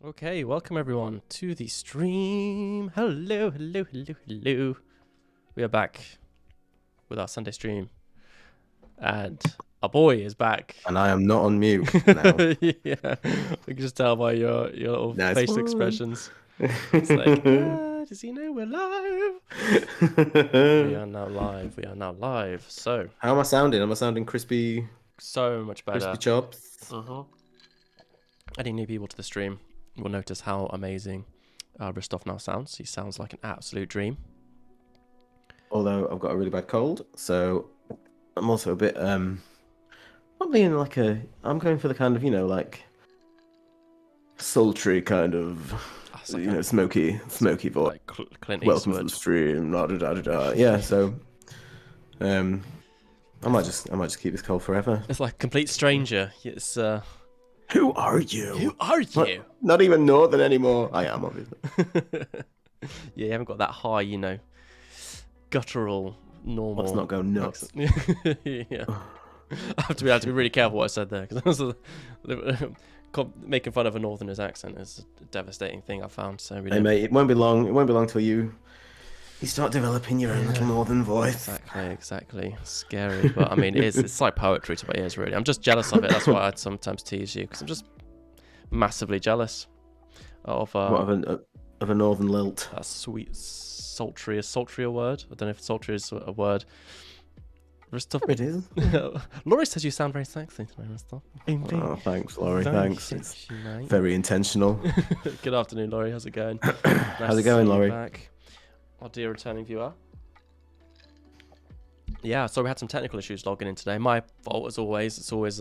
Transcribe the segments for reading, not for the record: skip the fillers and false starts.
Okay, welcome everyone to the stream. Hello. We are back with our Sunday stream. And our boy is back. And I am not on mute now. Yeah, we can just tell by your little Nice facial one. expressions. It's like, does he know we're live? We are now live. So, how am I sounding? Am I sounding crispy? So much better. Crispy chops? Any new people to the stream will notice how amazing Ristov now sounds. He sounds like an absolute dream. Although I've got a really bad cold, so I'm also a bit not being like I'm going for the kind of, like sultry kind of smoky voice. Like Clint Eastwood. Welcome to the stream. Yeah, so I might just keep this cold forever. It's like complete stranger. It's Who are you? Who are you? Not even northern anymore. I am, obviously. Yeah, you haven't got that high, guttural, normal. Let's not go nuts. Yeah. I have to be really careful what I said there, because making fun of a northerner's accent is a devastating thing I found. So hey mate, it won't be long. It won't be long till you start developing your own little northern voice. Exactly. Scary, but I mean, it's like poetry to my ears, really. I'm just jealous of it. That's why I'd sometimes tease you, because I'm just massively jealous of a northern lilt. That sweet, sultry a word? I don't know if sultry is a word. Ristov. It is. Laurie says you sound very sexy today, Ristov. Oh, thanks, Laurie. Very thanks. sexy, it's very intentional. Good afternoon, Laurie. How's it going? How's it going, Laurie? Back. Our dear returning viewer. Yeah, so we had some technical issues logging in today. My fault, as always. It's always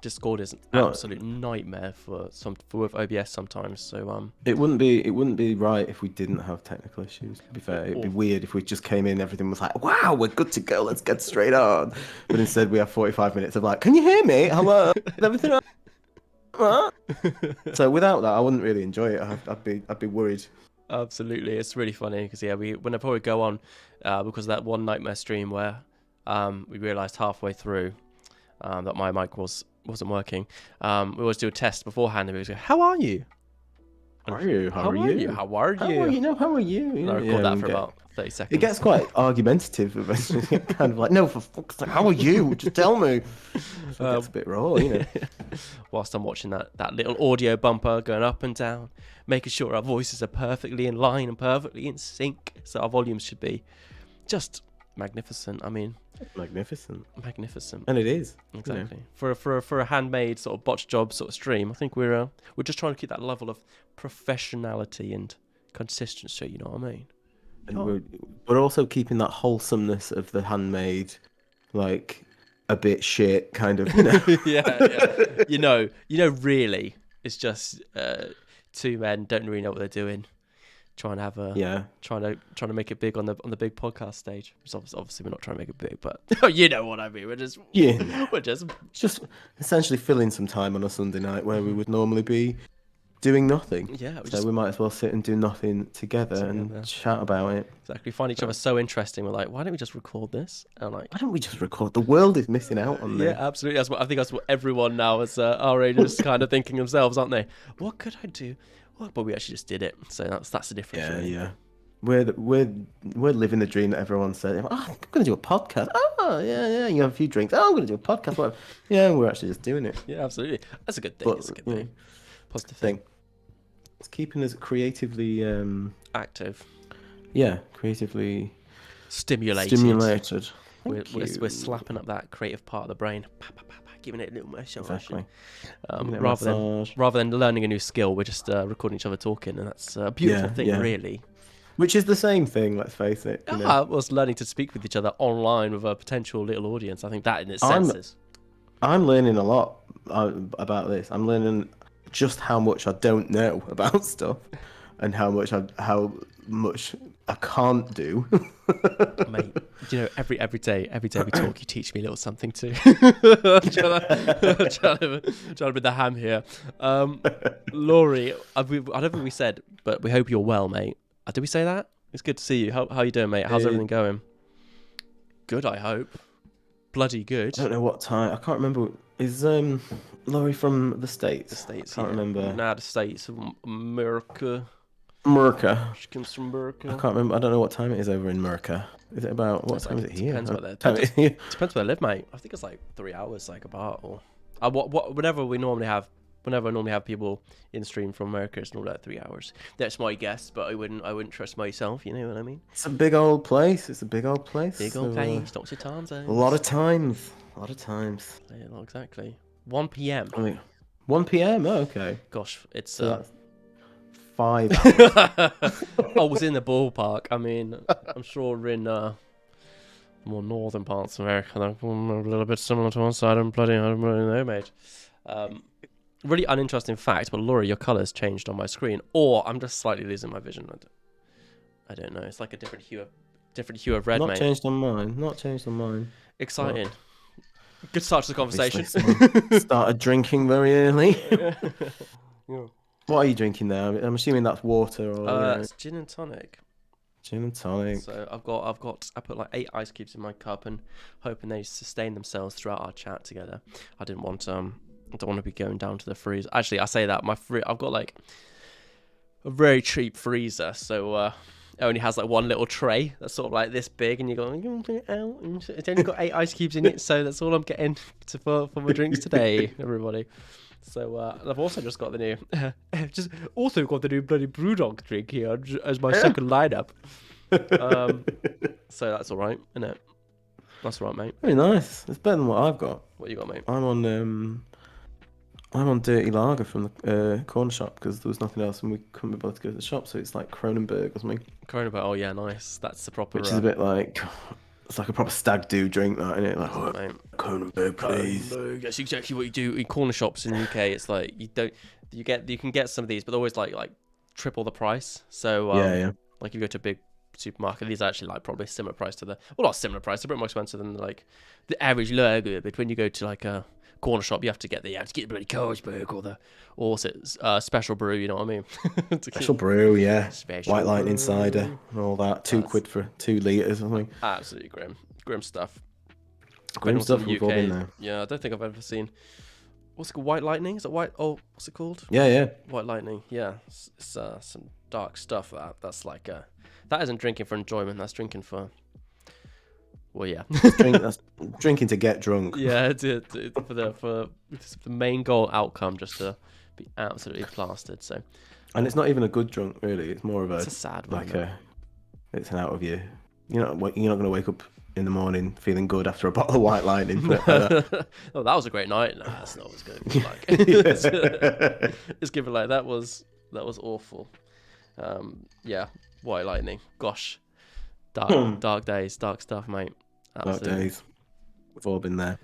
Discord is an absolute nightmare with OBS sometimes. So it wouldn't be right if we didn't have technical issues. To be fair, it'd be weird if we just came in, everything was like, wow, we're good to go, let's get straight on. But instead, we have 45 minutes of like, can you hear me? Hello, is everything right? What? So without that, I wouldn't really enjoy it. I'd be worried. Absolutely, it's really funny because whenever we go on, because of that one nightmare stream where we realised halfway through that my mic wasn't working. We always do a test beforehand, and we always go, "How are you? How are you? How are you? How are you? And I record that for about 30 seconds. It gets quite argumentative eventually. Kind of like, no, for fuck's sake, how are you? Just tell me. It gets a bit raw, Whilst I'm watching that little audio bumper going up and down, making sure our voices are perfectly in line and perfectly in sync, so our volumes should be just magnificent. I mean, magnificent, and it is exactly for a handmade sort of botch job sort of stream. I think we're just trying to keep that level of professionality and consistency. You know what I mean? And we're also keeping that wholesomeness of the handmade, like a bit shit kind of. Yeah. Really, it's just two men don't really know what they're doing. Trying to make it big on the big podcast stage. Obviously we're not trying to make it big, but you know what I mean. We're just essentially filling some time on a Sunday night where we would normally be doing nothing. Yeah, so we might as well sit and do nothing together and chat about it. Exactly. We find each other so interesting. We're like, why don't we just record this? And I'm like, why don't we just record? The world is missing out on this. Yeah, absolutely. I think that's what everyone now is our age is kind of thinking themselves, aren't they? What could I do? But we actually just did it, so that's the difference. Yeah. We're living the dream that everyone said. Oh, I'm going to do a podcast. Oh, yeah. You have a few drinks. Oh, I'm going to do a podcast. Whatever. Yeah, we're actually just doing it. Yeah, absolutely. That's a good thing. It's a good thing. Positive thing. It's keeping us creatively active. Yeah, creatively stimulated. We're slapping up that creative part of the brain. Giving it a little massage. Exactly. Rather than learning a new skill, we're just recording each other talking, and that's a beautiful thing, really. Which is the same thing, let's face it. Was learning to speak with each other online with a potential little audience. I think that in its senses. I'm learning a lot about this. I'm learning just how much I don't know about stuff, and how much I can't do. Mate, every day we talk, you teach me a little something too. trying to be the ham here. Laurie, I don't think we said, but we hope you're well, mate. Did we say that? It's good to see you. How you doing, mate? How's everything going? Good, I hope. Bloody good. I don't know what time. I can't remember. Is Laurie from the The States? I States, can't yeah. remember. Nah, the States of America. America. She comes from I America. can't remember. I don't know what time it is over in America. Is it about what It's time like is it here? depends where they Time depends, is here. depends where I live, mate. I think it's like 3 hours, like about. Or whenever I normally have people in stream from America, it's normally like 3 hours. That's my guess, but I wouldn't trust myself. You know what I mean? It's a big old place. It's a big old place. Big old So, place, lots of time a lot of zones. times. A lot of times. Yeah, not exactly. 1 p.m. I mean, 1 p.m. Oh, okay. Gosh, it's So that's 5 hours. I was in the ballpark. I mean, I'm sure in more northern parts of America, they're a little bit similar to us. I don't really know, mate. Really uninteresting fact, but Laura, your colours changed on my screen, or I'm just slightly losing my vision. I don't know. It's like a different hue of red, Not mate. changed on mine. Not changed on mine. Exciting. Well, Good start to the obviously, conversation. someone started drinking very early. Yeah. What are you drinking now? I'm assuming that's water or It's gin and tonic. gin and tonic. So I put like 8 ice cubes in my cup and hoping they sustain themselves throughout our chat together. I don't want to be going down to the freezer. Actually, I say that I've got like a very cheap freezer, so it only has like one little tray that's sort of like this big, and you go, you want to put it out? And it's only got 8 ice cubes in it, so that's all I'm getting for my drinks today, everybody. So I've also just got the new, bloody BrewDog drink here as my second lineup. So that's all right, isn't it? That's all right, mate. Very nice. It's better than what I've got. What you got, mate? I'm on dirty lager from the corner shop because there was nothing else and we couldn't be bothered to go to the shop. So it's like Kronenberg or something, Coronavirus. Oh yeah, nice. That's the proper. which is a bit like it's like a proper stag do drink, that, isn't it? Like, oh, mate. Kronenberg, please. Kronenberg. That's exactly what you do in corner shops in the UK. It's like you can get some of these, but they're always like triple the price. So Yeah. like if you go to a big supermarket, these are actually like probably similar price to not similar price, they're a bit more expensive than like the average lager. But when you go to like a corner shop, you have to get the bloody Carlsberg or special brew. You know what I mean? Special brew, yeah. Special White Lightning brew. cider and all that. £2 for 2 litres or something. Absolutely grim stuff. Grim stuff. We've all been there. Yeah, I don't think I've ever seen. What's it called? White Lightning? Is it white? Oh, what's it called? Yeah. White Lightning. Yeah, it's some dark stuff. That's like that isn't drinking for enjoyment. That's drinking for. Well, yeah. That's drinking to get drunk. Yeah, for the main goal outcome, just to be absolutely plastered. So. And it's not even a good drunk, really. It's more of It's a sad one. It's an out of you. You're not going to wake up in the morning feeling good after a bottle of White Lightning. Oh, that was a great night. Nah, that's not what's going to be like. Let's give it like that was awful. Yeah, White Lightning. Gosh, dark days, dark stuff, mate. Absolutely. Dark days. We've all been there.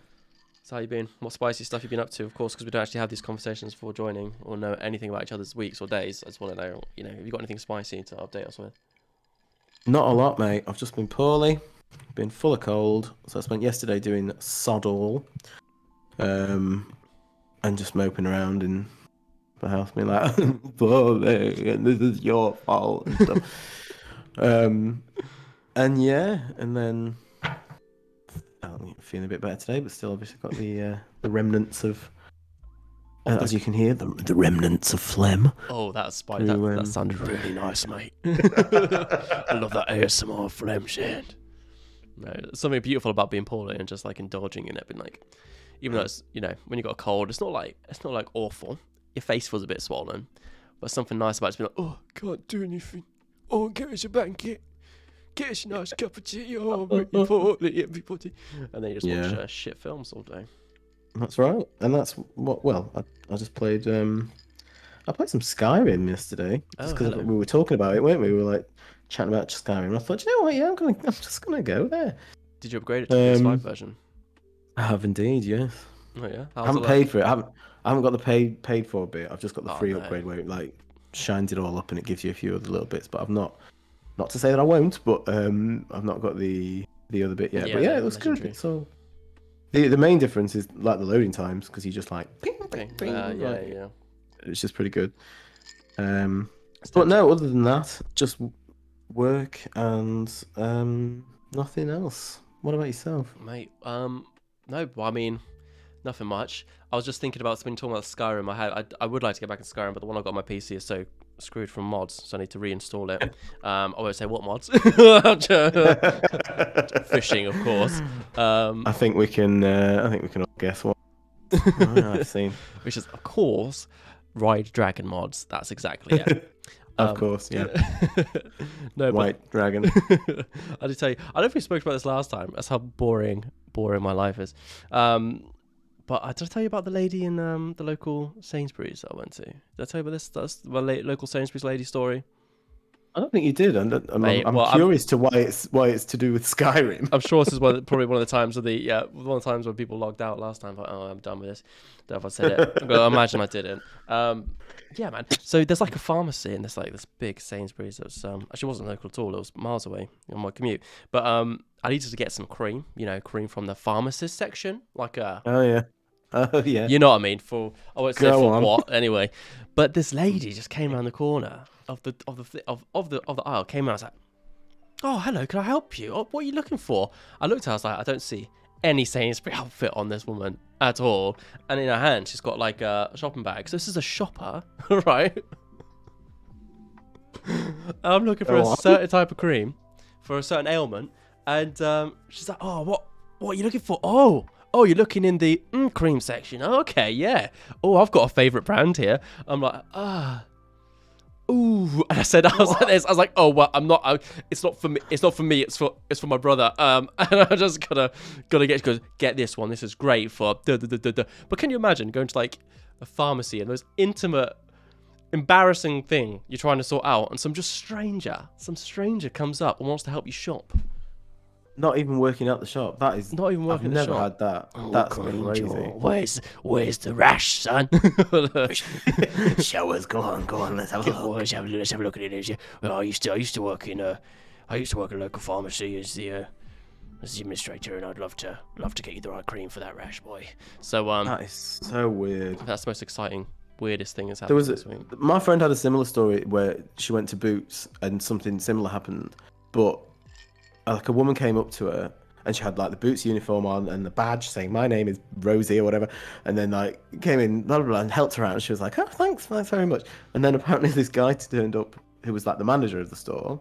So how you been? What spicy stuff you been up to? Of course, because we don't actually have these conversations before joining or know anything about each other's weeks or days. I just want to know, have you got anything spicy to update us with? Not a lot, mate. I've just been poorly, been full of cold. So I spent yesterday doing sod all, and just moping around in the house, being like, poorly, and this is your fault and stuff. And yeah, and then I'm feeling a bit better today, but still obviously got the remnants of, as you can hear, the remnants of phlegm. Oh, that's spicy. That sounded really nice, mate. I love that ASMR phlegm shit. No, there's something beautiful about being poorly and just like indulging in it. But like, even though it's when you got a cold, it's not like awful. Your face feels a bit swollen, but something nice about it to be like, oh, can't do anything. Oh, get us a blanket. Get us a nice cup of tea. Oh, I'm really poorly, everybody. And then you just watch shit films all day. That's right, and that's what. Well, I just played. I played some Skyrim yesterday, just because we were talking about it, weren't we? We were like chatting about Skyrim. And I thought, you know what? Yeah, I'm just gonna go there. Did you upgrade it to the PS5 version? I have indeed, yes. Oh yeah. I haven't paid for it. I haven't got the paid for bit. I've just got the free upgrade where it like shines it all up and it gives you a few other little bits. But I've not to say that I won't, but I've not got the other bit yet. But yeah, it was good. So. The main difference is like the loading times because you just like ping, ping, ping, yeah. It's just pretty good. But no, other than that, just work and nothing else. What about yourself, mate? No, I mean, Nothing much. I was just thinking about something talking about Skyrim. I would like to get back in Skyrim, but the one I got on my PC is so screwed from mods, so I need to reinstall it. I won't say what mods. Fishing, of course. I think we can. I think we can all guess what I've seen. Which is, of course, Ride Dragon mods. That's exactly it. Of course, yeah. No, White Dragon. I did tell you. I don't think we spoke about this last time. That's how boring my life is. But I did I tell you about the lady in the local Sainsbury's that I went to. Did I tell you about this? That's my local Sainsbury's lady story. I don't think you did. I'm Mate, curious to why it's to do with Skyrim. I'm sure this is probably one of the times one of the times when people logged out last time. Like, oh, I'm done with this. Don't know if I said it. I imagine I didn't. Yeah, man. So there's like a pharmacy and there's like this big Sainsbury's that's actually wasn't local at all. It was miles away on my commute. But I needed to get some cream. Cream from the pharmacist section, like a. Oh yeah. Oh yeah. You know what I mean? I won't say Go for on. what anyway. But this lady just came around the corner of the aisle. Came around, was like, "Oh, hello, can I help you? Oh, what are you looking for?" I looked at her, I was like, I don't see any Sainsbury outfit on this woman at all. And in her hand, she's got like a shopping bag. So this is a shopper, right? I'm looking for a certain type of cream for a certain ailment, and she's like, "Oh, what are you looking for? Oh, you're looking in the cream section. Okay, yeah. Oh, I've got a favorite brand here." I'm like, ooh. And I was like this. I was like, oh well, I'm not. It's not for me. It's not for me. It's for my brother. And I just gotta get this one. This is great for. But can you imagine going to like a pharmacy and those intimate, embarrassing thing you're trying to sort out, and some stranger comes up and wants to help you shop. Not even working out the shop. That is Not even working I've the never shop. had that. Oh, That's God, crazy. Where's the rash, son? Show us. Go on. Let's have a look. Let's have a look at it. Well, I used to work in a local pharmacy as the administrator, and I'd love to get you the right cream for that rash, boy. So That is so weird. that's the most exciting, weirdest thing that's happened this week. My friend had a similar story where she went to Boots and something similar happened, but like a woman came up to her and she had like the Boots uniform on and the badge saying my name is Rosie or whatever, and then like came in blah blah blah and helped her out, and she was like, "Oh, thanks very much." And then apparently this guy turned up who was like the manager of the store.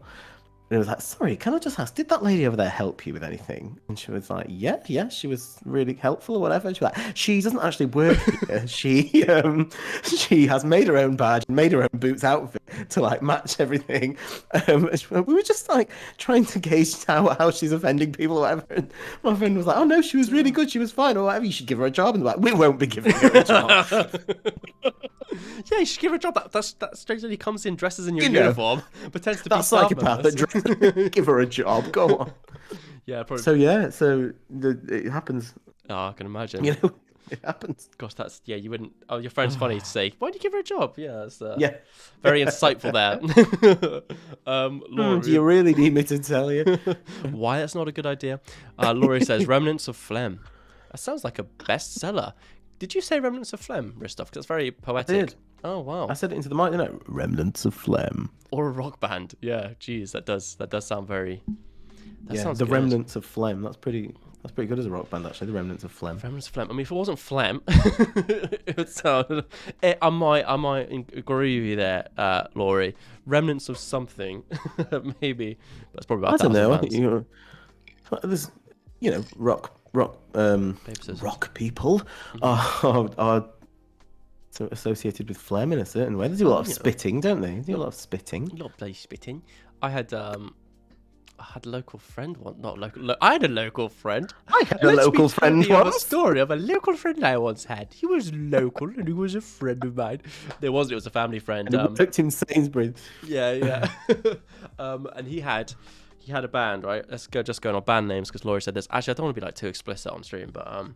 And he was like, "Sorry, can I just ask, did that lady over there help you with anything?" And she was like, yeah, she was really helpful or whatever. And she was like, "She doesn't actually work here. She has made her own badge, made her own Boots outfit to like match everything." We were just like trying to gauge how she's offending people or whatever. And my friend was like, "Oh no, she was really good. She was fine or whatever. You should give her a job." And they're like, "We won't be giving her a job." Yeah, you should give her a job. That strange lady comes in, dresses in your uniform, pretends to be that psychopath that give her a job. Go on. Yeah, probably. So it happens. Oh, I can imagine. You know, it happens. Gosh, you wouldn't. Oh, your friend's funny to say. Why'd you give her a job? Yeah, that's very insightful there. Laura, do you really need me to tell you why that's not a good idea? Laurie says Remnants of Phlegm. That sounds like a bestseller. Did you say Remnants of Phlegm, Ristoff? Because it's very poetic. I did. Oh wow! I said it into the mic, didn't I? Remnants of Phlegm. Or a rock band. Yeah, geez, that does sound very. Sounds the good. Remnants of Phlegm. That's pretty good as a rock band, actually. The Remnants of Phlegm. Remnants of Phlegm. I mean, if it wasn't phlegm, it would sound. I might agree with you there, Laurie. Remnants of something, maybe. That's probably about. I don't know. Bands. There's, rock people are so associated with phlegm in a certain way. They do a lot of spitting, don't they? They do a lot of spitting. A lot of bloody spitting. I had a local friend once. Not local. I had a local friend. I had a local friend once. A story of a local friend I once had. He was local and he was a friend of mine. It was a family friend. And he worked in Sainsbury's. Yeah. And he had a band, right? Let's just go on band names because Laurie said this. Actually, I don't want to be like too explicit on stream, but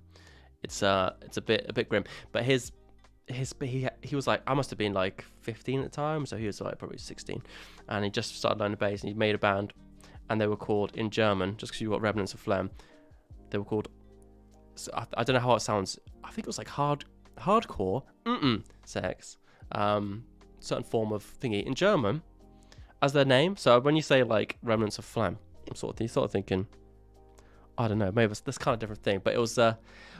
it's a bit grim. But he was like, I must have been like 15 at the time, so he was like probably 16, and he just started learning the bass and he made a band, and they were called in German, just because you got Remnants of Phlegm. They were called. So I don't know how it sounds. I think it was like hardcore sex, certain form of thingy in German. As their name, so when you say like Remnants of Phlegm, I'm sort of thinking, I don't know. Maybe that's kind of different thing. But it was.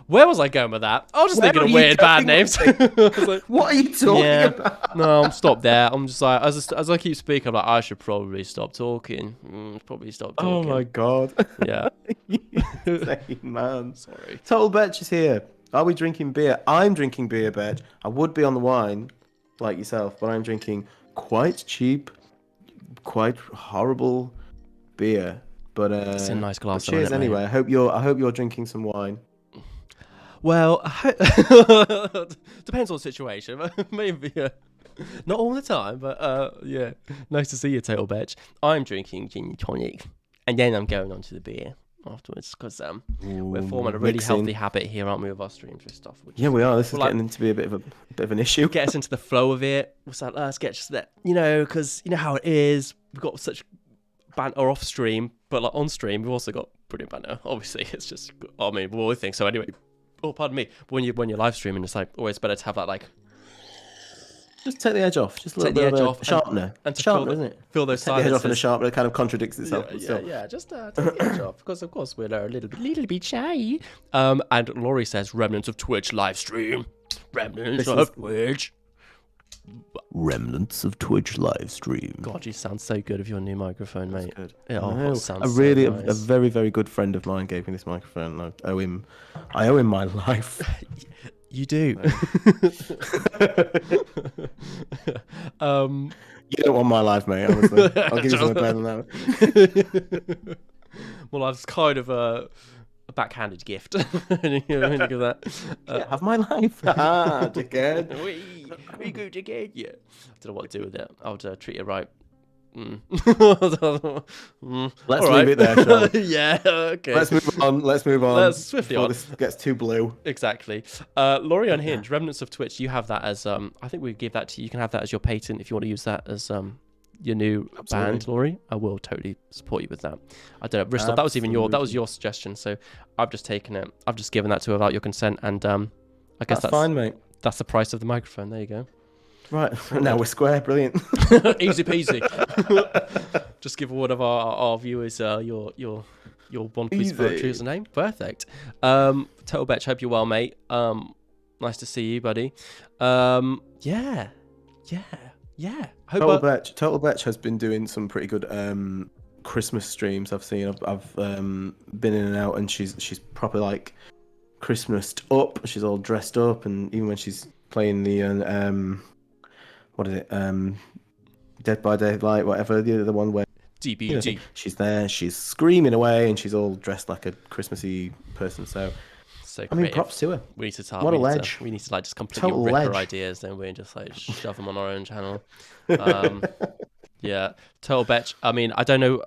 Where was I going with that? I was just Where thinking are of you weird bad going names. with I was like, What are you talking yeah, about? no, I'm stop there. I'm just like, as I keep speaking, I'm like, I should probably stop talking. Probably stop Oh talking. my god. Yeah. You insane man. Sorry. Total Betch is here. Are we drinking beer? I'm drinking beer, Betch. I would be on the wine, like yourself, but I'm drinking quite cheap, quite horrible beer. But It's a nice glass, though, cheers isn't it, mate? anyway. I hope you're drinking some wine. Well, depends on the situation. Maybe not all the time, but yeah. Nice to see you, Total Betch. I'm drinking gin and tonic, and then I'm going on to the beer afterwards because we're forming a really mixing. healthy habit here, aren't we, with our streams with stuff? Yeah, we are. This is getting to be a bit of an issue. Get us into the flow of it. What's that? Let's get just that, because you know how it is. We've got such banter off stream, but like on stream, we've also got brilliant banter. Obviously, it's just. I mean, we all think so anyway. Oh, pardon me. But when you're live streaming, it's like always better to have that like. Just take the edge off. Just a little bit of a sharpener. And to sharpener, isn't it? Fill those take the edge off and a silences. sharpener kind of contradicts itself. Yeah. Just take the edge off because of course we're a little bit shy. And Laurie says remnants of Twitch live stream. Remnants of Twitch. Remnants of Twitch live stream. God, you sound so good with your new microphone, mate. Good. It sounds a really so nice. a very very good friend of mine gave me this microphone. And I owe him my life. You do. You don't want my life, mate. Honestly, I'll give you something better than that. Well, that's kind of a backhanded gift. Have my life, dickhead. We go together. Yeah. I don't know what to do with it. I would treat it right. Let's leave it there, shall we? Yeah, okay. Let's move on. Let's swiftly before on. This gets too blue. Exactly. Laurie Unhinged, Remnants of Twitch, you have that as I think we give that to you. You can have that as your patent if you want to use that as your new band, Laurie. I will totally support you with that. I don't know, Riddled, that was even your suggestion, so I've just taken it. I've just given that to her without your consent, and I guess that's fine, mate. That's the price of the microphone. There you go. Right, now we're square. Brilliant. Easy peasy. Just give one of our viewers your one piece of poetry as a name. Perfect. Total Betch, hope you're well, mate. Nice to see you, buddy. Yeah. Total Betch has been doing some pretty good Christmas streams. I've seen. I've been in and out, and she's proper like Christmased up. She's all dressed up, and even when she's playing the what is it? Dead by Daylight, whatever, the one where DBD. She's there, she's screaming away, and she's all dressed like a Christmassy person. So I mean, props to her. We need to start. What a ledge. We need to like just completely rip her ideas, then we just like shove them on our own channel. Yeah, Total Betch. I mean, I don't know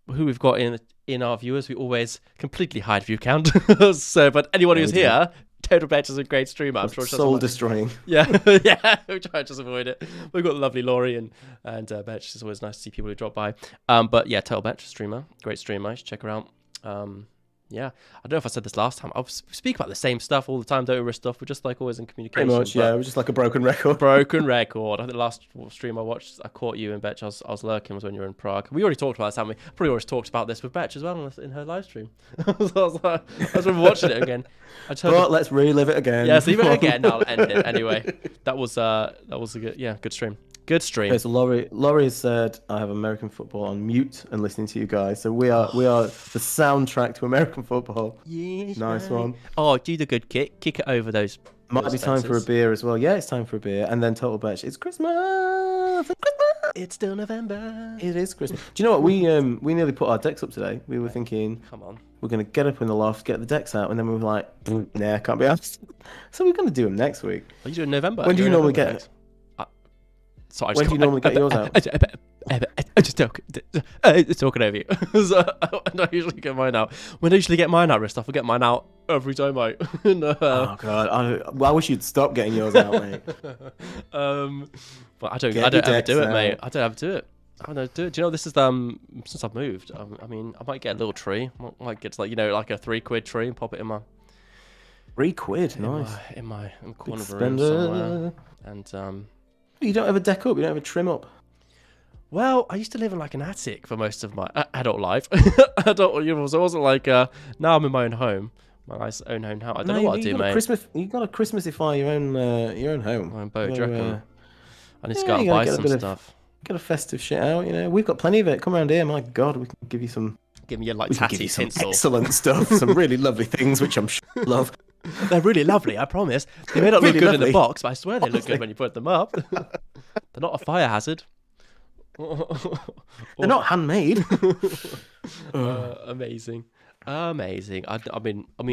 who we've got in our viewers. We always completely hide view count. So, but anyone who's here. Total Betch is a great streamer. I'm sure soul destroying. Yeah, we try to just avoid it. We've got lovely Laurie and Betch. It's always nice to see people who drop by. But yeah, Total Betch, streamer, great streamer. You should check her out. Yeah, I don't know if I said this last time. I speak about the same stuff all the time, don't we? Stuff. We're just like always in communication. Pretty much, yeah. We're just like a broken record. Broken record. I think the last stream I watched, I caught you and Betch. I was lurking was when you were in Prague. We already talked about this, haven't we? Probably already talked about this with Betch as well in her live stream. I was watching it again. Let's relive it again. Yeah, let's leave it again. I'll end it anyway. That was a good stream. Good stream. Okay, so Laurie has said I have American football on mute and listening to you guys. So we are the soundtrack to American football. Yes, nice one. Oh, do the good kick it over those. Might be time for a beer as well. Yeah, it's time for a beer. And then Total Betch. It's Christmas. It's still November. It is Christmas. Do you know what? We nearly put our decks up today. We were thinking, come on, we're gonna get up in the loft, get the decks out, and then we were like, nah, can't be asked. So we're gonna do them next week. Are you doing November? When do you normally get it? So when do you normally get yours out? I just talking over you. So I don't usually get mine out. When I usually get mine out, Riff, I forget mine out every time, mate. No. Oh god, I wish you'd stop getting yours out, mate. But I don't ever do it, mate. I don't ever do it. I don't do it. Do you know this is since I've moved? I mean, I might get a little tree. I might get like like a £3 tree and pop it in my. £3, nice. In the corner of the room somewhere. And you don't have a deck up. You don't have a trim up. Well, I used to live in like an attic for most of my adult life. So it wasn't like now I'm in my own home, my nice own home house. I don't know what I do, mate. You got to Christmasify your own home. My own boat, do you reckon? I need to Yeah, go out and you gotta buy get a some bit of stuff. Get a festive shit out. You know, we've got plenty of it. Come around here, my God, we can give you some. Give me your like We can give tatty you some tinsel. excellent stuff, some really lovely things, which I'm sure you love. They're really lovely, I promise. They may not look Really good in the lovely. box, but I swear they look good when you put them up. They're not a fire hazard. They're not handmade. Amazing. I mean, I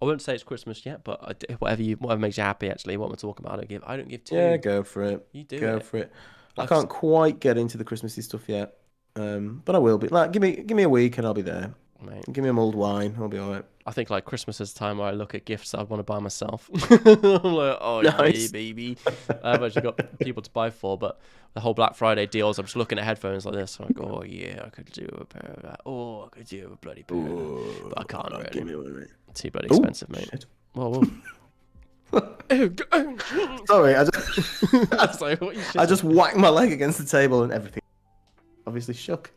won't say it's Christmas yet, but whatever makes you happy. Actually, what we're talking about, I don't give two. Yeah, go for it. You do go it. for it. I can't quite get into the Christmassy stuff yet, but I will be. Like, give me a week and I'll be there. Mate. Give me a mulled wine, I'll be all right. I think like Christmas is the time where I look at gifts I'd want to buy myself. I'm like, oh Nice. yeah, baby. I've actually got people to buy for, but the whole Black Friday deals, I'm just looking at headphones like this. I'm like, oh yeah, I could do a pair of that. Oh, I could do a bloody pair of that. But I can't really. Give me one, mate. Too bloody expensive, mate. Shit. Whoa. Sorry, I I just whacked my leg against the table and everything obviously shook.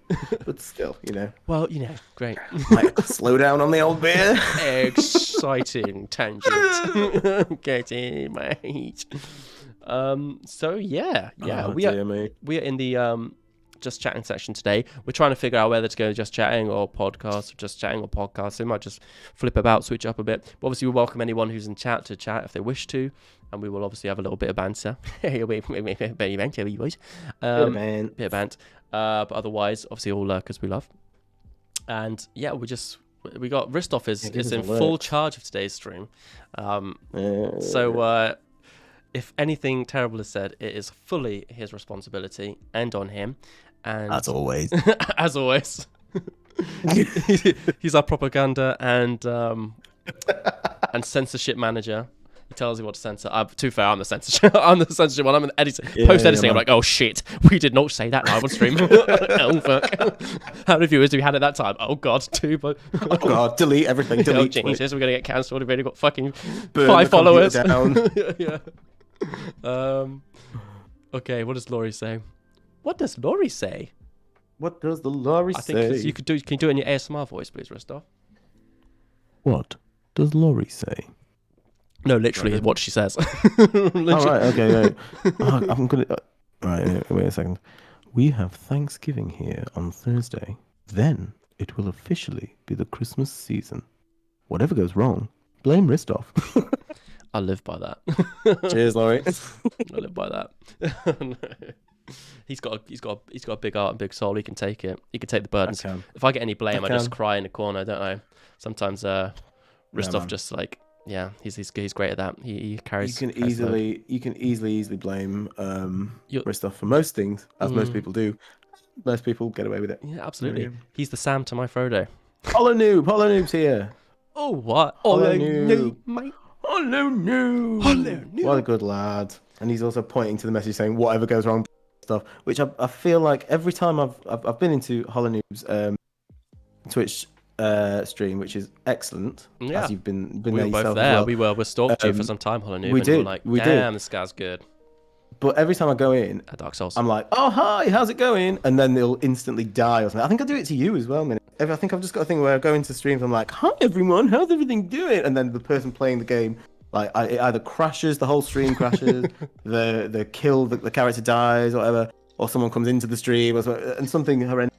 But still, you know. Well, you know, great. Might slow down on the old beer. Exciting tangent. Get in, mate. So yeah, we are in the just chatting section today. We're trying to figure out whether to go just chatting or podcast, or just chatting or podcast. So we might just flip about, switch up a bit. But obviously, we welcome anyone who's in chat to chat if they wish to, and we will obviously have a little bit of banter. Bit of banter. But otherwise, obviously, all lurkers we love. And yeah, we got Ristov is in full charge of today's stream. So if anything terrible is said, it is fully his responsibility and on him. And as always. As always. He's our propaganda and censorship manager. He tells you what to censor. To be fair, I'm the censorship. I'm the censorship one. I'm an editor. Post-editing, I'm like, oh shit, we did not say that live on stream. Oh fuck. How many viewers do we had at that time? Oh god, 2. But oh god, delete everything. Delete. Oh Jesus, we're gonna get cancelled. We've only got fucking Burn 5 followers. down. Yeah. Okay, what does Laurie say? What does Laurie say? What does the Laurie I say? think can you do it in your ASMR voice, please, Ristov? What does Laurie say? No, literally, what she says. All right, okay, right. I'm gonna. Right, wait a second. We have Thanksgiving here on Thursday. Then it will officially be the Christmas season. Whatever goes wrong, blame Ristov. I live by that. Cheers, Laurie. I live by that. He's got a big heart and big soul. He can take it. He can take the burdens. If I get any blame, I just cry in the corner, don't I? Sometimes Ristov just like. Yeah, he's great at that. He carries. You can easily blame Ristov for most things, as most people do. Most people get away with it. Yeah, absolutely. He's the Sam to my Frodo. Hollow Noob's here. Oh what? Hollow Noob, mate. Hollow Noob. What a good lad. And he's also pointing to the message saying whatever goes wrong stuff, which I feel like every time I've been into Hollow Noob's Twitch stream, which is excellent. Yeah, as you've been we there were both yourself there. Well. We stalked you for some time, Hollow Noob. We did. We were like, damn, this guy's good. But every time I go in, Dark Souls, I'm like, oh hi, how's it going? And then they'll instantly die or something. I think I do it to you as well, man. I think I've just got a thing where I go into streams, I'm like, hi everyone, how's everything doing? And then the person playing the game, like, it either crashes, the whole stream crashes, the character dies, or whatever, or someone comes into the stream, and something horrendous.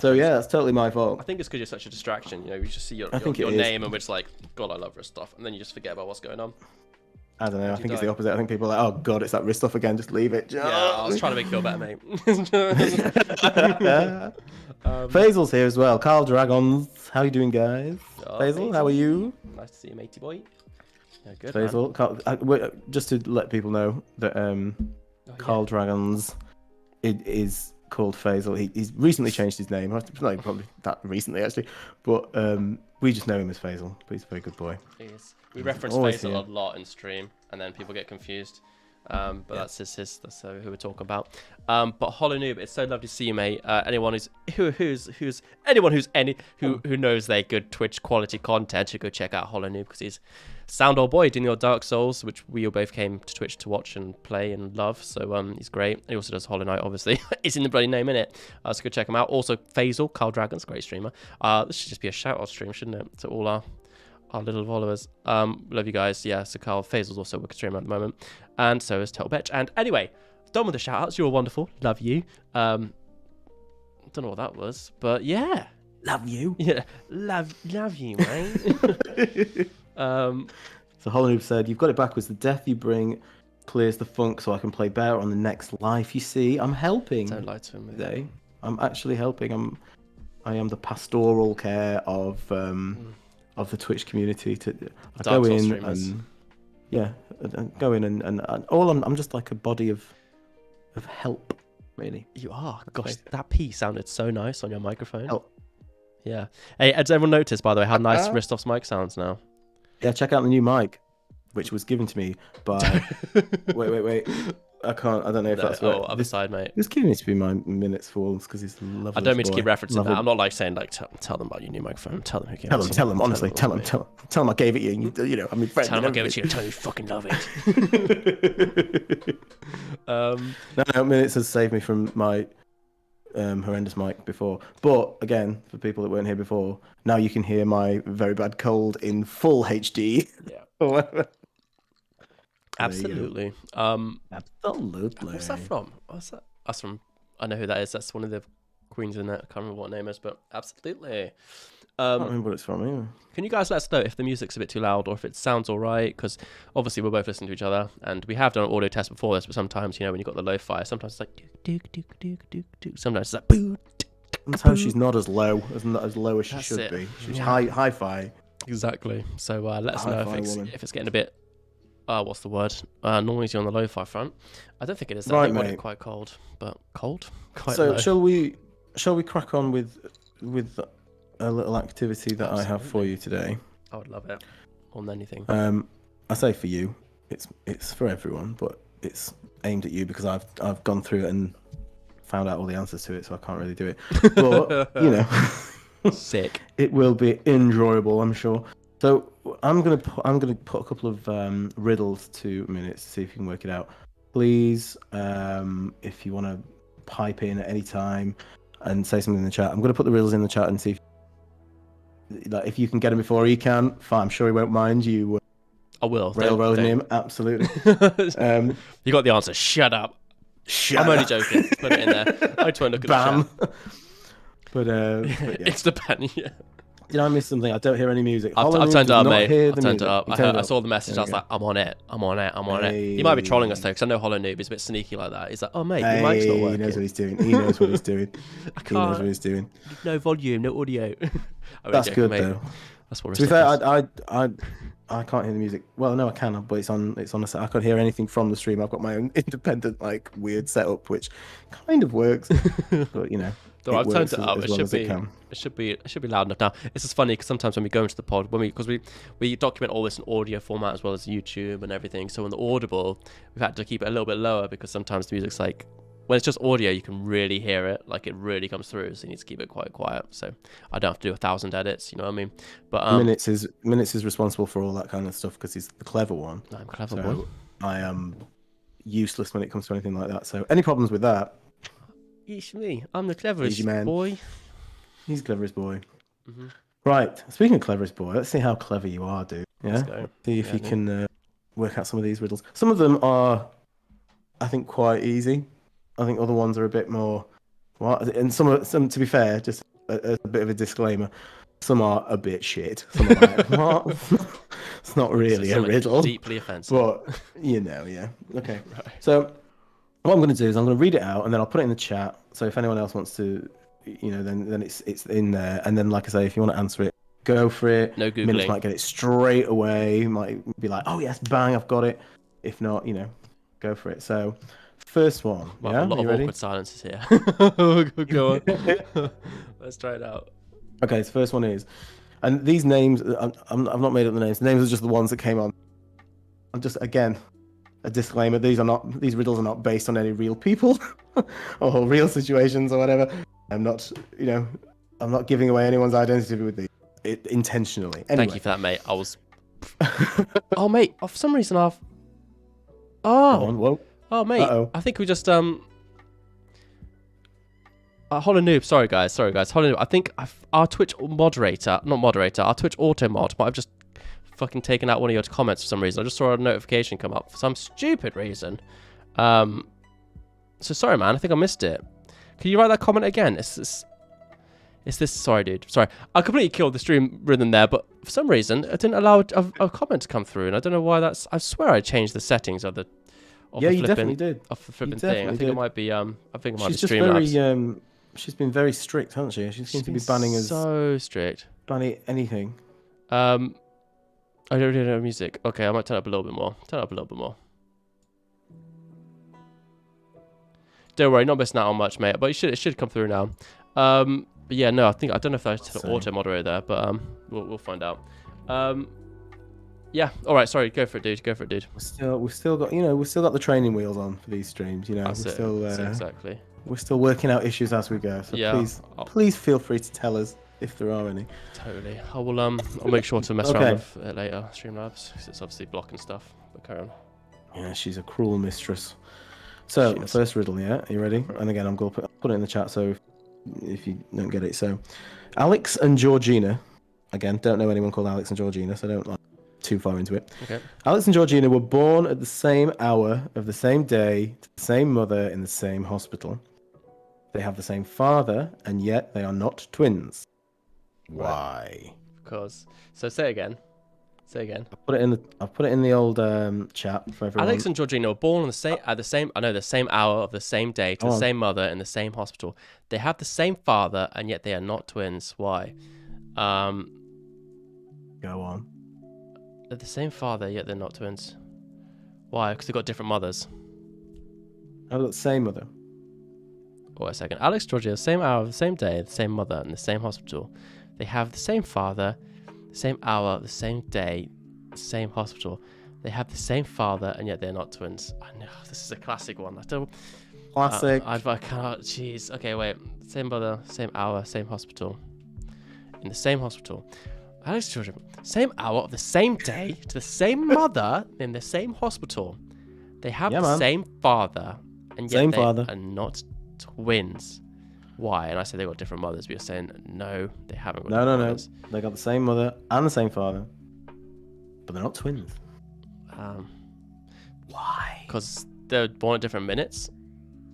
So yeah, that's totally my fault. I think it's because you're such a distraction. You know, you just see your name and we're just like, God, I love Ristov, and then you just forget about what's going on. I don't know. I think it's the opposite. I think people are like, oh God, it's that Ristov again. Just leave it. Yeah, I was trying to make you feel better, mate. Faisal's here as well. Carl Dragons. How you doing, guys? Faisal, how are you? Nice to see you, matey boy. Yeah, good. Faisal, Carl, just to let people know that Carl Dragons is called Faisal. He's recently changed his name. Not probably that recently actually, but we just know him as Faisal. But he's a very good boy. He is. We reference Faisal a lot in stream, and then people get confused. But that's who we're talking about. But Hollow Noob, it's so lovely to see you, mate. Anyone who knows their good Twitch quality content should go check out Hollow Noob because he's Sound Old Boy doing your Dark Souls, which we all both came to Twitch to watch and play and love. So he's great. He also does Hollow Knight, obviously. It's in the bloody name, innit? So go check him out. Also, Faisal, Carl Dragons, great streamer. This should just be a shout-out stream, shouldn't it? To all our little followers. Love you guys. Yeah, so Carl Faisal's also a streamer at the moment. And so is Total Betch. And anyway, done with the shout-outs. You're all wonderful. Love you. Don't know what that was, but yeah. Love you. Yeah, love you, mate. So Hollow Noob said, "You've got it backwards. The death you bring clears the funk, so I can play better on the next life. You see, I'm helping. Don't lie to him today. I'm actually helping. I am the pastoral care of the Twitch community. I go in and go in and all I'm just like a body of help, really. You are. Gosh, that P sounded so nice on your microphone. Help. Yeah. Hey, has everyone noticed, by the way, how nice Ristov's mic sounds now? Yeah, check out the new mic, which was given to me by... wait. I don't know if that's right. Other side, mate. He was giving it to be my minutes falls because he's lovely. I don't mean to keep referencing that. I'm not like saying, like, tell them about your new microphone. Tell them who gave it to you. Tell them, honestly. Tell them I gave it you. You know, I mean, tell them I gave it to you. Tell them you fucking love it. No, minutes has saved me from my horrendous mic before. But again, for people that weren't here before, now you can hear my very bad cold in full HD. Yeah. Absolutely. Absolutely. What's that from? That's from. I know who that is. That's one of the queens in it. I can't remember what her name is, but absolutely. I can't remember what it's from either. Can you guys let us know if the music's a bit too loud or if it sounds all right? Because obviously we're both listening to each other, and we have done an audio test before this. But sometimes, you know, when you've got the lo-fi, sometimes it's like do. Sometimes it's like boo. Sometimes she's not as low as she should be. She's hi-fi. Exactly. So let us know if it's getting a bit. What's the word? Noisy on the lo-fi front. I don't think it is. I think it's quite cold, but cold. Quite so low. shall we crack on with a little activity that I have for you today? I would love it. More than anything. I say for you. It's for everyone, but it's aimed at you because I've gone through it and found out all the answers to it, so I can't really do it. But you know, sick. It will be enjoyable, I'm sure. So I'm gonna put a couple of riddles to minutes to see if you can work it out. Please, if you want to pipe in at any time and say something in the chat, I'm gonna put the riddles in the chat and see if you can get them before he can. Fine, I'm sure he won't mind you. I will. Railroading him, absolutely. You got the answer. Shut up. I'm only joking. Put it in there. I try and look at the chat. But yeah. It's the ban. Yeah. Did I miss something? I don't hear any music. I've turned it up, mate. I've turned it up. I saw the message. I was like, I'm on it. He might be trolling us though, because I know Hollow Noob is a bit sneaky like that. He's like, oh mate, your mic's not working. He knows what he's doing. He knows what he's doing. No volume, no audio. That's good though. That's what. To be fair, I can't hear the music. Well, no, I can, but it's on a set. I can't hear anything from the stream. I've got my own independent, like, weird setup, which kind of works. But you know. I've turned it up. It should be loud enough now. It's just funny because sometimes when we go into the pod, because we document all this in audio format as well as YouTube and everything. So on the Audible, we've had to keep it a little bit lower because sometimes the music's like, when it's just audio, you can really hear it, like it really comes through. So you need to keep it quite quiet. So I don't have to do 1,000 edits. You know what I mean? But Minutes is responsible for all that kind of stuff because he's the clever one. I'm clever boy. I am useless when it comes to anything like that. So any problems with that? It's me. I'm the cleverest boy. He's the cleverest boy. Mm-hmm. Right. Speaking of cleverest boy, let's see how clever you are, dude. Yeah. Let's go. See if you can work out some of these riddles. Some of them are, I think, quite easy. I think other ones are a bit more. And some, to be fair, just a bit of a disclaimer. Some are a bit shit. Some are like, what? It's not really a riddle. Deeply offensive. But you know, yeah. Okay. Right. So. What I'm going to do is I'm going to read it out and then I'll put it in the chat. So if anyone else wants to, you know, then it's in there. And then, like I say, if you want to answer it, go for it. No Googling. Minutes might get it straight away. Might be like, oh yes, bang, I've got it. If not, you know, go for it. So first one. Well, yeah? A lot of awkward silences here. Go on. Let's try it out. Okay, so first one is, and these names, I've not made up the names. The names are just the ones that came on. I'm just, again, a disclaimer: these riddles are not based on any real people or real situations or whatever. I'm not giving away anyone's identity with these intentionally. Anyway. Thank you for that, mate. I was Oh, mate. Oh, for some reason, I've. Go Oh. on, whoa. Oh, mate. Uh-oh. I think we just Hollow Noob. Sorry, guys. Hollow Noob. I think our Twitch moderator, not moderator, our Twitch auto mod might have just fucking taken out one of your comments for some reason. I just saw a notification come up for some stupid reason. So sorry, man. I think I missed it. Can you write that comment again? It's this. Sorry, dude. Sorry. I completely killed the stream rhythm there, but for some reason, it didn't allow a comment to come through, and I don't know why that's. I swear I changed the settings of the. Yeah, you definitely did. Of the flipping thing. I think it might be. I think it might be She's just Streamlabs. very. She's been very strict, hasn't she? She seems to be banning us. So strict. Banning anything. I don't really know music. Okay, I might turn it up a little bit more. Don't worry, not missing out on much, mate. But it should come through now. But yeah, no, I don't know if I set an auto moderator there, but we'll find out. Yeah. All right. Sorry. Go for it, dude. We've still got the training wheels on for these streams. You know, That's exactly. We're still working out issues as we go. So yeah, please feel free to tell us if there are any. Totally. I will. I'll make sure to mess around with it later. Streamlabs, because it's obviously blocking stuff. But carry on. Yeah, she's a cruel mistress. So first riddle, yeah. Are you ready? And again, I'm going to put it in the chat. So if you don't get it, so Alex and Georgina. Again, don't know anyone called Alex and Georgina, so don't like too far into it. Okay. Alex and Georgina were born at the same hour of the same day to the same mother in the same hospital. They have the same father, and yet they are not twins. Why? Because. So say again. I've put it in the old chat for everyone. Alex and Georgina were born on the same hour of the same day to the same mother in the same hospital. They have the same father, and yet they are not twins. Why? Go on. They're the same father, yet they're not twins. Why? Because they've got different mothers. I've got the same mother. Wait a second. Alex and Georgina, the same hour, the same day, the same mother, in the same hospital. They have the same father, the same hour, the same day, the same hospital. They have the same father, and yet they're not twins. I know, this is a classic one. Classic. I cannot. Jeez. Okay, wait. Same mother, same hour, same hospital. In the same hospital. Alex and Georgina, same hour of the same day to the same mother in the same hospital. They have the same father, and yet they are not twins. Why? And I say they got different mothers, but you're saying no, they haven't got different mothers. No. They got the same mother and the same father, but they're not twins. Why? Because they were born at different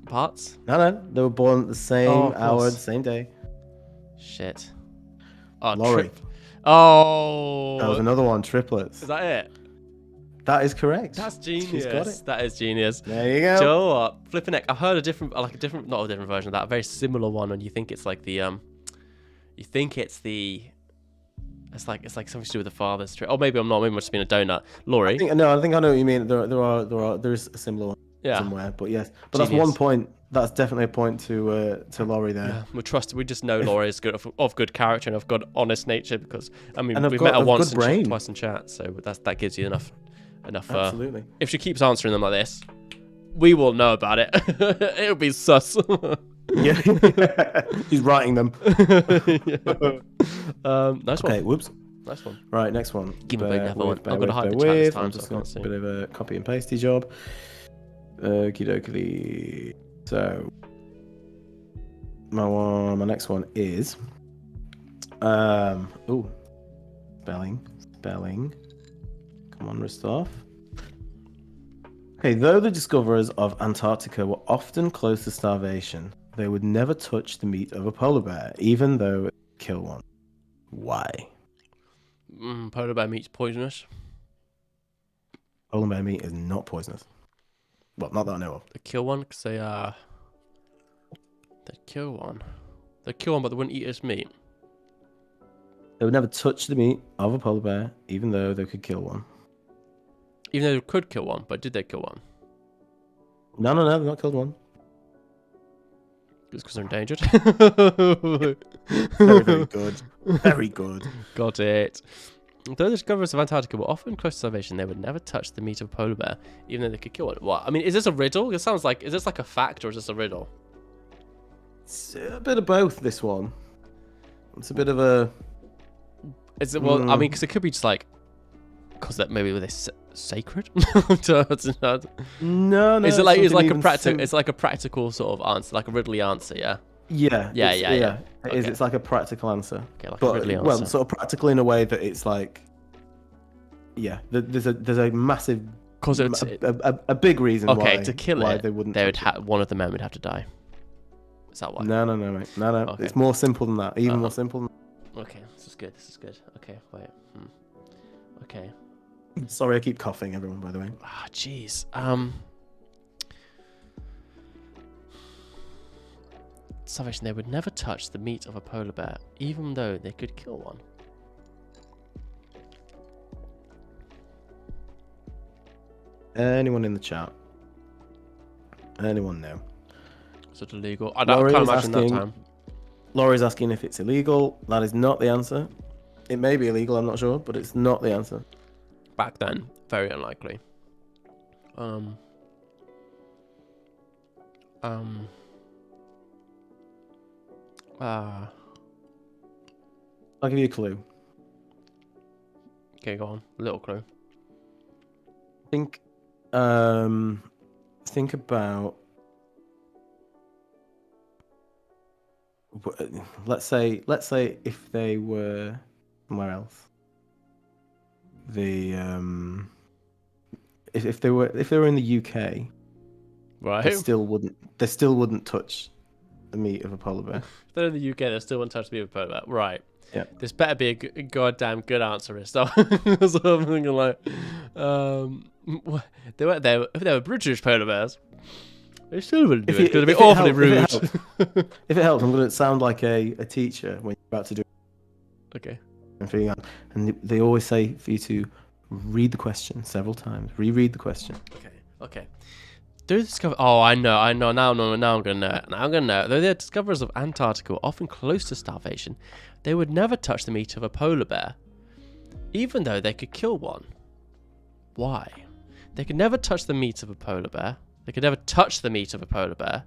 parts. No, they were born at the same hour, the same day. Shit. Oh, Laurie. Oh. That was another one. Triplets. Is that it? That is correct. That's genius. She's got it. That is genius. There you go. Do you know what? Flipping heck, I've heard not a different version of that, a very similar one, and you think it's like the, it's like something to do with the father's trait. Oh, maybe I'm not. Maybe I'm just being a donut. Laurie. I think I know what you mean. There is a similar one somewhere, but yes. But genius. That's one point. That's definitely a point to Laurie there. Yeah, we just know Laurie is good of good character and of good honest nature, because I mean we've met her once and twice in chat, so that gives you enough. Absolutely. If she keeps answering them like this, we will know about it. It'll be sus. Yeah. He's writing them. Nice one. Okay, whoops. Nice one. Right, next one. Give me another one. I'm going to hide the chat this time, I'm just going to do a bit of a copy and pasty job. Okie dokie. So, my next one is... Spelling. Come on, Ristov. Okay, though the discoverers of Antarctica were often close to starvation, they would never touch the meat of a polar bear, even though it would kill one. Why? Polar bear meat's poisonous. Polar bear meat is not poisonous. Well, not that I know of. They kill one because they kill one. They kill one, but they wouldn't eat its meat. They would never touch the meat of a polar bear, even though they could kill one. Even though they could kill one, but did they kill one? No, they've not killed one. It's because they're endangered. Very, very good. Very good. Got it. Though the discoverers of Antarctica were often close to starvation, they would never touch the meat of a polar bear, even though they could kill one. What? I mean, is this a riddle? It sounds like, is this like a fact or is this a riddle? It's a bit of both, this one. It's a bit of a... Is it, well, I mean, because it could be just like, Because that maybe were they sacred? No, Is it like something like a even practical? It's like a practical sort of answer, like a riddly answer, yeah. Yeah. Yeah. It is. Okay. It's like a practical answer. Okay, like a But riddly well, answer. sort of practical in a way that it's like, yeah, there's a massive, Because a big reason okay, why to kill why it, they wouldn't. they would one of the men would have to die. Is that why? No, mate. No. Okay. It's more simple than that. Even more simple than Okay, this is good. Okay, wait. Okay. Sorry, I keep coughing, everyone, by the way. Ah, jeez. Salvation, they would never touch the meat of a polar bear, even though they could kill one. Anyone in the chat? Anyone know? Is it illegal? I can't imagine that time. Laurie's asking if it's illegal. That is not the answer. It may be illegal, I'm not sure, but it's not the answer. Back then, very unlikely. I'll give you a clue. Okay, go on. A little clue. Think about. Let's say if they were somewhere else. If they were in the UK, right? They still wouldn't touch the meat of a polar bear. If they're in the UK, they still wouldn't touch the meat of a polar bear. Right. Yeah. This better be a goddamn good answer, is so I'm thinking like, they were there. If they were British polar bears, they still wouldn't do it. It's going to be awfully rude. If it helps, I'm going to sound like a teacher when you're about to do. Okay. And they always say for you to read the question several times. Reread the question. Okay. They're discover. Oh, I know. Now I'm gonna know it. Though they're discoverers of Antarctica, often close to starvation, they would never touch the meat of a polar bear, even though they could kill one. Why? They could never touch the meat of a polar bear. They could never touch the meat of a polar bear,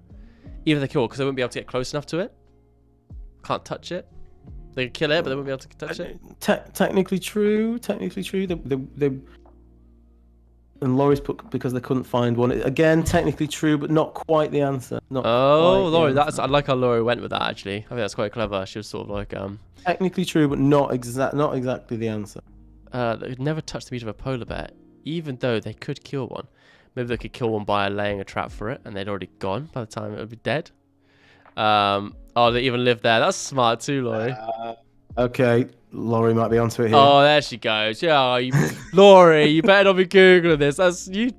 even if they kill it, because they wouldn't be able to get close enough to it. Can't touch it. They could kill it, but they wouldn't be able to touch it. Technically true. They and Laurie's put because they couldn't find one. Again, technically true, but not quite the answer. Laurie, I like how Laurie went with that. Actually, I think that's quite clever. She was sort of like technically true, but not exactly the answer. They could never touch the meat of a polar bear, even though they could kill one. Maybe they could kill one by laying a trap for it, and they'd already gone by the time it would be dead. They even live there. That's smart too, Laurie. Okay, Laurie might be onto it here. Oh, there she goes. Yeah, Laurie, you better not be googling this. That's you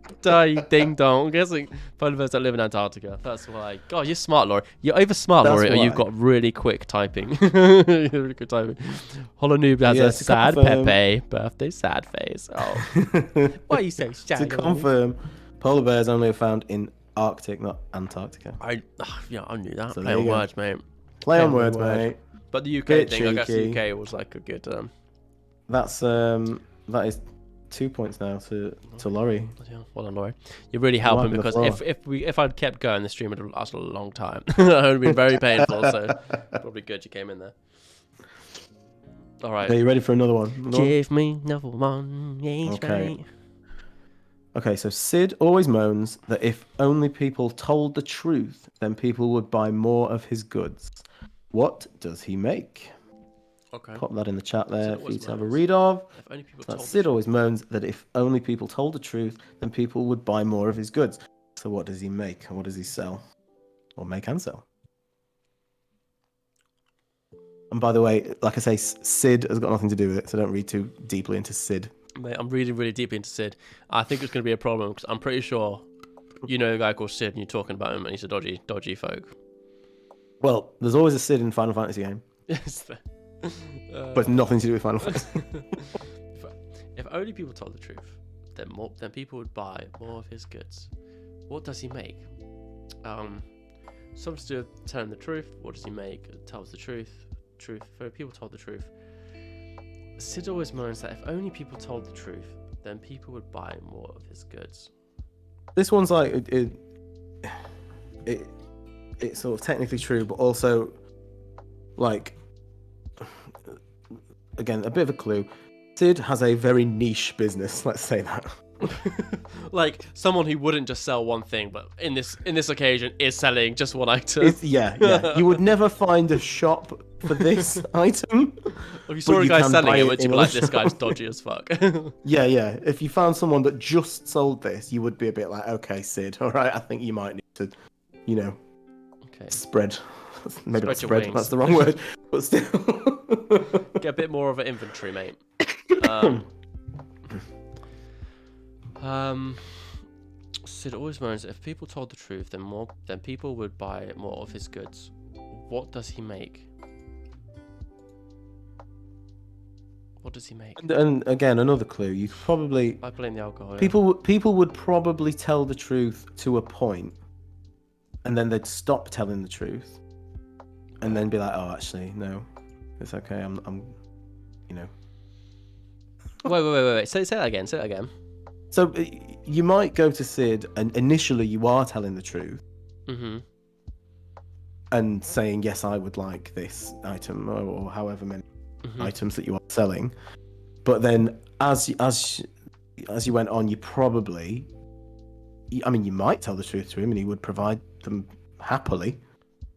ding dong. I'm guessing polar bears that live in Antarctica. That's why. God, you're smart, Laurie. You're either smart, Laurie, or you've got really quick typing. Really quick typing. Hollow Noob has a sad Pepe birthday sad face. Oh, why are you so sad? To confirm, polar bears only are found in Arctic, not Antarctica. I knew that. So Play on words, mate. Play on words, mate. But the UK Bit thing, I guess the cheeky. UK was like a good. That is 2 points now to Laurie. Well done, Laurie. You're really helping because if I'd kept going, the stream would have lasted a long time. It would have been very painful. So probably good you came in there. All right. Are you ready for another one? Give me another one. Okay. Okay, so Sid always moans that if only people told the truth, then people would buy more of his goods. What does he make? Okay. Pop that in the chat there for you to have a read of. If only people so Sid always moans that if only people told the truth, then people would buy more of his goods. So what does he make? What does he sell? Or make and sell? And by the way, like I say, Sid has got nothing to do with it, so don't read too deeply into Sid. Mate, I'm reading really deeply into Sid. I think it's going to be a problem because I'm pretty sure you know a guy called Sid and you're talking about him and he's a dodgy folk. Well, there's always a Sid in Final Fantasy game. But it's nothing to do with Final Fantasy. If only people told the truth, then people would buy more of his goods. What does he make? Something to do with telling the truth. What does he make? Tells the truth. If people told the truth. Sid always moans that if only people told the truth, then people would buy more of his goods. This one's like it's sort of technically true, but also like again a bit of a clue. Sid has a very niche business. Let's say that. Like someone who wouldn't just sell one thing, but in this occasion is selling just one item. Yeah. You would never find a shop for this item. If you saw a guy selling it, would you be like, this guy's dodgy as fuck? Yeah. If you found someone that just sold this, you would be a bit like, okay, Sid, all right, I think you might need to, spread. Maybe not spread, that's the wrong word, but still. Get a bit more of an inventory, mate. Sid always moans that if people told the truth, then people would buy more of his goods. What does he make? What does he make? And again, another clue. You probably. I blame the alcohol. People would probably tell the truth to a point, and then they'd stop telling the truth, and then be like, "Oh, actually, no, it's okay. I'm. Wait. Say that again. Say that again. So you might go to Sid, and initially you are telling the truth, and saying, "Yes, I would like this item," or however many items that you are selling. But then, as you went on, you might tell the truth to him, and he would provide them happily,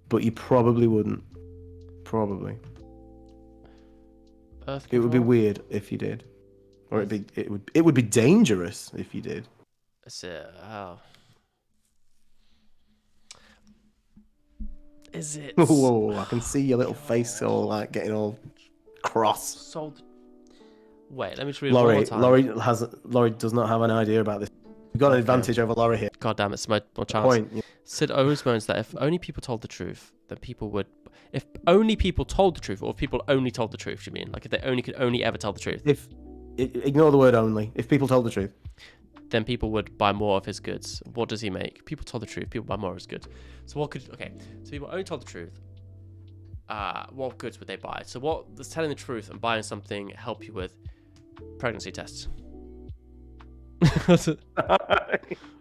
but you probably wouldn't. Probably. It would be weird if you did. Or it would be dangerous if you did. That's it. Oh. Is it? Whoa! I can see your little face all like getting all cross. Sold. Wait, let me just read it one more time. Laurie does not have an idea about this. You've got an advantage over Laurie here. God damn it, it's my chance. Point. Yeah. Sid always moans that if only people told the truth, then people would. If only people told the truth, or if people only told the truth, you mean? Like if they could only ever tell the truth. Ignore the word only. If people told the truth, then people would buy more of his goods. What does he make? People told the truth. People buy more of his goods. So people only told the truth. What goods would they buy? So what does telling the truth and buying something help you with? Pregnancy tests.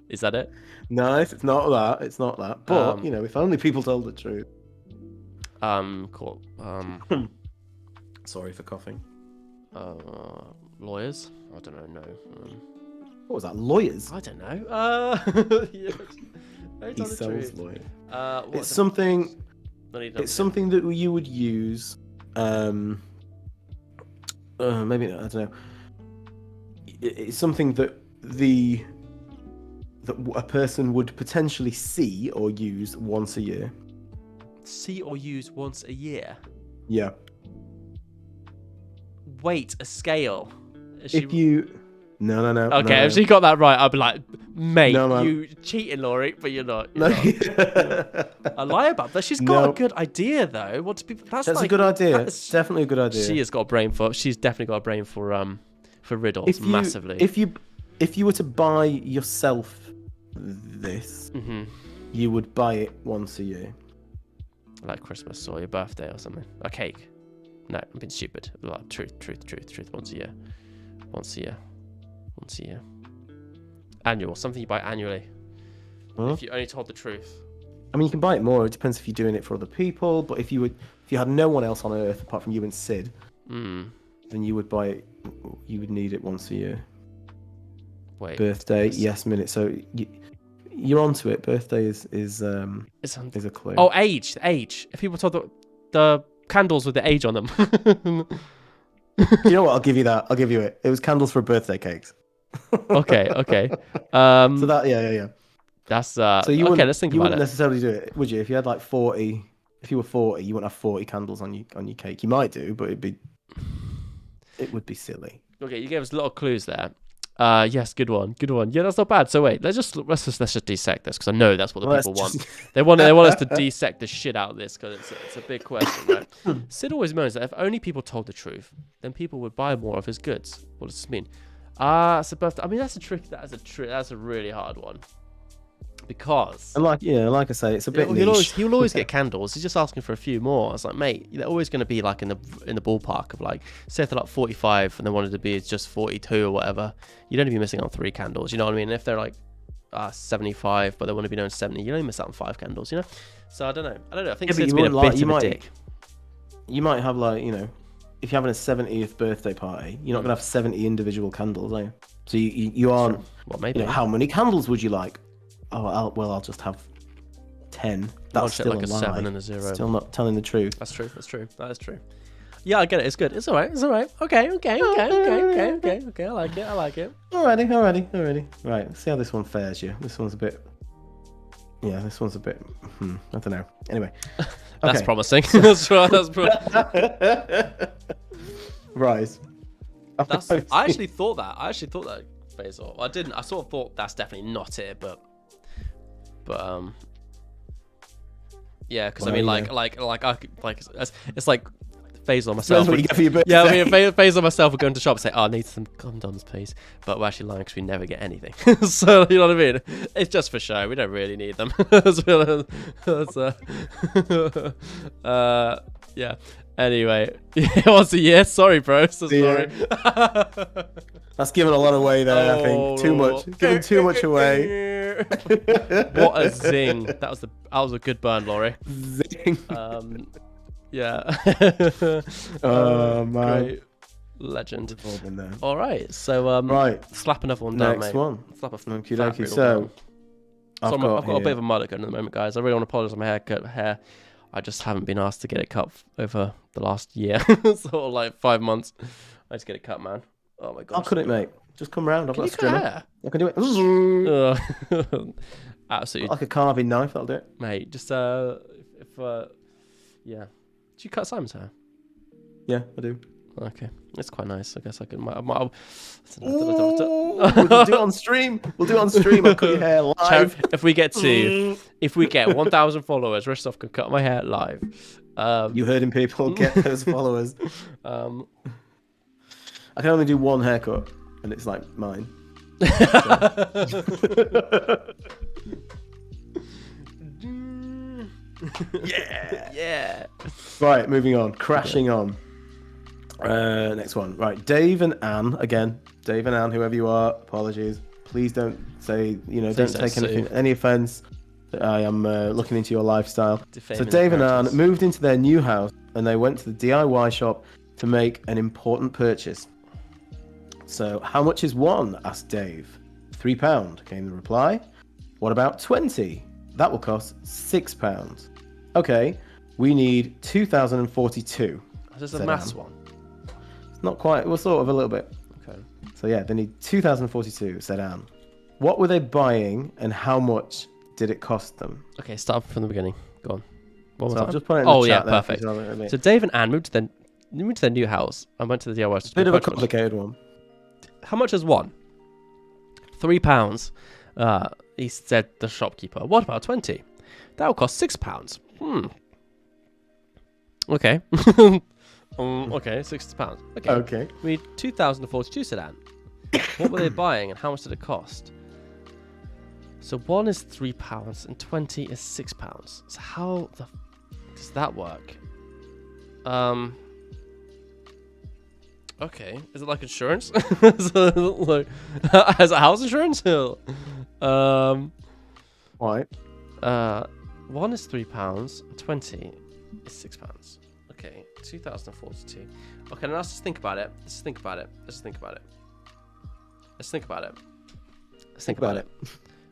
Is that it? No, it's not that. It's not that. But if only people told the truth. Cool. Sorry for coughing. Lawyers? I don't know. No. What was that? Lawyers? I don't know. He sells lawyers. It's something. It's something that you would use. Maybe I don't know. It's something that a person would potentially see or use once a year. See or use once a year? Yeah. Wait, a scale. No. Okay, if she got that right, I'd be like, mate, you cheating, Laurie, but you're not. I lie about that. She's got a good idea, though. What do people? That's a good idea. It's definitely a good idea. She has got a brain for. She's definitely got a brain for riddles, massively. If you were to buy yourself this, you would buy it once a year. Like Christmas or your birthday or something. A cake. No, I'm being stupid. Like, truth. Once a year. Annual. Something you buy annually. If you only told the truth. I mean, you can buy it more. It depends if you're doing it for other people. But if you had no one else on Earth apart from you and Sid, then you would buy it. You would need it once a year. Wait. Birthday, yes, minute. So you're onto it. Birthday is a clue. Oh, age. If people told the candles with the age on them. You know what? I'll give you that. I'll give you it. It was candles for birthday cakes. Okay. So that, yeah. That's so you okay. Let's think about it. You wouldn't necessarily do it, would you? If you had like 40, if you were 40, you wouldn't have 40 candles on your cake. You might do, but it would be silly. Okay, you gave us a lot of clues there. Yes, good one. Yeah, that's not bad. So wait, let's just dissect this because I know that's what the people want. They want us to dissect the shit out of this because it's a big question, right? Sid always moans that if only people told the truth, then people would buy more of his goods. What does this mean? It's a birthday. I mean, that's a really hard one. Because like I say, it's a bit niche. He'll always get candles. He's just asking for a few more. I was like, mate, they're always going to be like in the ballpark of like, say if they're like 45 and they wanted to be just 42 or whatever, you'd only be missing on 3 candles. You know what I mean? If they're like 75 but they want to be known 70, you only miss out on 5 candles. You know? So I don't know. I think Sid's been a bit of a dick. You might have like if you're having a 70th birthday party, you're not gonna have 70 individual candles, are you? So you aren't. Well, maybe. How many candles would you like? Oh, I'll just have 10. That's still like a lie. 7 and a 0. Still not telling the truth. That's true. That is true. Yeah, I get it. It's good. It's all right. Okay. I like it. Alrighty. Right, let's see how this one fares you. This one's a bit. I don't know. Anyway. That's promising. That's right. Right. I actually thought that. Faisal. I didn't. I sort of thought that's definitely not it, but yeah, because I mean, it's like Faisal and myself. What you get for your birthday. Yeah, I mean, Faisal and myself would go into the shop and say, "Oh, I need some condoms, please," but we're actually lying because we never get anything. So you know what I mean? It's just for show. We don't really need them. Yeah. Anyway, once a year. Sorry, bro. So sorry. That's giving a lot away there. I think too much. Giving too much away. What a zing! That was a good burn, Laurie. Zing. Yeah. Oh man. Great. Legend. All right. So slap another one down, Next mate. one. Slap a Okie fat dokie. riddle So down. I've got a bit of a mulligan at the moment, guys. I really want to apologise for my hair. I just haven't been asked to get it cut over the last year, sort of like 5 months. I just get it cut, man. Oh my god. I'll cut it, mate. Just come round. I've got a strimmer. I can do it. Absolutely. Like a carving knife, that'll do it. Mate, just yeah. Do you cut Simon's hair? Yeah, I do. Okay, it's quite nice. I guess I can. We'll do it on stream. I'll cut your hair live. If we get 1,000 followers, Ristov can cut my hair live. You heard him, people. Get those followers. I can only do one haircut, and it's like mine. Yeah. Right, moving on. Crashing on. Next one. Right, Dave and Anne again. Dave and Anne, whoever you are, apologies. Please don't say, don't take any offense. I am looking into your lifestyle. So Dave and Anne moved into their new house and they went to the DIY shop to make an important purchase. So, how much is one? Asked Dave. £3 came the reply. What about 20? That will cost £6. Okay, we need 2,042. This is a maths one. It's not quite. Well, sort of a little bit. Okay. So yeah, they need 2,042. Said Anne. What were they buying, and how much did it cost them? Okay, start from the beginning. Go on. I've just put it in the chat there. Perfect. So Dave and Anne moved to their new house and went to the DIY. It's a bit of a complicated one. How much is one? £3. He said the shopkeeper. What about 20? That will cost £6. Okay. Okay, £6. Okay. We need 2,042, said Anne. What were they buying and how much did it cost? So one is £3 and 20 is £6. So how the does that work? Okay. Is it like insurance? Is it house insurance? Right. One is £3 and 20 is £6. Okay, 2,042. Okay, now let's just think about it. Let's think about it.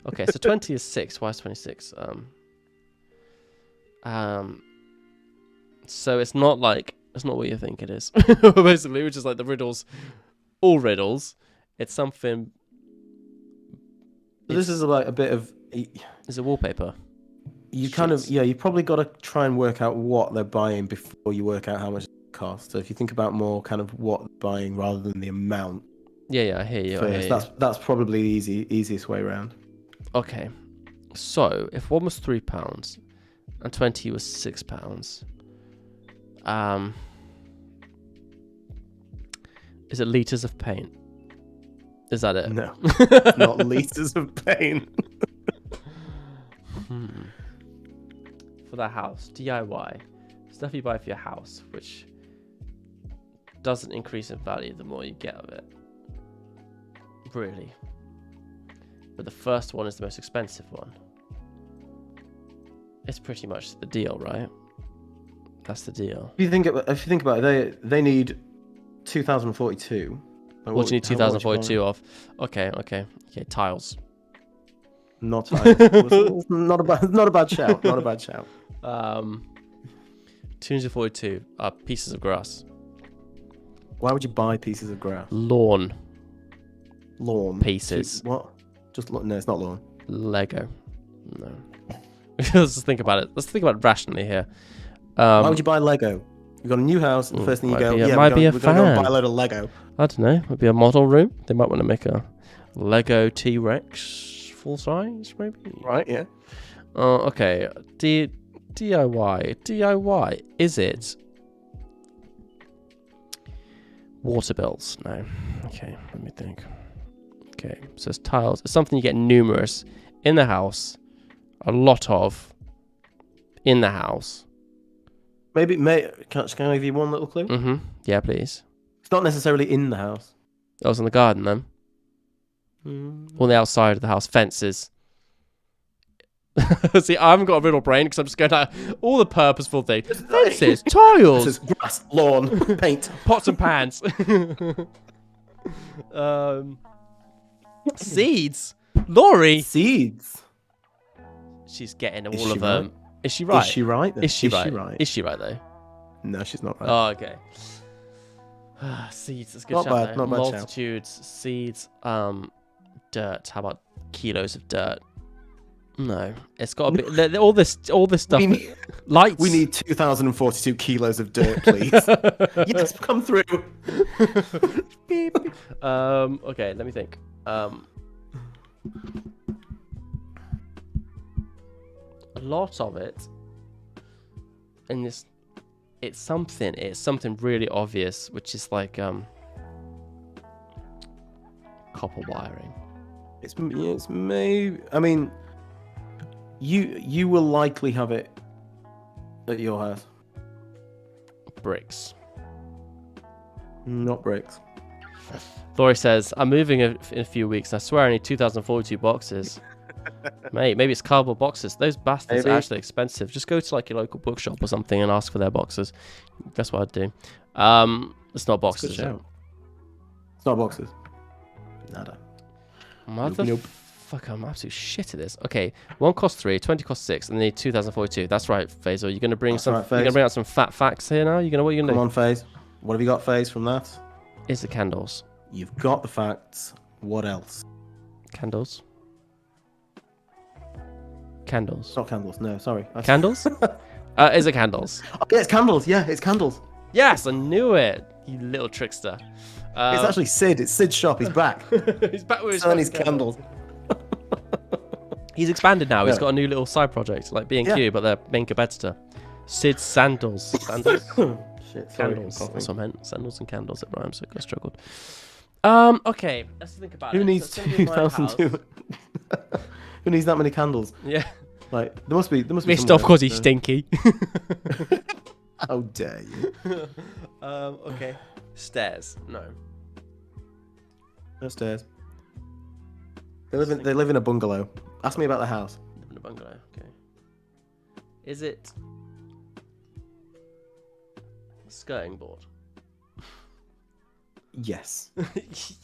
Okay, so 20 is 6. Why is 26? So it's not what you think it is. Basically, which is like the riddles, all riddles. It's something. This is like a bit of. It's a wallpaper. You probably got to try and work out what they're buying before you work out how much it costs. So if you think about more kind of what they're buying rather than the amount. Yeah, I hear you. That's probably the easiest way around. Okay, so if one was £3 and 20 was £6, is it litres of paint? Is that it? No, not litres of paint. For that house, DIY, stuff you buy for your house, which doesn't increase in value the more you get of it. Really. But the first one is the most expensive one. It's pretty much the deal, right? That's the deal. If you think about it, they need 2042. What do you need 2042 of? Okay, tiles. Not tiles. Not a bad shout. Not a bad shout. 242 pieces of grass. Why would you buy pieces of grass? Lawn pieces. What? No, it's not lawn. Lego. No. Let's just think about it. Let's think about it rationally here. Why would you buy Lego? You've got a new house, and the first thing you go, we're gonna fan. go buy a load of Lego. I don't know. Maybe a model room. They might want to make a Lego T-Rex full size, maybe. Right? Yeah. Okay. DIY. Is it water bills? No. Okay. Let me think. Okay. So it's tiles. It's something you get numerous in the house. A lot of in the house. Maybe, can I give you one little clue? Mm-hmm. Yeah, please. It's not necessarily in the house. That was in the garden then. On the outside of the house. Fences. See, I haven't got a riddle brain because I'm just going at all the purposeful things. Fences, tiles. This is grass, lawn, paint. Pots and pans. Seeds. Laurie. Seeds. She's getting all of them. Is she right? Is she right? Is she right? Is she right though? No, she's not right. Oh, okay. Seeds. That's good. Not shout, bad. though. Not bad. Multitudes. Shout. Seeds. Dirt. How about kilos of dirt? No, it's got to be all this stuff. Lights. We need 2,042 kilos of dirt, please. Yes, come through. Beep. Okay, let me think. A lot of it, and this, it's something really obvious, which is like copper wiring. It's maybe. I mean, you will likely have it at your house. Bricks. Not bricks. Laurie says, I'm moving in a few weeks. And I swear I need 2,042 boxes. Mate, maybe it's cardboard boxes. Those bastards are actually expensive. Just go to like your local bookshop or something and ask for their boxes. That's what I'd do. It's not boxes. It's not boxes. Nada. Fuck, I'm absolute shit at this. Okay, 1 costs 3, 20 costs 6, and they need 2,042. That's right, Faisal. You're gonna bring That's right, you're gonna bring out some fat facts here now. What are you gonna Come do? on, Faze. What have you got, Faze, from that? Is the candles. You've got the facts. What else? Candles. Candles. It's not candles. No, sorry. Candles? Is it candles? Oh, yeah, it's candles. Yeah, it's candles. Yes, I knew it. You little trickster. It's actually Sid. It's Sid's shop. He's back. He's back with his candles. He's expanded now. Yeah. He's got a new little side project, like B&Q, Yeah. but their main competitor. Sid's Sandals. Sandals? Shit, sorry. Candles. That's what I meant. Sandals and candles. It rhymes, so I struggled. Okay, let's think about Who it. needs So it's gonna be my 2,002? Who needs that many candles? Yeah. Like, there must be. Missed off because he's stinky. How dare you? Okay. Stairs. No. Upstairs. They live in a bungalow. Ask me about the house. Live in a bungalow. Okay. Is it a skirting board? Yes.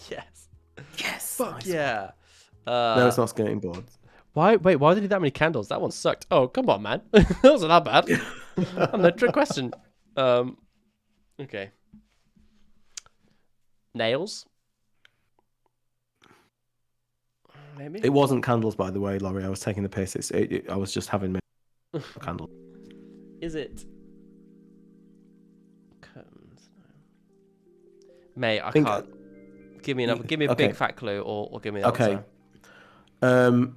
Yes. Yes. Fuck Nice. yeah. No, it's not skating boards. Why? Wait, why did they need that many candles? That one sucked. Oh, come on, man. That wasn't that bad. No trick question. Okay. Nails? Maybe? It wasn't candles, by the way, Laurie. I was taking the piss. I was just having a candle. Is it curtains? No. Mate, I can't. Give me another. Give me a big fat clue, or give me an Okay. answer.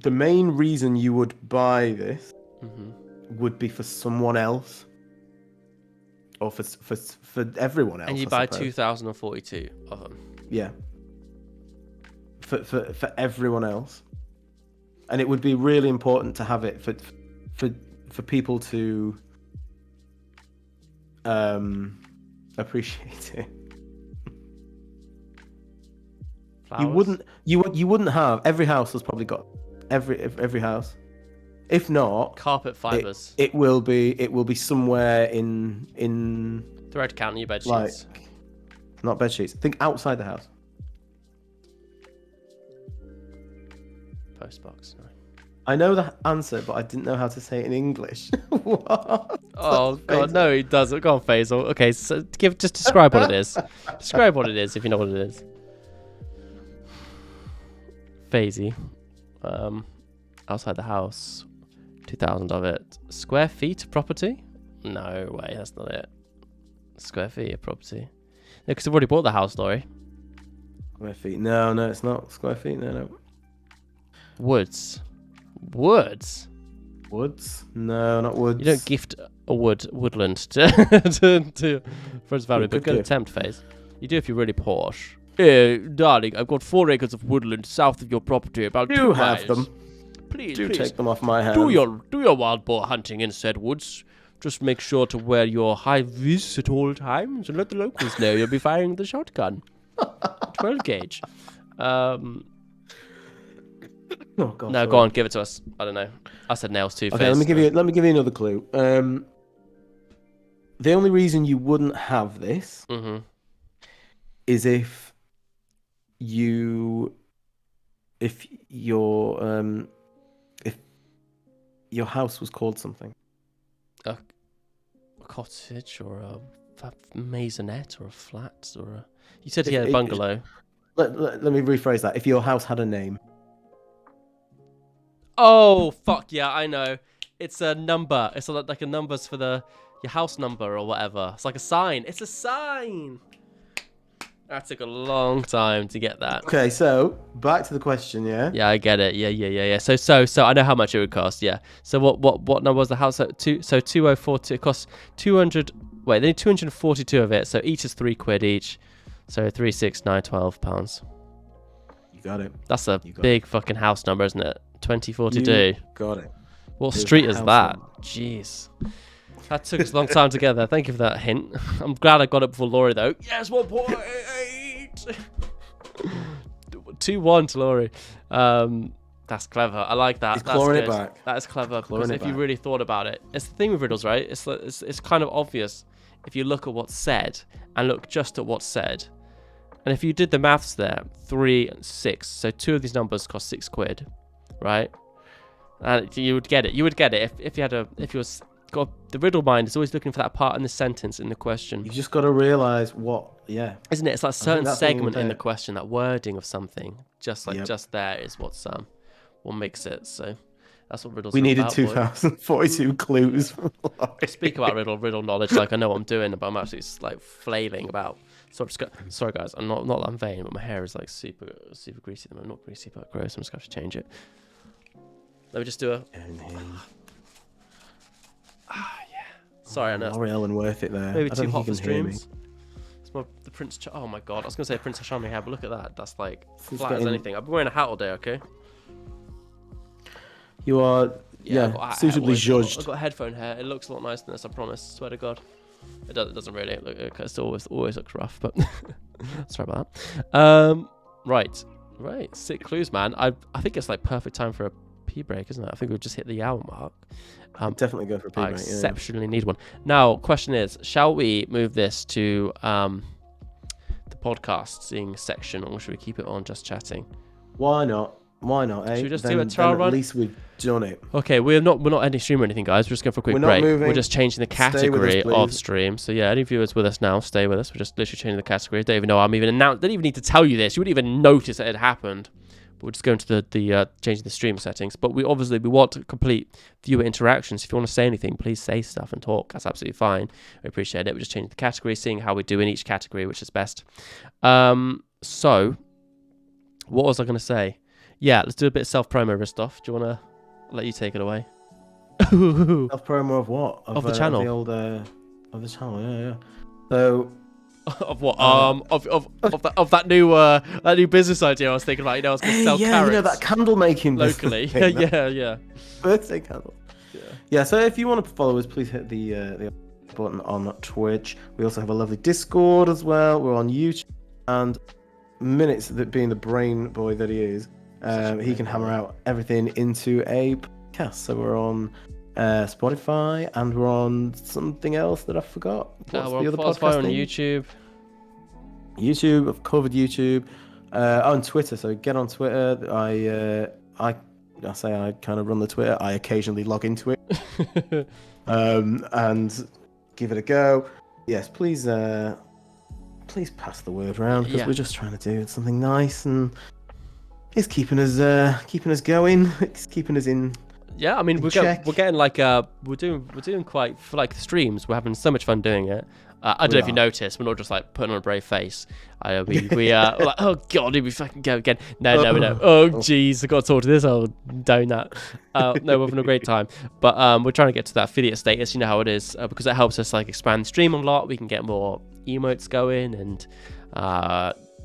The main reason you would buy this Mm-hmm. would be for someone else, or for everyone else. And you I buy suppose. 2,042 of them. Yeah. For everyone else, and it would be really important to have it for people to appreciate it. Flowers? You wouldn't have every house has probably got every house. If not, Carpet fibers. It will be somewhere in Thread count your bed like sheets. not bed sheets. Think outside the house. Postbox. No. I know the answer, but I didn't know how to say it in English. What? Oh god, no, it doesn't. Go on, Faisal. Okay, so just describe what it is. Describe what it is if you know what it is. Faisy. Outside the house. 2,000 of it. Square feet of property? No way, that's not it. Square feet of property. No, because I've already bought the house, Laurie. Square feet? No, it's not square feet. No. Woods. Woods? No, not woods. You don't gift a woodland to friends family, but good attempt, Faze. You do if you're really posh. Hey, darling, I've got 4 acres of woodland south of your property, about 2 miles. You have them. Please, take them off my hands. Do your wild boar hunting in said woods. Just make sure to wear your high vis at all times and let the locals know you'll be firing the shotgun. 12 gauge. Oh, God, no, sorry. go on, give it to us. I don't know. I said nails too. Okay, let me give you another clue. The only reason you wouldn't have this is if your house was called something. A cottage or a maisonette or a flat or a... You said he had a bungalow. Let me rephrase that. If your house had a name. Oh, fuck yeah, I know. It's a number. It's like a numbers for your house number or whatever. It's like a sign. It's a sign. That took a long time to get that. Okay, so back to the question, yeah? Yeah, I get it. Yeah. So I know how much it would cost. Yeah. So what number was the house? So 2042. It costs 200. Wait, they need 242 of it. So each is £3 each. So 3, 6, 9, 12 pounds. You got it. That's a big fucking house number, isn't it? 2042. You got it. What street is that? Jeez. That took us a long time to get there. Thank you for that hint. I'm glad I got it before Laurie, though. Yes, 1.8. 2-1 to Laurie. That's clever. I like that. He's That's clawing good. it back. That is clever. Clawing Because it if you back. really thought about it, it's the thing with riddles, right? It's kind of obvious if you look at what's said and look just at what's said. And if you did the maths there, 3 and 6, so 2 of these numbers cost £6, right? And you would get it. You would get it if you was got the riddle mind is always looking for that part in the sentence in the question. You've just got to realise isn't it? It's like a certain segment in the it. question, that wording of something, just there is what makes it. So that's what riddles. We are needed about, 2042 clues. Speak about riddle knowledge, like I know what I'm doing, but I'm actually like flailing about. Sorry guys, I'm not that I'm vain, but my hair is like super greasy. I'm not greasy, but gross. I'm just gonna have to change it. Let me just do a. Yeah. Sorry, I know. L'Oreal and worth it there. Maybe I too don't hot think for you can hear me. streams. It's the Prince. Oh my god, I was gonna say Prince Charming hair, but look at that. That's like It's flat as anything. I've been wearing a hat all day. Okay. You are I've got suitably I've judged. got headphone hair. It looks a lot nicer than this. I promise. Swear to God. It doesn't really look. It always looks rough, but sorry about that. Right. Sick clues, man. I think it's like perfect time for a pee break, isn't it? I think we've just hit the hour mark. Definitely go for a pee I break. exceptionally need one. Now, question is, shall we move this to the podcasting section, or should we keep it on just chatting? Why not? Eh? Should we just do a trial run? At least we've done it. Okay, we're not ending stream or anything, guys. We're just going for a quick break. We're just changing the category of stream. So yeah, any viewers with us now, stay with us. We're just literally changing the category. Don't even know I'm even announced. Don't even need to tell you this. You wouldn't even notice that it happened. But we're just going to the changing the stream settings. But we want to complete viewer interactions. If you want to say anything, please say stuff and talk. That's absolutely fine. I appreciate it. We're just changing the category, seeing how we do in each category, which is best. So what was I going to say? Yeah, let's do a bit of self-promo, Ristoff. Do you want to let you take it away? Self-promo of what? Of the channel. Of the channel, yeah. So... of what? Of that new business idea I was thinking about. I was going to sell carrots. That candle making locally. Yeah. Birthday candle. Yeah. So if you want to follow us, please hit the button on Twitch. We also have a lovely Discord as well. We're on YouTube, and Minutes, that being the brain boy that he is he can hammer out everything into a podcast. So we're on Spotify, and we're on something else that I forgot. What's we're the other Spotify, podcast on thing? YouTube. I've covered YouTube. On Twitter, so get on Twitter. I say I kind of run the Twitter. I occasionally log into it, and give it a go. Yes, please pass the word around, because we're just trying to do something nice, and it's keeping us going. It's keeping us in. Yeah, I mean, we're getting like we're doing quite, for like the streams. We're having so much fun doing it. I don't know if you noticed, we're not just like putting on a brave face. We are like, oh god, did we fucking go again? No. Oh jeez, I got to talk to this old donut. No, we're having a great time, but we're trying to get to that affiliate status. You know how it is, because it helps us like expand the stream a lot. We can get more emotes going and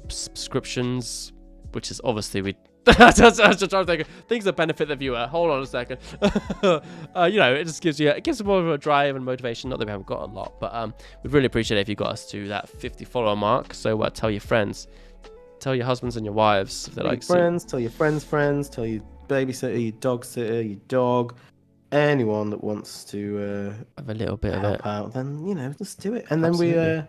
subscriptions, which is obviously we. Just trying to think of things that benefit the viewer. Hold on a second. It just gives more of a drive and motivation. Not that we haven't got a lot, but we'd really appreciate it if you got us to that 50 follower mark. So tell your friends, tell your husbands and your wives. If they like friends, tell your friends, tell your babysitter, your dog sitter, your dog, anyone that wants to have a little bit help of it out. Then just do it, and Absolutely.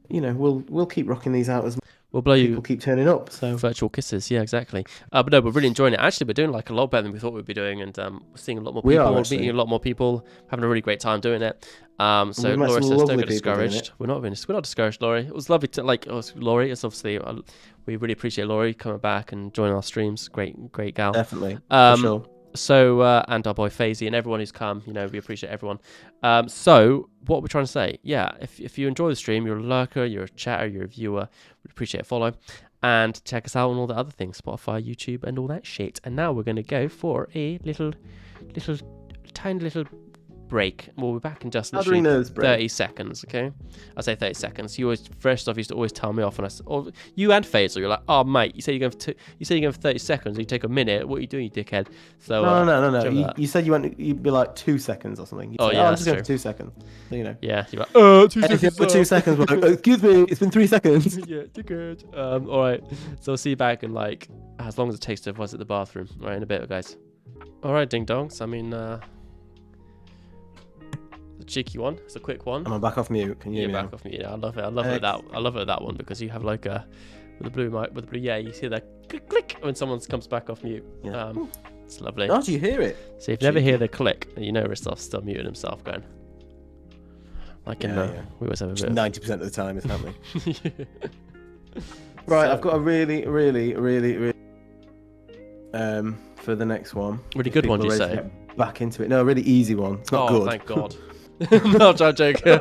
then we'll keep rocking these out as we'll blow people keep turning up. So virtual kisses, yeah, exactly. But no, we're really enjoying it. Actually, we're doing like a lot better than we thought we'd be doing, and we're seeing a lot more people, meeting a lot more people, having a really great time doing it. So Laura says, "Don't get discouraged." We're not discouraged, Laurie. It was lovely to Laurie. It's obviously we really appreciate Laurie coming back and joining our streams. Great gal. Definitely, for sure. So and our boy Faisy and everyone who's come, we appreciate everyone. So what we're trying to say, if you enjoy the stream, you're a lurker, you're a chatter, you're a viewer, we'd appreciate a follow, and check us out on all the other things, Spotify, YouTube, and all that shit. And now we're going to go for a tiny little break. We'll be back in just literally 30 seconds, okay? I say 30 seconds. You always, first off, used to always tell me off, and you and Faisal, you're like, oh mate, you say you're going for 30 seconds, you take a minute. What are you doing, you dickhead? So no. You said you'd be like 2 seconds or something. I'm just going for 2 seconds. So, Yeah, you're like, 2 seconds. For 2 seconds, we're like, excuse me, it's been 3 seconds. Yeah, dickhead. All right. So I'll see you back in like as long as it takes to avoid at the bathroom. All right, in a bit, guys. All right, ding dongs. I mean. A cheeky one. It's a quick one. I'm back off mute. Can you hear me? Back off mute. Yeah, I love it. I love it that one because you have like a with the blue mic with the blue. Yeah, you see that click when someone comes back off mute. Yeah. It's lovely. How do you hear it? So if you never hear the click, you know Ristof's still muting himself, going. Like we always have a bit. 90% of the time it's happening. Right, I've got a really for the next one. Really good one, do you say? Back into it. No, a really easy one. It's not good. Oh, thank God. No, I'm joking.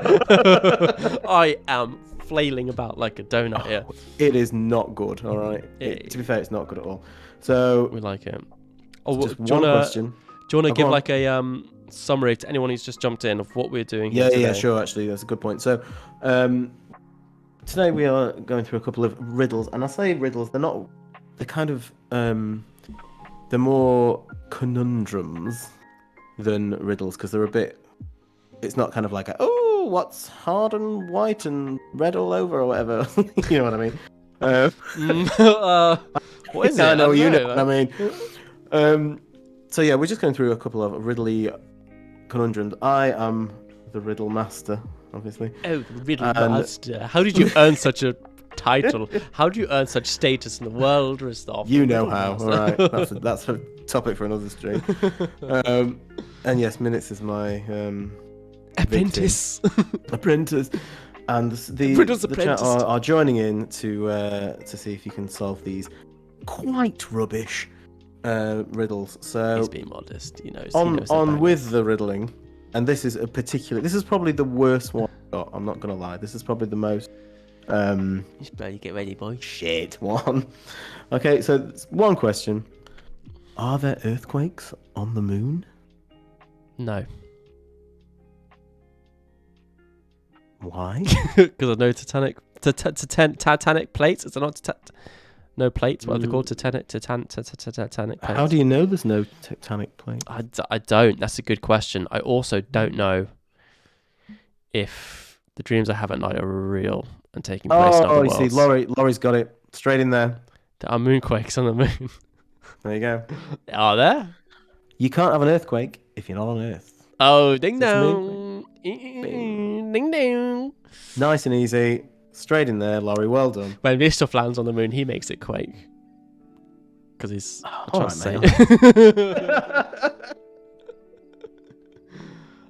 I am flailing about like a donut here. It is not good, all right? To be fair, it's not good at all. So we like it. Just one question. Do you want to give like a summary to anyone who's just jumped in of what we're doing here today? Yeah, sure, actually. That's a good point. So today we are going through a couple of riddles. And I say riddles, they're kind of, they're more conundrums than riddles, because they're a bit, it's not kind of like what's hard and white and red all over or whatever. You know what I mean? What is it? I know you know what I mean. So yeah, we're just going through a couple of riddly conundrums. I am the riddle master, obviously. Oh, the riddle master. How did you earn such a title? How do you earn such status in the world, Ristoff? You know how. All right, that's a topic for another stream. And yes, Minutes is my apprentice. Apprentice, and the chat are joining in to see if you can solve these quite rubbish riddles. So he's being modest, he knows. On with the riddling, and this is probably the worst one I've got. I'm not gonna lie. This is probably the most. You should better get ready, boy. Shit one. Okay, so one question: are there earthquakes on the moon? No. Why? Because I know Titanic plates. Is it not no plates? What are they called? Titanic plates. How do you know there's no tectonic plate? I don't. That's a good question. I also don't know if the dreams I have at night are real and taking place in other worlds. You see, Laurie's got it straight in there. There are moonquakes on the moon. There you go. Are there? You can't have an earthquake if you're not on Earth. Oh, ding It's a dong. Ding dong. Nice and easy. Straight in there, Laurie. Well done. When this stuff lands on the moon, he makes it quake. Because he's All trying right, to say.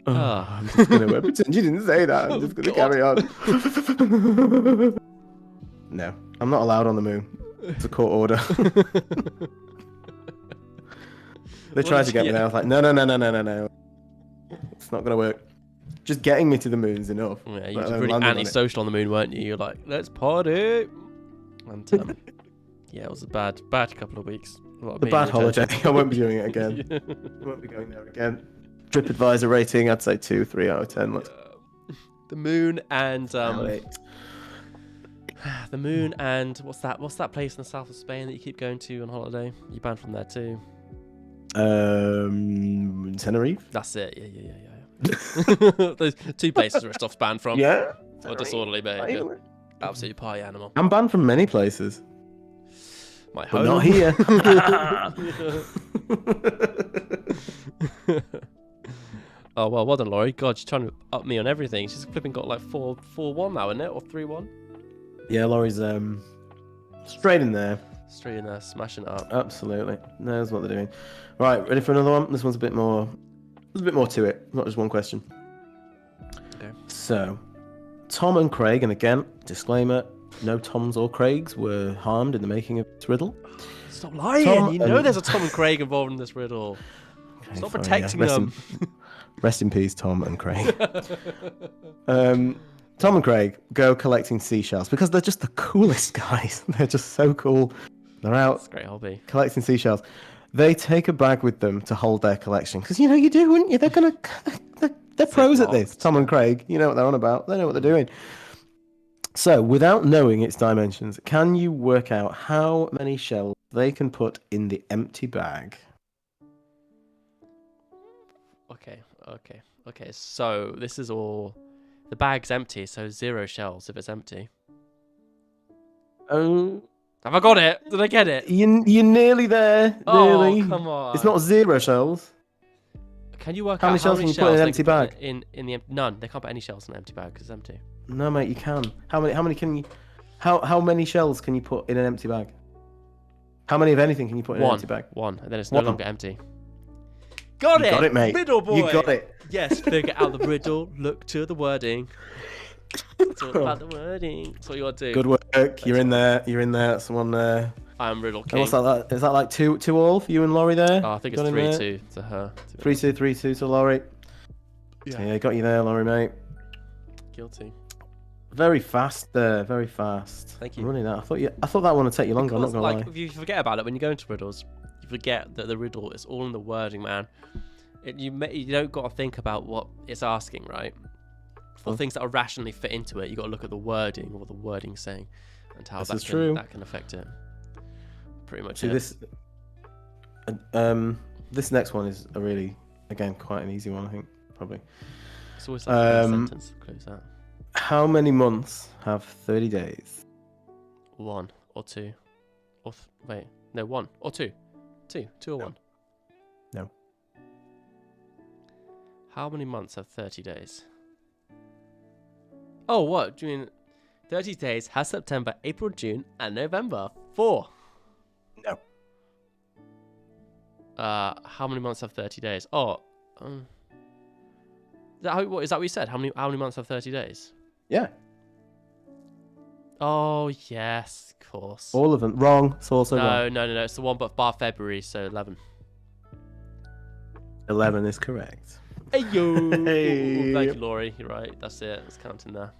I'm just going to pretend you didn't say that. I'm just going to carry on. No, I'm not allowed on the moon. It's a court order. They tried to get me there. I was like, no. It's not going to work. Just getting me to the moon's enough. Yeah, you were really antisocial on the moon, weren't you? You're like, let's party. And yeah, it was a bad couple of weeks. The bad holiday. I won't be doing it again. I won't be going there again. TripAdvisor rating, I'd say 2, 3 out of 10. The moon and the moon and what's that place in the south of Spain that you keep going to on holiday? You banned from there too. Tenerife. That's it. Yeah. Those 2 places where stuff's banned from. Yeah. For disorderly behaviour. Absolutely party animal. I'm banned from many places. My But home. not here. Oh well done, Laurie. God, she's trying to up me on everything. She's flipping got like 4-1 now, isn't it? Or 3-1? Yeah, Laurie's straight in there. Straight in there, smashing it up. Absolutely. Knows what they're doing. Right, ready for another one? This one's a bit more. There's a bit more to it, not just one question. Okay. So, Tom and Craig, and again, disclaimer: no Toms or Craigs were harmed in the making of this riddle. Stop lying! Tom you know there's a Tom and Craig involved in this riddle. Okay, Stop fine, protecting yeah. them. Rest in peace, Tom and Craig. Tom and Craig go collecting seashells because they're just the coolest guys. They're just so cool. They're out. It's a great hobby. Collecting seashells. They take a bag with them to hold their collection because you do, wouldn't you? They're pros at this. Tom and Craig, you know what they're on about. They know what they're doing. So, without knowing its dimensions, can you work out how many shells they can put in the empty bag? Okay. So this is all. The bag's empty, so 0 shells if it's empty. Oh. Have I got it? Did I get it? You're nearly there. Oh, Nearly. come on. It's not 0 shells. Can you work How out many shells can you put in an they empty can put bag? In the none. They can't put any shells in an empty bag because it's empty. No, mate, you can. How many can you? How many shells can you put in an empty bag? How many of anything can you put in an empty bag? 1, and then it's no longer empty. Got it, mate. Riddle boy. You got it. Yes, figure out the riddle. Look to the wording. It's all about the wording. That's what you got to do. Good work. You're in there. That's the one there. I'm Riddle King. And what's that? Is that like 2-2 for you and Laurie there? Oh, I think it's 3-2 to her. 3-2 to Laurie. Yeah, got you there, Laurie, mate. Guilty. Very fast there. Very fast. Thank you. I'm running that. I thought that one would take you longer. Because, I'm not gonna like, lie. if you forget about it when you go into riddles, you forget that the riddle is all in the wording, man. You don't got to think about what it's asking, right? For things that are rationally fit into it, you got to look at the wording or what the wording's saying, and how that can affect it. Pretty much. See, this next one is a really, again, quite an easy one, I think, probably. It's always like a sentence. Close that. How many months have 30 days? 1 or 2, or wait, no, 1 or 2, 2 or 1. No. How many months have 30 days? Oh, what? Do you mean 30 days has September, April, June, and November? 4. No. How many months have 30 days? Oh, is that what you said? How many months have 30 days? Yeah. Oh, yes, of course. All of them. Wrong. It's also wrong. No. It's the one but bar February, so 11. 11 is correct. Hey, yo. Hey. Thank you, Laurie. You're right. That's it. It's counting there.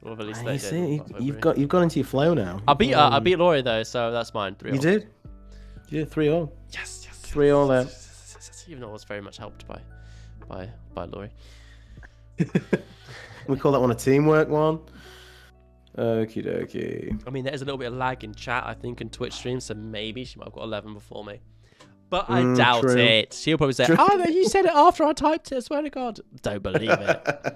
We've at least 30 days. You've gone into your flow now. I beat Laurie, though, so that's mine. 3-all. You did? You did 3-all. Yes. 3-all there. Even though I was very much helped by Laurie. We call that one a teamwork one. Okie dokie. I mean, there is a little bit of lag in chat, I think, in Twitch stream, so maybe she might have got 11 before me. But I doubt it. She'll probably say, oh, no, you said it after I typed it, I swear to God. Don't believe it.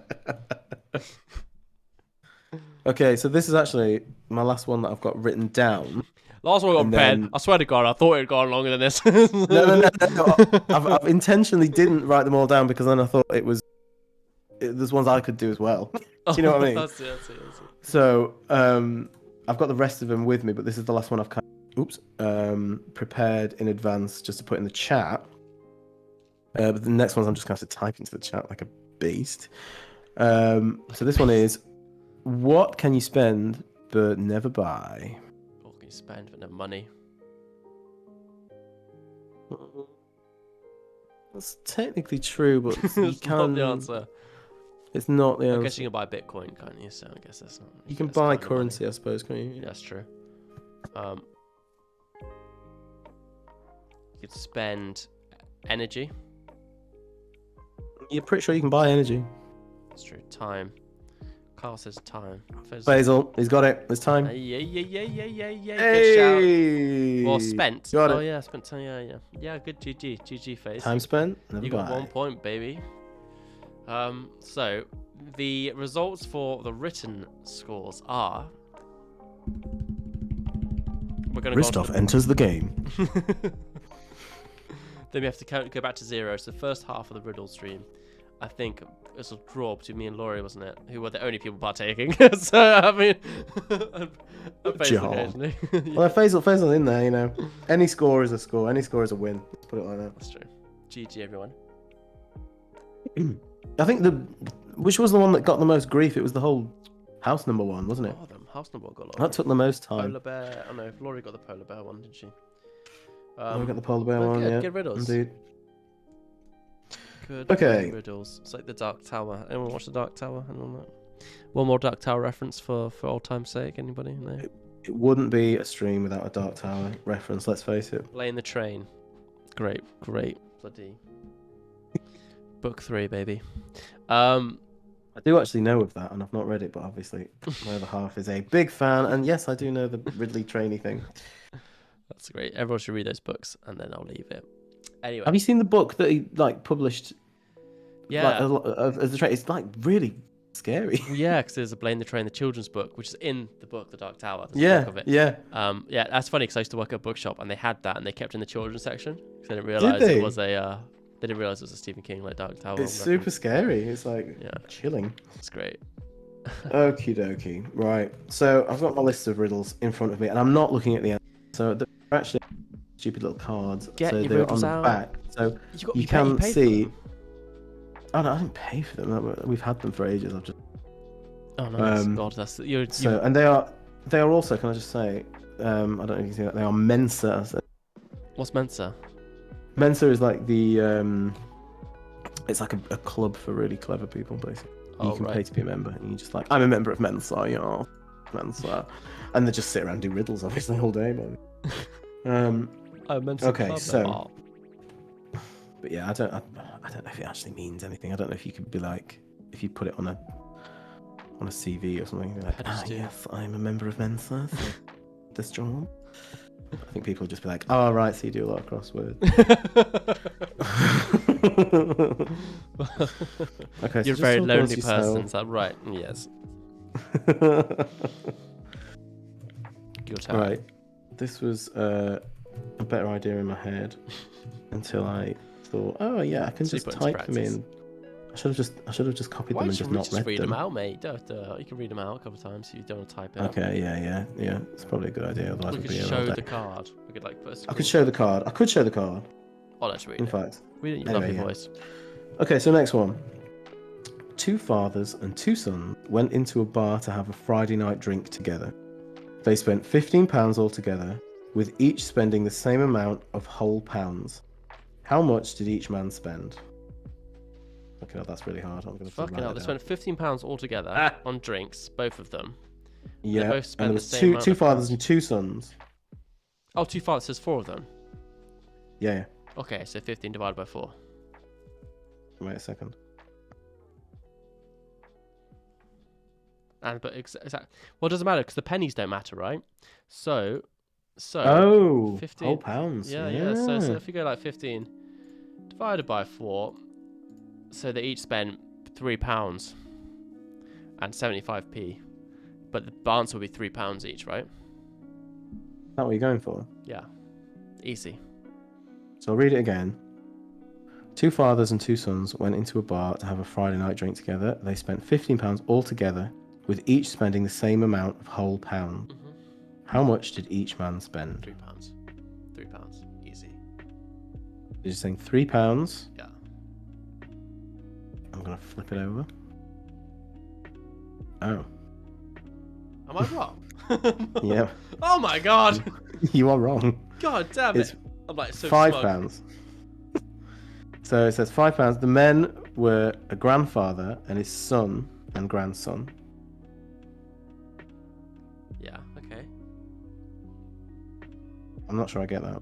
Okay, so this is actually my last one that I've got written down. Last one got And prepared. then- I swear to God, I thought it had gone longer than this. No. I've intentionally didn't write them all down because then I thought there's ones I could do as well. Do you know what I mean? I see. So I've got the rest of them with me, but this is the last one I've prepared in advance just to put in the chat. But the next ones I'm just going to have to type into the chat like a beast. So this one is, what can you spend but never buy? What can you spend but no money? That's technically true, but you It's can. not the answer. It's not the answer. I guess you can buy Bitcoin, can't you? So I guess that's not. You can that's buy kind of money. currency, I suppose, can't you? Yeah, that's true. You could spend energy. You're pretty sure you can buy energy. That's true. Time. Carl says time. Basil, he's got it. It's time. Yeah. Good Hey! shout. Well, spent. Got Oh it. yeah, spent time. Yeah. Good. GG face. Time spent. Never You got buy. 1 point, baby. So the results for the written scores are. We're gonna Ristoff enters the game. Then we have to go back to 0. So the first half of the riddle stream, I think it was a draw between me and Laurie, wasn't it? Who were the only people partaking. So I mean, I'm job. occasionally. Well, Faisal in there, you know. Any score is a score. Any score is a win. Let's put it like that. That's true. GG everyone. I think which was the one that got the most grief? It was the whole house number one, wasn't it? Oh, the house number got a lot. That took the most time. Polar bear. Oh no, Laurie got the polar bear one, didn't she? We got the polar bear one, yeah. Good riddles. Indeed. Good. Okay. Riddles. It's like the Dark Tower. Anyone watch the Dark Tower? One more Dark Tower reference for old time's sake. Anybody? No. It wouldn't be a stream without a Dark Tower reference. Let's face it. Playing the train. Great. Bloody. Book 3, baby. I do actually know of that, and I've not read it, but obviously my other half is a big fan, and yes, I do know the Ridley trainee thing. That's great. Everyone should read those books, and then I'll leave it. Anyway. Have you seen the book that he published? Yeah. As the train, it's really scary. Yeah, because there's a Blame the Train, the children's book, which is in the book, The Dark Tower. There's a Yeah, book of it. yeah. Yeah, that's funny because I used to work at a bookshop, and they had that, and they kept it in the children's section because they didn't realize Did they? it was a. They didn't realize it was a Stephen King Dark Tower. It's super scary. It's chilling. It's great. Okie dokie. Right. So I've got my list of riddles in front of me, and I'm not looking at the answer. So they're actually stupid little cards. Get so your they're on riddles the out. back. So you can see. Oh no, I didn't pay for them. We've had them for ages. I've just. Oh no, God, that's So and they are also. Can I just say? I don't know if you can see that they are Mensa. So What's Mensa? Mensa is like the it's like a club for really clever people, basically. You can pay to be a member, and you're just like, I'm a member of Mensa, Mensa, and they just sit around and do riddles, obviously, all day, man. Mensa. Okay, Club. so, but yeah, I don't know if it actually means anything. I don't know if you could be like, if you put it on a CV or something, you'd be like, yes, I'm a member of Mensa. So this job. I think people would just be like, oh, right, so you do a lot of crosswords. Okay, You're a very lonely person, is that right? Yes. Your turn. Right. This was a better idea in my head until I thought, oh, yeah, I can just type them in. I should have just copied them and just not read them. Read them out, mate. You can read them out a couple of times if you don't want to type it. Okay, yeah. It's probably a good idea. Otherwise, we could show the card. We could put. I could show the card. Oh, let's read it. In fact, read it in your lovely voice. Okay, so next one. 2 fathers and 2 sons went into a bar to have a Friday night drink together. They spent £15 altogether, with each spending the same amount of whole pounds. How much did each man spend? Okay, that's really hard. I'm going to fucking hell. They spent £15 altogether on drinks, both of them. Yeah, they both spent and the same two fathers and 2 sons. Oh, 2 fathers. There's 4 of them. Yeah. Okay, so 15 divided by 4. Wait a second. Well, it doesn't matter because the pennies don't matter, right? So. 15 whole pounds. Yeah. So if you go 15 divided by 4, so they each spent £3 and 75p, but the answer will be £3 each, right? that what you're going for? Yeah. Easy. So I'll read it again. 2 fathers and 2 sons went into a bar to have a Friday night drink together. They spent £15 altogether, with each spending the same amount of whole pound. Mm-hmm. How much did each man spend? £3. £3. Easy. You're just saying £3. Yeah. I'm going to flip it over. Oh. Am I wrong? Yeah. Oh my god. You are wrong. God damn It's it. I'm like so £5. smug. So it says £5. The men were a grandfather and his son and grandson. Yeah, okay. I'm not sure I get that.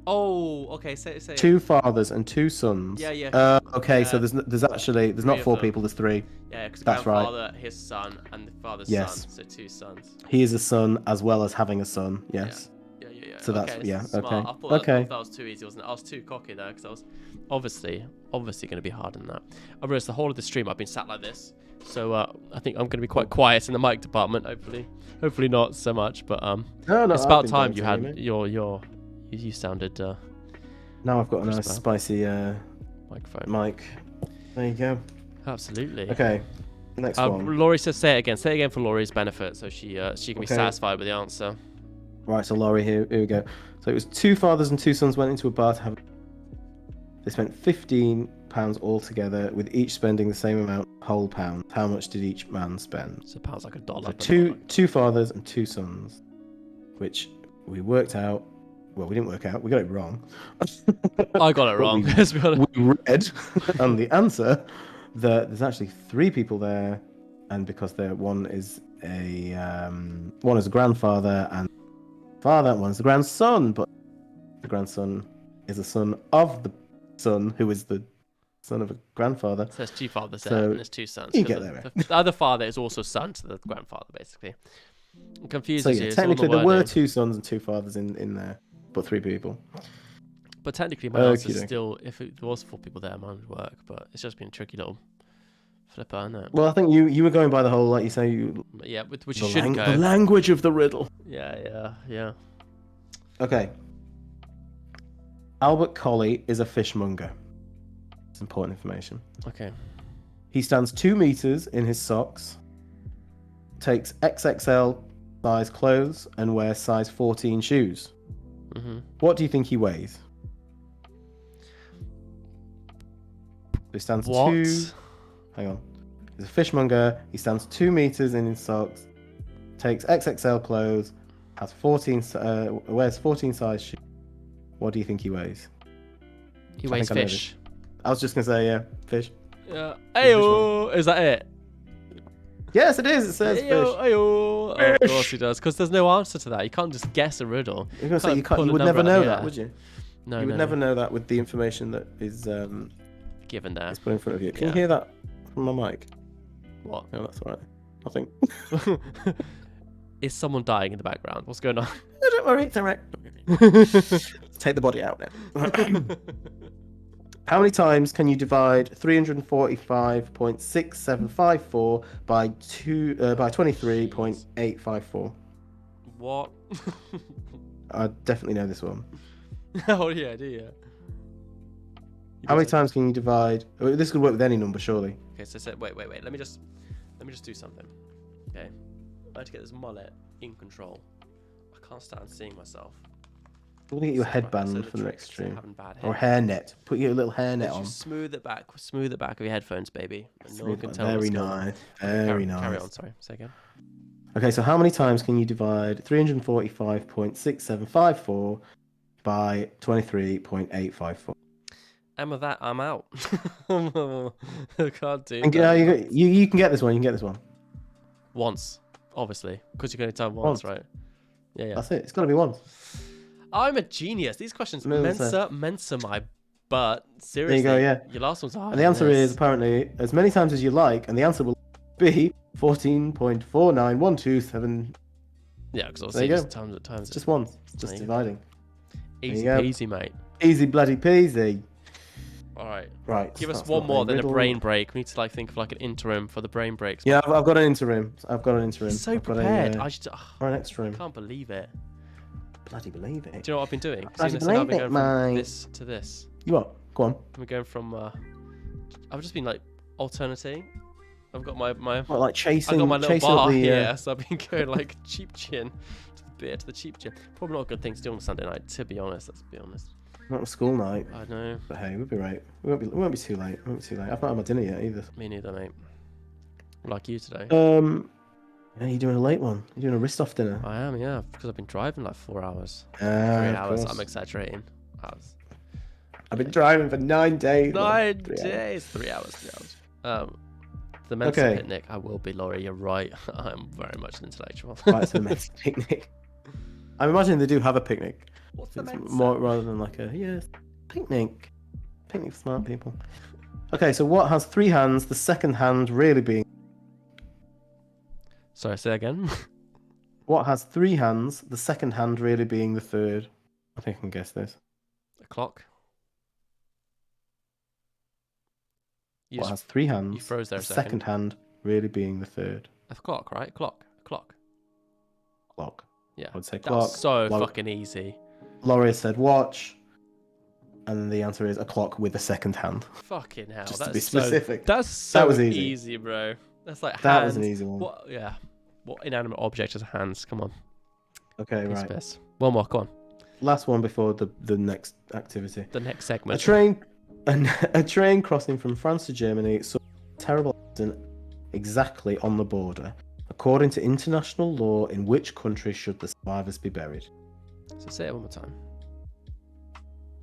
Oh, okay. Say 2 fathers and 2 sons. Yeah. Okay, Yeah. so there's actually there's Three not of 4 them. people. There's 3. Yeah, because the That's right. grandfather, his son, and the father's Yes. son. So 2 sons. He is a son as well as having a son. Yes. Yeah. So that's Smart. okay. I thought that was too easy, wasn't it? I was too cocky there because I was obviously going to be harder than that. I realized the whole of the stream I've been sat like this, so I think I'm going to be quite quiet in the mic department. Hopefully not so much, but No, it's about I've been time you dancing, had mate. you sounded Now I've got a nice crisper. spicy microphone. mic. There you go. Absolutely. Okay. Next one. Laurie says, say it again. Say it again for Laurie's benefit, so she can be satisfied with the answer. Right, so Laurie, here we go. So it was 2 fathers and 2 sons went into a bar to have. They spent £15 altogether, with each spending the same amount, whole pound. How much did each man spend? So pound's like $1. So two fathers and 2 sons, which we worked out. Well, we didn't work out. We got it wrong. I got it wrong. Let's be honest. We read, and the answer that there's actually 3 people there, and because one is a grandfather and father, one's the grandson, but the grandson is the son of the son who is the son of a grandfather. So there's 2 fathers So there, and there's 2 sons. you get there. The other father is also son to the grandfather, basically. It confuses So you. yeah, It's all technically the there were wording. 2 sons and 2 fathers in there, but 3 people. But technically, my answer is Okey-dokey. still, if it was 4 people there, mine would work. But it's just been a tricky little flipper, isn't it? Well, I think you were going by the whole, like you say, But yeah, which the, you shouldn't the go. language of the riddle. Yeah. Okay. Albert Colley is a fishmonger. It's important information. Okay. He stands 2 meters in his socks, takes XXL size clothes, and wears size 14 shoes. Mm-hmm. What do you think he weighs? He stands What? 2. Hang on. He's a fishmonger. He stands 2 meters in his socks, takes XXL clothes, has 14. Wears 14 size shoes. What do you think he weighs? He I weighs think I know fish. I was just gonna say fish. Yeah. Ayo! Is that it? Yes, it is. It says fish. Ayo! Oh, of course he does, because there's no answer to that. You can't just guess a riddle. You're gonna say pull you a would number never out, know yeah. that, would you? No, You would never know that with the information that is Given there. put in front of you. Can you Yeah. hear that from my mic? What? No, that's all right. I think. Is someone dying in the background? What's going on? No, don't worry. It's all right. Take the body out now. How many times can you divide 345.6754 by 23.854? What? I definitely know this one. Oh yeah, do you? How many times can you divide? This could work with any number, surely. Okay, so wait. Let me just do something. Okay, I have to get this mullet in control. I can't stand seeing myself. We're gonna get you a So headband the for the trick next to stream, having bad hair. or a hairnet. Put your little hairnet Let's on. just smooth it back of your headphones, baby. And no one can tell Very what's going on. nice. Okay, Very carry nice. on. Sorry, say again. Okay, so how many times can you divide 345.6754 by 23.854? And with that, I'm out. I can't do And, that. you can get this one. You can get this one. Once, obviously, because you're going to tell once, Once. right? Yeah. That's it. It's got to be once. I'm a genius. These questions, No, Mensa my butt. Seriously. There you go, yeah. Your last one's hard. And the answer is apparently as many times as you like, and the answer will be 14.49127. Yeah, because There obviously you go. just times Just once. It's There just you go. dividing. easy there you go. peasy, mate. Easy bloody peasy. All right. Right. Give us that's one not more, then a riddle. brain break. We need to think of an interim for the brain breaks. Yeah, I've got an interim. You're so I've got prepared. a, I just for an extra. can't believe it. bloody believe it. Do you know what I've been doing? Bloody Seeing I've been believe it, going from mate. this to this. You what? Go on. I'm going from. I've just been like alternating. I've got my What, like chasing? I got my little chasing up bar the, here, so I've been going like cheap gin to the beer to the cheap gin. Probably not a good thing to do on a Sunday night, to be honest. Let's be honest. Not a school night. I know. But hey, we'll be right. We won't be too late. I've not had my dinner yet either. Me neither, mate. Like you today. Yeah, you're doing a late one. You're doing a wrist off dinner. I am, yeah, because I've been driving like 4 hours. 3 Of hours. course. I'm exaggerating. I've been driving for 9 days. 9 days. 3 hours. 3 hours. The Mensa picnic. I will be, Laurie. You're right. I'm very much an intellectual. Right, so the Mensa picnic. I'm imagining they do have a picnic. What's the It's Mensa? more rather than like a picnic. Picnic for smart people. Okay, so what has 3 hands? The second hand really being. Sorry, say again. What has 3 hands? The second hand really being the third. I think I can guess this. A clock. What has 3 hands? You froze there the a second. second hand really being the third. A clock, right? Clock. Clock. Yeah. I would say That clock. was so fucking easy. Laurie said watch. And then the answer is a clock with a second hand. Fucking hell. Just that's to be specific. That was easy, bro. That's like hands. That was an easy one. What? Yeah. What inanimate object has hands? Come on. Okay, Piece right. of piss. One more. Come on. Last one before the next activity. The next segment. A train crossing from France to Germany saw a terrible accident exactly on the border. According to international law, in which country should the survivors be buried? So say it one more time. I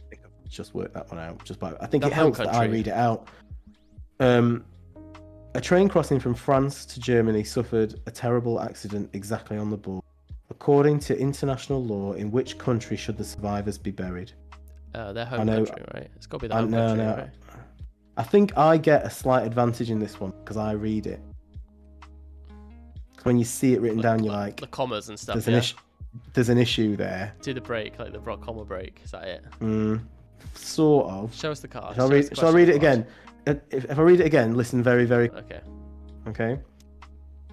think I've just worked that one out. I think The it home helps that I country. read it out. A train crossing from France to Germany suffered a terrible accident exactly on the border. According to international law, in which country should the survivors be buried? Their home country, right? It's got to be the home No, country, no. right? I think I get a slight advantage in this one because I read it. When you see it written down, you're like, the commas and stuff. there's an issue there. Do the break, like the comma break. Is that it? Sort of. Show us the card. Shall I read it again? If I read it again, listen very, very. Okay.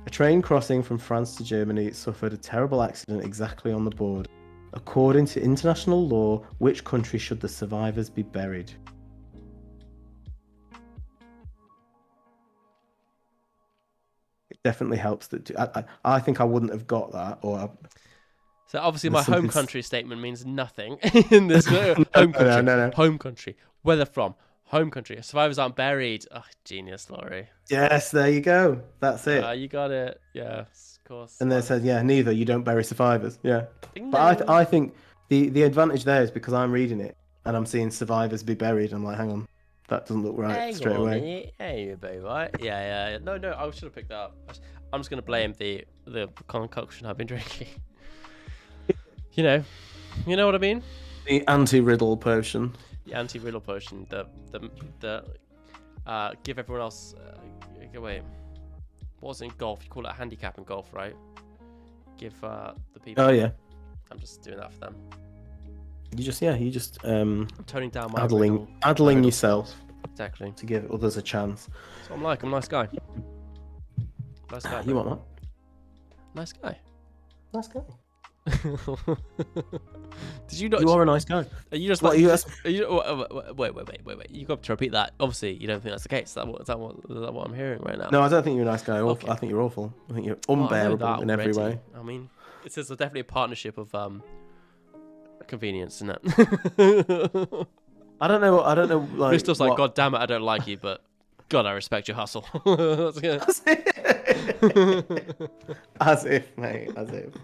A train crossing from France to Germany suffered a terrible accident exactly on the border. According to international law, which country should the survivors be buried? It definitely helps that. I think I wouldn't have got that, So obviously my There's home something country statement means nothing in this home country. No. Home country. Where they're from. Home country. Survivors aren't buried. Oh, genius, Laurie. Yes, there you go. That's it. You got it. Yeah, of course. And they said, neither. You don't bury survivors. Yeah. Ding But ding. I think the advantage there is because I'm reading it and I'm seeing survivors be buried. I'm like, hang on, that doesn't look right straight away. Hey, baby, right? Yeah. No, I should have picked that up. I'm just gonna blame the concoction I've been drinking. You know what I mean? The anti-riddle potion. The anti-riddle potion. The give everyone else. Wait, what was it in golf? You call it a handicap in golf, right? Give the people. Oh yeah. I'm just doing that for them. You just I'm toning down my addling yourself exactly to give others a chance. So I'm like, I'm a nice guy. Nice guy. You want that? Nice guy. Nice guy. Did you not? You are a nice guy. Are you just What, like? you Wait. You got to repeat that. Obviously, you don't think that's the case. Is that what I'm hearing right now? No, I don't think you're a nice guy. Okay. I think you're awful. I think you're Well, I know unbearable that in every already. way. I mean, it's definitely a partnership of convenience, isn't it? I don't know. Like, Crystal's like, God damn it, I don't like you, but God, I respect your hustle. As if, mate. As if.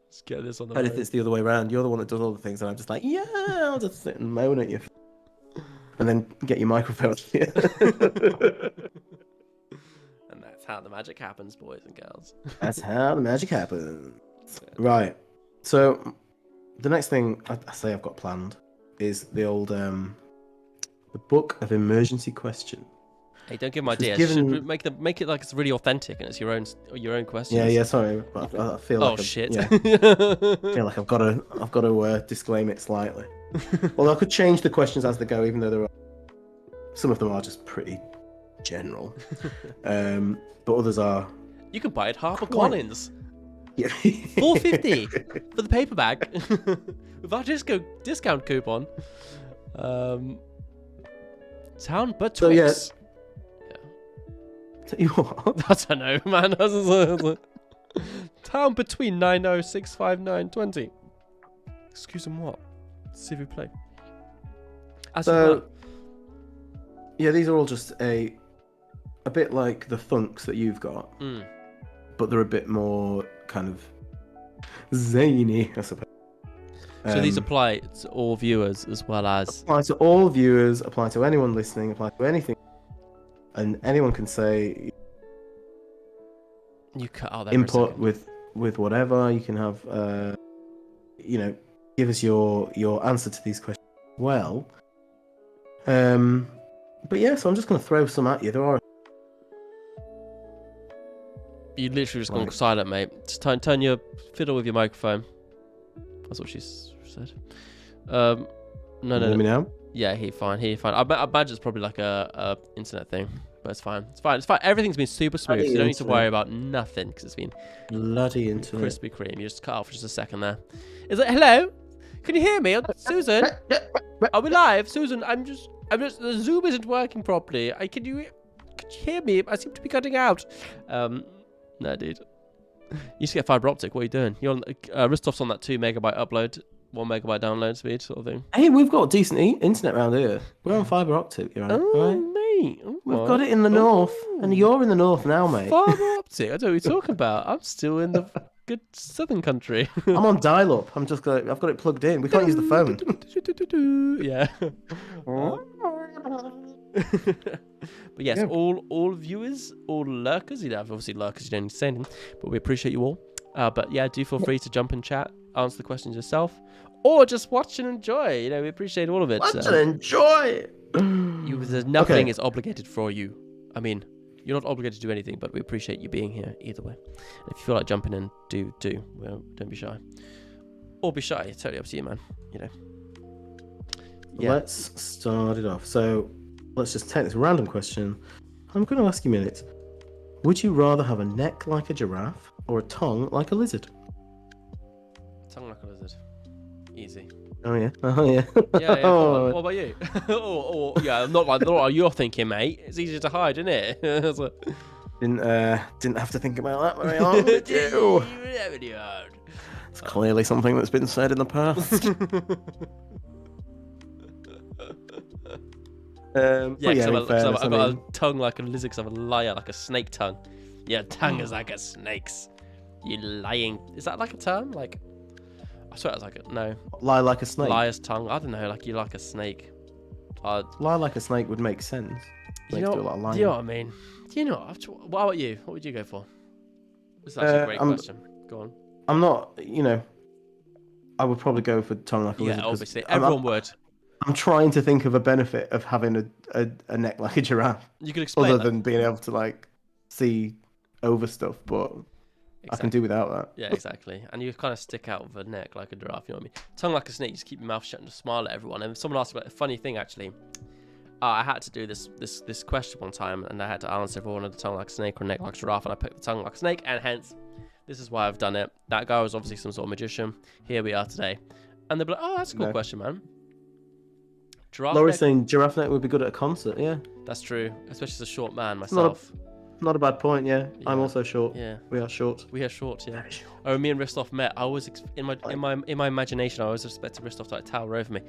Let's get this on the And if road. it's the other way around, you're the one that does all the things, and I'm just like, yeah, I'll just sit and moan at you, and then get your microphone. And that's how the magic happens, boys and girls. That's how the magic happens. Right. So, the next thing I say I've got planned is the old the book of emergency questions. Hey, don't give them Which was ideas. given- Make it like it's really authentic and it's your own questions. Yeah. Sorry, but I feel like shit. I feel like I've got to disclaim it slightly. Well, I could change the questions as they go, even though some of them are just pretty general, but others are. You can buy it Quite. HarperCollins. $4.50 for the paper bag with our discount coupon. Town but So, yeah. Twix. You what? I don't know, man. Town between 9065920. Excuse me, what? S'il vous plaît. So, yeah, these are all just a bit like the thunks that you've got, but they're a bit more kind of zany, I suppose. So these apply to all viewers as well as... Apply to all viewers, apply to anyone listening, apply to anything. And anyone can say... You cut out that input with whatever. You can have, give us your answer to these questions. Well, but yeah, so I'm just going to throw some at you. There are... You literally just gone silent, mate. Just turn your fiddle with your microphone. That's what she said. No. Hear me now? Yeah, he fine. I imagine it's probably like a internet thing, but it's fine. It's fine. Everything's been super smooth. So you don't need to worry about nothing because it's been bloody internet. Krispy Kreme. You just cut off for just a second there. Is it hello? Can you hear me, Susan? Are we live, Susan? I'm just. The Zoom isn't working properly. Could you hear me? I seem to be cutting out. No, dude. You used to get fiber optic. What are you doing? You're on Ristov's on that 2 megabyte upload, 1 megabyte download speed sort of thing. Hey, we've got decent internet around here. We're on fiber optic, right? Mate. Oh, we've got it in the north, and you're in the north now, mate. Fiber optic? I don't know what you're talking about. I'm still in the good southern country. I'm on dial-up. I've got it plugged in. We can't use the phone. Yeah. But yes, all viewers, all lurkers, obviously lurkers, you don't need to say anything, but we appreciate you all. But yeah, do feel free to jump in chat, answer the questions yourself, or just watch and enjoy. We appreciate all of it. Watch and enjoy. There's nothing is obligated for you. I mean, you're not obligated to do anything, but we appreciate you being here either way. And if you feel like jumping in, do. Well, don't be shy. Or be shy. It's totally up to you, man. Yeah. Let's start it off. So let's just take this random question. I'm going to ask you minutes. Would you rather have a neck like a giraffe or a tongue like a lizard? Tongue like a lizard. Easy. Oh yeah. Yeah. Yeah. What about you? Yeah, not like you're thinking, mate. It's easier to hide, isn't it? Didn't have to think about that very long, did you? It's clearly something that's been said in the past. I've got a tongue like a lizard because I'm a liar, like a snake tongue. Yeah, tongue is like a snake's. You lying. Is that like a term? Like, I swear it was like no. Lie like a snake. Liar's tongue. I don't know. Like you like a snake. Lie like a snake would make sense. You know what I mean? What about you? What would you go for? This is actually a great question. Go on. I'm not. I would probably go for tongue like a lizard. Yeah, obviously, everyone would. I'm trying to think of a benefit of having a neck like a giraffe. You could explain other than being able to see over stuff, but I can do without that. Yeah, exactly. And you kind of stick out with a neck like a giraffe. You know what I mean? Tongue like a snake. You just keep your mouth shut and just smile at everyone. And someone asked about a funny thing actually. I had to do this question one time, and I had to answer if I wanted a tongue like a snake or a neck like a giraffe, and I picked the tongue like a snake, and hence this is why I've done it. That guy was obviously some sort of magician. Here we are today, and they'll be like, "Oh, that's a cool question, man." Laurie's saying giraffe neck would be good at a concert. Yeah, that's true, especially as a short man myself. Not a bad point. Yeah, I'm also short. Yeah, we are short. Yeah. Very short. Oh, me and Ristov met. I was in my imagination. I always expected Ristov to tower over me.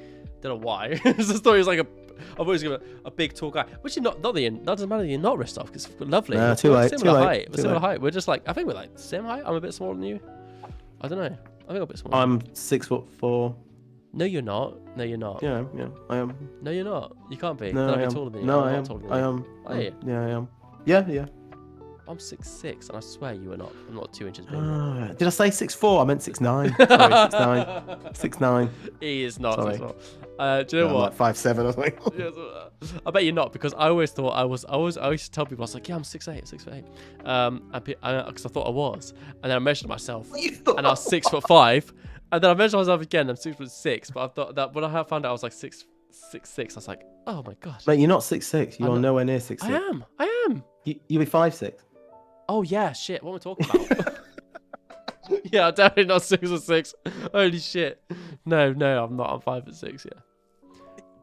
Don't know why. The story is like I've always given a big tall guy, which is not that doesn't matter that you're not Ristov because we're lovely. Nah, too late. Similar height. We're similar height. We're just I think we're like same height. I'm a bit smaller than you. I don't know. I think I'm a bit smaller. I'm 6'4". No, you're not. No, you're not. Yeah, I am. No, you're not. You can't be. No, I am. Taller than you. No, I am. I am. Are you? Yeah, I am. Yeah. I'm 6'6", and I swear you are not. I'm not 2 inches bigger. Did I say 6'4"? I meant 6'9". Sorry, 6'9". He is not. Sorry. Do you know what? I'm like 5'7" or something. I bet you're not, because I always thought I used to tell people, I was like, yeah, I'm 6'8", 6'8". Because I thought I was. And then I measured myself, and I was 6'5". And then I measured myself again, I'm 6'6". But I thought that when I found out I was like 6'6", I was like, oh my god. Mate, you're not 6'6". You are nowhere near 6'6". I am. You'll be 5'6". Oh yeah, shit. What am I talking about? Yeah, I'm definitely not 6'6". Holy shit. No, I'm not. I'm 5'6". Yeah.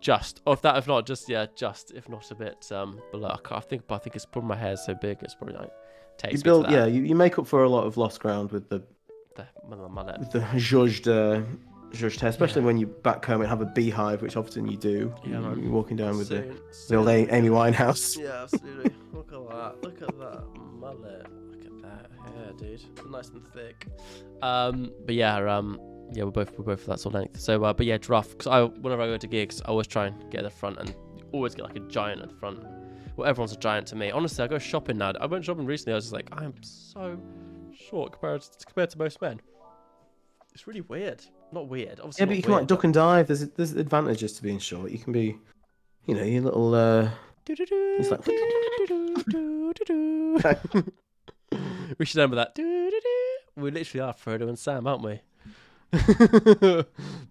Just, or if not, just if not a bit below. I think it's probably my hair's so big. It's probably like takes me to that. You make up for a lot of lost ground with the mullet. Zhuzhed hair, especially when you back home and have a beehive, which often you do. Yeah, man. You're walking down with the Soon old Amy Winehouse. Yeah, absolutely. Look at that. Look at that mullet. Look at that hair, dude. Nice and thick. But yeah, we're both that sort of length. So, but yeah, giraffe. Because whenever I go to gigs, I always try and get at the front, and always get like a giant at the front. Well, everyone's a giant to me. Honestly, I go shopping now. I went shopping recently. I was just like, I am so short compared to most men. It's really weird. Not weird. Obviously, Yeah, but you can like duck and dive. There's advantages to being short. You can be, your little. It's like. We should end with that. We literally are Frodo and Sam, aren't we?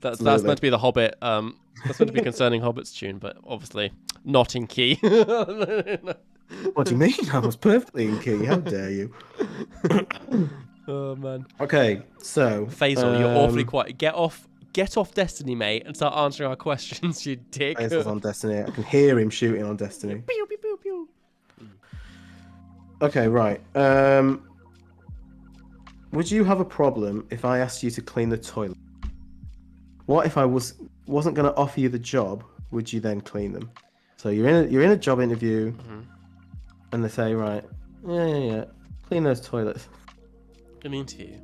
That's meant to be the Hobbit. That's meant to be Concerning Hobbits tune, but obviously not in key. What do you mean? I was perfectly in key. How dare you? Oh man. Okay, so Faisal, you're awfully quiet. Get off Destiny, mate, and start answering our questions, you dick. Faisal's on Destiny. I can hear him shooting on Destiny. Pew, pew, pew, pew. Okay, right. Would you have a problem if I asked you to clean the toilet? What if I wasn't going to offer you the job? Would you then clean them? So you're in a job interview, and they say, right, yeah, clean those toilets. An interview.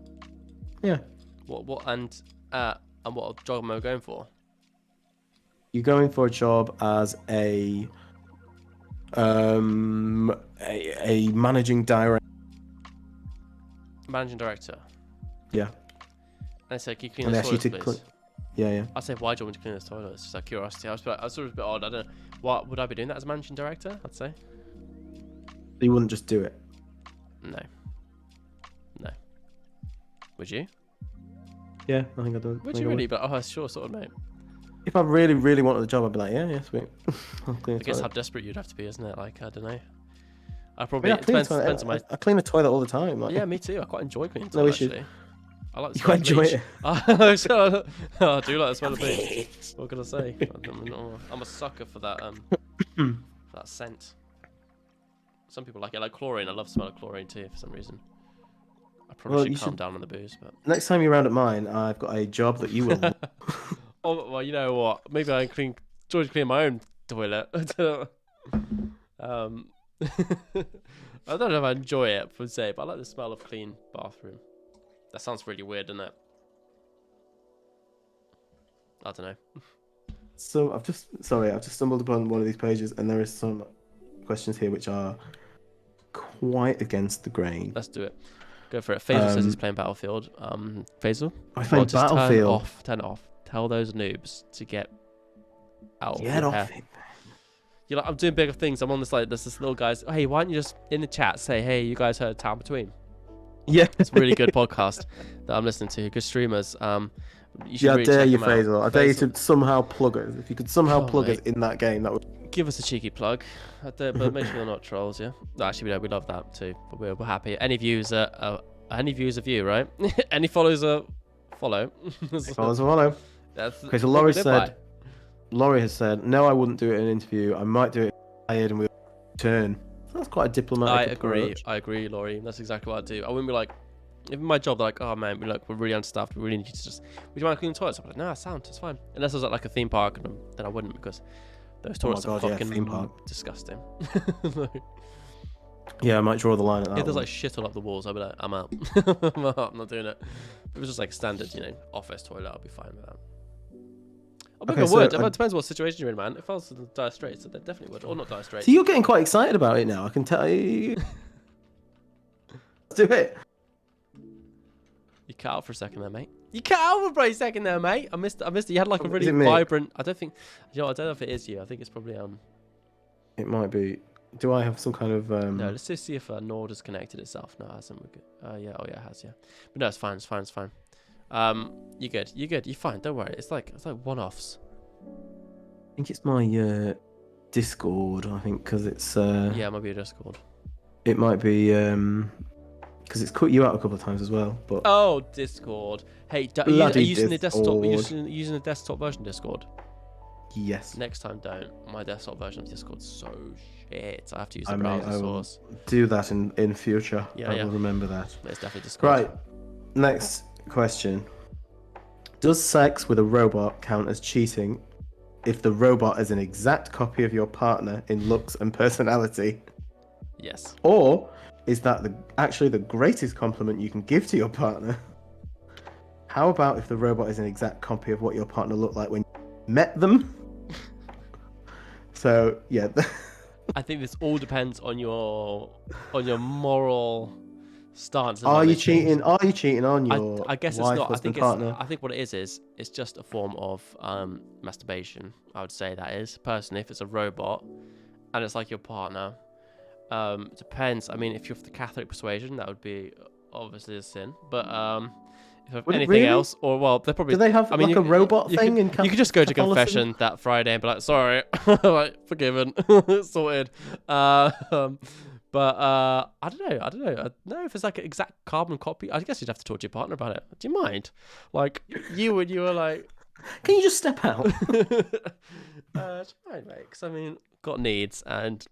Yeah. What and what job am I going for? You're going for a job as a managing director. Managing director. Yeah. And I said, can you clean the toilets, please? Yeah. I said, why do you want me to clean this toilet? It's just out of curiosity. I was sort of a bit odd. I don't know. What would I be doing that as a managing director? I'd say. You wouldn't just do it. No. Would you? Yeah, I think I do. Would you really? But sure, sort of, mate. If I really, really wanted the job, I'd be like, yeah, sweet. I'll clean the I guess toilet. how desperate you'd have to be, isn't it? Like, I don't know. I probably I depends on my. I clean the toilet all the time. Like, Yeah, me too. I quite enjoy cleaning the No toilet, issue. actually. I like the you smell quite of enjoy bleach. it. I do like the smell of bleach. What can I say? I'm a sucker for that for that scent. Some people like it, like chlorine. I love the smell of chlorine too for some reason. I probably should calm down on the booze, but next time you're around at mine, I've got a job that you will. Oh well, you know what? Maybe I can clean my own toilet. I don't know if I enjoy it per se, but I like the smell of clean bathroom. That sounds really weird, doesn't it? I don't know. So I've just stumbled upon one of these pages, and there is some questions here which are quite against the grain. Let's do it. Go for it. Faisal says he's playing Battlefield. Faisal? I playing Battlefield. Turn it off. Tell those noobs to get out. Get off it. You're like, I'm doing bigger things. I'm on this, like, there's this little guys. Hey, why don't you just in the chat say, hey, you guys heard Town Between? Yeah. It's a really good podcast that I'm listening to. Good streamers. You should really I dare check you, them out. Faisal. I dare you to somehow plug us. If you could somehow plug us in that game, that would. Give us a cheeky plug, but make sure you're not trolls, yeah. No, actually, we love that too. But we're happy. Any views are view, right? Any follows are follow. Follows a follow. Okay, so Laurie has said, no, I wouldn't do it in an interview. I might do it and we'll turn. So that's quite a diplomatic approach. I agree, Laurie. That's exactly what I'd do. I wouldn't be like, if in my job, they're like, oh man, we're really understaffed. We really need you to just, would you mind cleaning the toilets? I'm like, no, it's fine. Unless it was at like a theme park, then I wouldn't, because those toilets are fucking theme park. disgusting. Yeah, I might draw the line at that. If there's like shit all up the walls, I'd be like, I'm out. I'm not doing it. If it was just like standard, office toilet, I'll be fine with that. It depends what situation you're in, man. If I was in Dire Straits, then definitely would. Or not Dire Straits. So you're getting quite excited about it now. I can tell you. Let's do it. You cut out for a second there, mate. You cut out for a second there, mate. I missed it. You had like a really vibrant. I don't know if it is you. I think it's probably It might be. Do I have some kind of No, let's just see if Nord has connected itself. No, it hasn't. We're good. Yeah. Oh yeah, it has. Yeah. But no, it's fine. You're good. You're fine. Don't worry. It's like one-offs. I think it's my Discord. I think because it's yeah, it might be a Discord. It might be because it's cut you out a couple of times as well. But Oh, Discord. Hey, are you using the desktop? Are you using the desktop version of Discord? yes, Next time, don't. My desktop version of Discord's so shit. I have to use the browser source. Do that in future. Yeah, I will remember that. It's definitely Discord. Right. Next question. Does sex with a robot count as cheating if the robot is an exact copy of your partner in looks and personality? Yes. Or is that actually the greatest compliment you can give to your partner? How about if the robot is an exact copy of what your partner looked like when you met them? So, yeah. I think this all depends on your moral stance. Are you cheating? Are you cheating on your I guess wife, it's not. husband, partner? I think what it is it's just a form of masturbation. I would say that is personally, if it's a robot and it's like your partner. It depends. I mean, if you're of the Catholic persuasion, that would be obviously a sin. But if Would it anything really? else, or well, they probably Do they have like a robot thing in You could just go to Catholicism? confession that Friday and be like, sorry, like forgiven, sorted. But I don't know. I don't know if it's like an exact carbon copy. I guess you'd have to talk to your partner about it. Do you mind? Like you were like, can you just step out? it's fine, mate. Because I mean, got needs and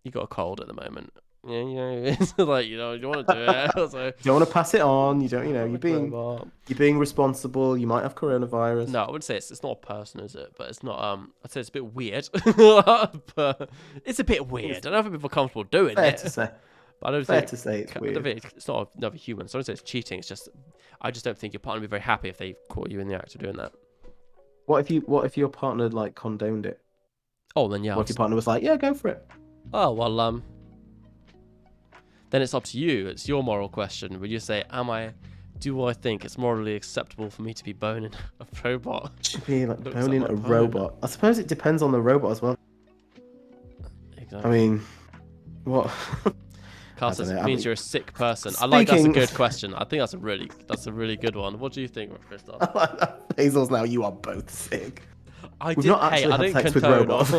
you got a cold at the moment. Yeah, it's like you want to do it. So, You don't want to pass it on. You don't. You're being responsible. You might have coronavirus. no, I wouldn't say it's not a person, is it? But it's not. I'd say it's a bit weird. But it's a bit weird. I don't know if people are comfortable doing Fair it. to say. But I don't Fair think to say it's weird. it's not another human. So I don't say it's cheating. It's just I just don't think your partner would be very happy if they caught you in the act of doing that. What if your partner like condoned it? Oh, then yeah. What if your partner was like, yeah, go for it? Oh well, then it's up to you. It's your moral question. Would you say, do I think it's morally acceptable for me to be boning a robot? Should be like boning a robot. I suppose it depends on the robot as well. Exactly. I mean, what? Carl says it means you're a sick person. I like that's a good question. I think that's a really good one. What do you think, Christoph? Hazel's now, you are both sick. I We've not actually had sex with robots.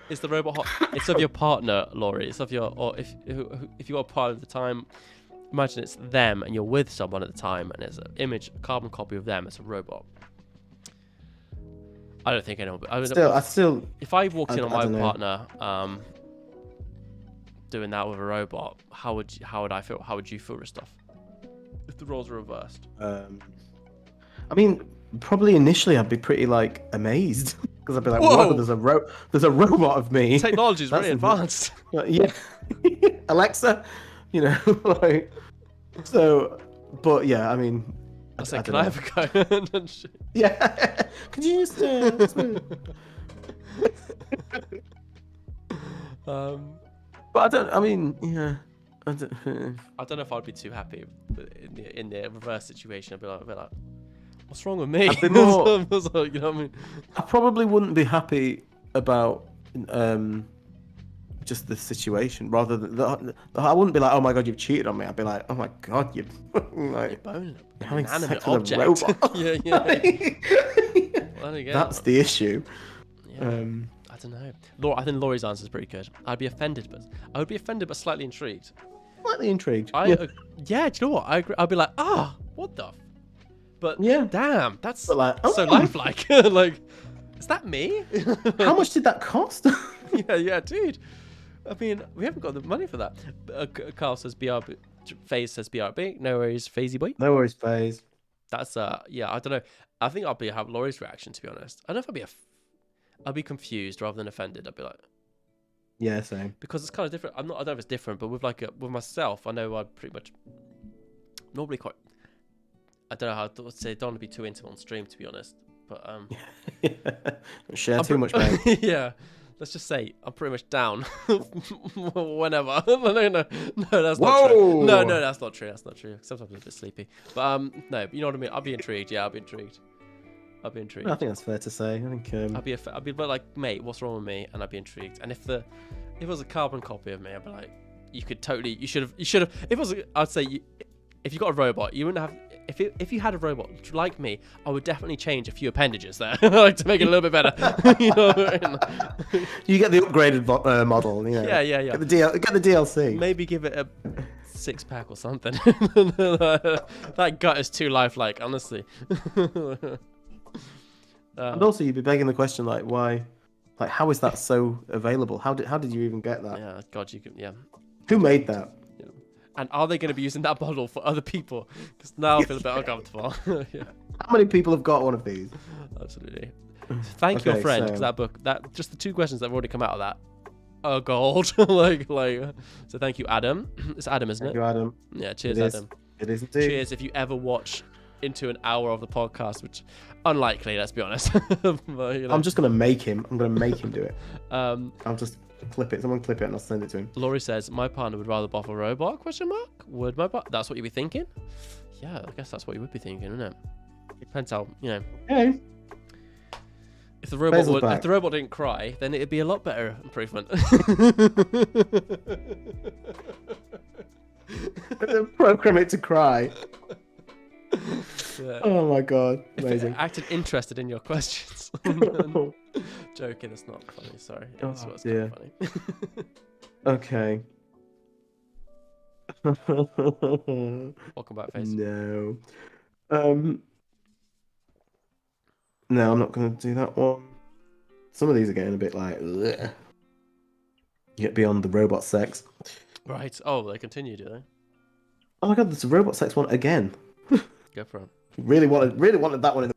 It's the robot hot. It's of your partner, Laurie. It's of your, or if you are part of the time, imagine it's them and you're with someone at the time and it's an image, a carbon copy of them. It's a robot. I don't think anyone. If I walked in on my partner, doing that with a robot, how would I feel? How would you feel, Christoph? If the roles were reversed. I mean, probably initially I'd be pretty like amazed. Because I'd be like, whoa, there's a robot of me. Technology's really advanced. Yeah. Alexa, like, so, but yeah, I mean. I said, can I have a go? Yeah. Could you just, but I don't know if I'd be too happy in the reverse situation. I'd be like, what's wrong with me? I'd be more, you know what I mean? I probably wouldn't be happy about just the situation. Rather than I wouldn't be like, oh my god, you've cheated on me. I'd be like, oh my god, you're like boning having an sex animate with a robot. yeah. Well, again, that's the issue. Yeah. I don't know. I think Laurie's answer is pretty good. I would be offended, but slightly intrigued. Slightly intrigued. Yeah, do you know what? I agree. I'd be like, what the? But yeah, damn, that's so oh. lifelike. Like, is that me? How much did that cost? yeah, dude. I mean, we haven't got the money for that. Carl says BRB. FaZe says BRB. No worries, FaZey boy. No worries, FaZe. That's yeah. I don't know. I think I'll have Laurie's reaction, to be honest. I don't know if I'll be confused rather than offended. I'd be like, yeah, same. Because it's kind of different. I don't know if it's different, but with with myself, I know I'd pretty much normally quite. I don't know how to say. Don't want to be too intimate on stream, to be honest. But don't share too much, man. Yeah. Let's just say I'm pretty much down whenever. No, that's not true. No, that's not true. That's not true. Sometimes I'm a bit sleepy. But no, you know what I mean. I'll be intrigued. Yeah, I'll be intrigued. I think that's fair to say. I think I'll be like, mate, what's wrong with me? And I'd be intrigued. And if it was a carbon copy of me, I'd be like, you should have. I'd say if you got a robot, you wouldn't have. If you had a robot like me, I would definitely change a few appendages there, like to make it a little bit better. You know what I mean? You get the upgraded model. You know. Yeah. Get the DLC. Maybe give it a six pack or something. That gut is too lifelike, honestly. And also, you'd be begging the question, like, why? Like, how is that so available? How did you even get that? Yeah, God, you can. Yeah. Who made that? Yeah. And are they going to be using that bottle for other people? Because now I feel a bit uncomfortable. Yeah. How many people have got one of these? Absolutely. Thank your friend, because that book, just the 2 questions that have already come out of that are gold. like. So thank you, Adam. It's Adam, isn't it? Thank you, Adam. Yeah. Cheers, Adam. It is indeed. Cheers if you ever watch into an hour of the podcast, which unlikely, let's be honest. But, I'm just gonna make him. I'm gonna make him do it. I'll just clip it. Someone clip it, and I'll send it to him. Laurie says, "My partner would rather buff a robot?" Would my partner? That's what you'd be thinking? Yeah, I guess that's what you would be thinking, isn't it? It depends how Hey. If the robot didn't cry, then it'd be a lot better improvement. Program it to cry. Yeah. Oh my god, amazing. If it acted interested in your questions. Joking, it's not funny. Sorry. It's kind of funny. Okay. Welcome back, Face. No. No, I'm not going to do that one. Some of these are getting a bit like... Ugh. You get beyond the robot sex. Right. Oh, they continue, do they? Oh my god, there's a robot sex one again. Go for it. Really wanted that one in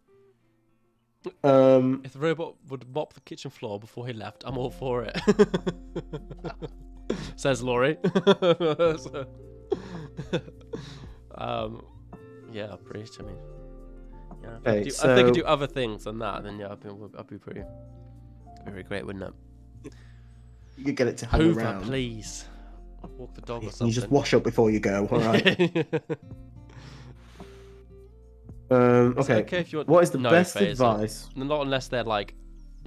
the... If the robot would mop the kitchen floor before he left, I'm all for it. Says Laurie. Yeah, preach. I mean, yeah. Okay, if they could do other things than that, then yeah, I'd be pretty very great, wouldn't it? You could get it to hang Hoover, around. Please. I'll walk the dog or something. You just wash up before you go, all right? Okay. If you want... What is the best advice? Not unless they're like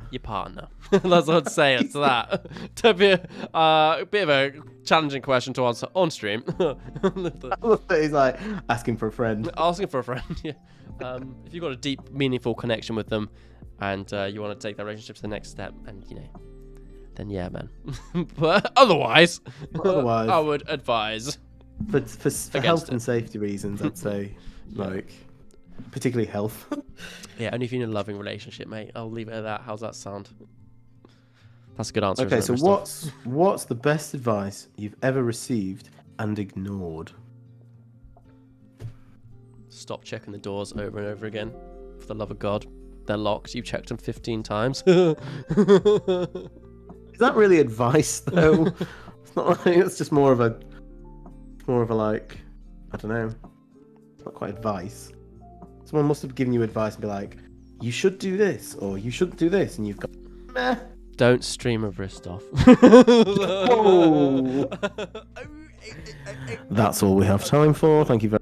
your partner. That's what I'd say. It's that. To be a bit of a challenging question to answer on stream. He's like asking for a friend. Asking for a friend. Yeah. If you've got a deep, meaningful connection with them, and you want to take that relationship to the next step, and then yeah, man. But otherwise, I would advise. For health and safety reasons, I'd say, like, particularly health. Yeah, only if you're in a loving relationship, mate. I'll leave it at that. How's that sound? That's a good answer. Okay, so what's the best advice you've ever received and ignored? Stop checking the doors over and over again. For the love of God, they're locked. You've checked them 15 times. Is that really advice, though? It's not like, it's just more of a like, I don't know. It's not quite advice. Someone must have given you advice and be like, you should do this, or you shouldn't do this, and you've got, meh. Don't stream a wrist off. Whoa. That's all we have time for. Thank you very much.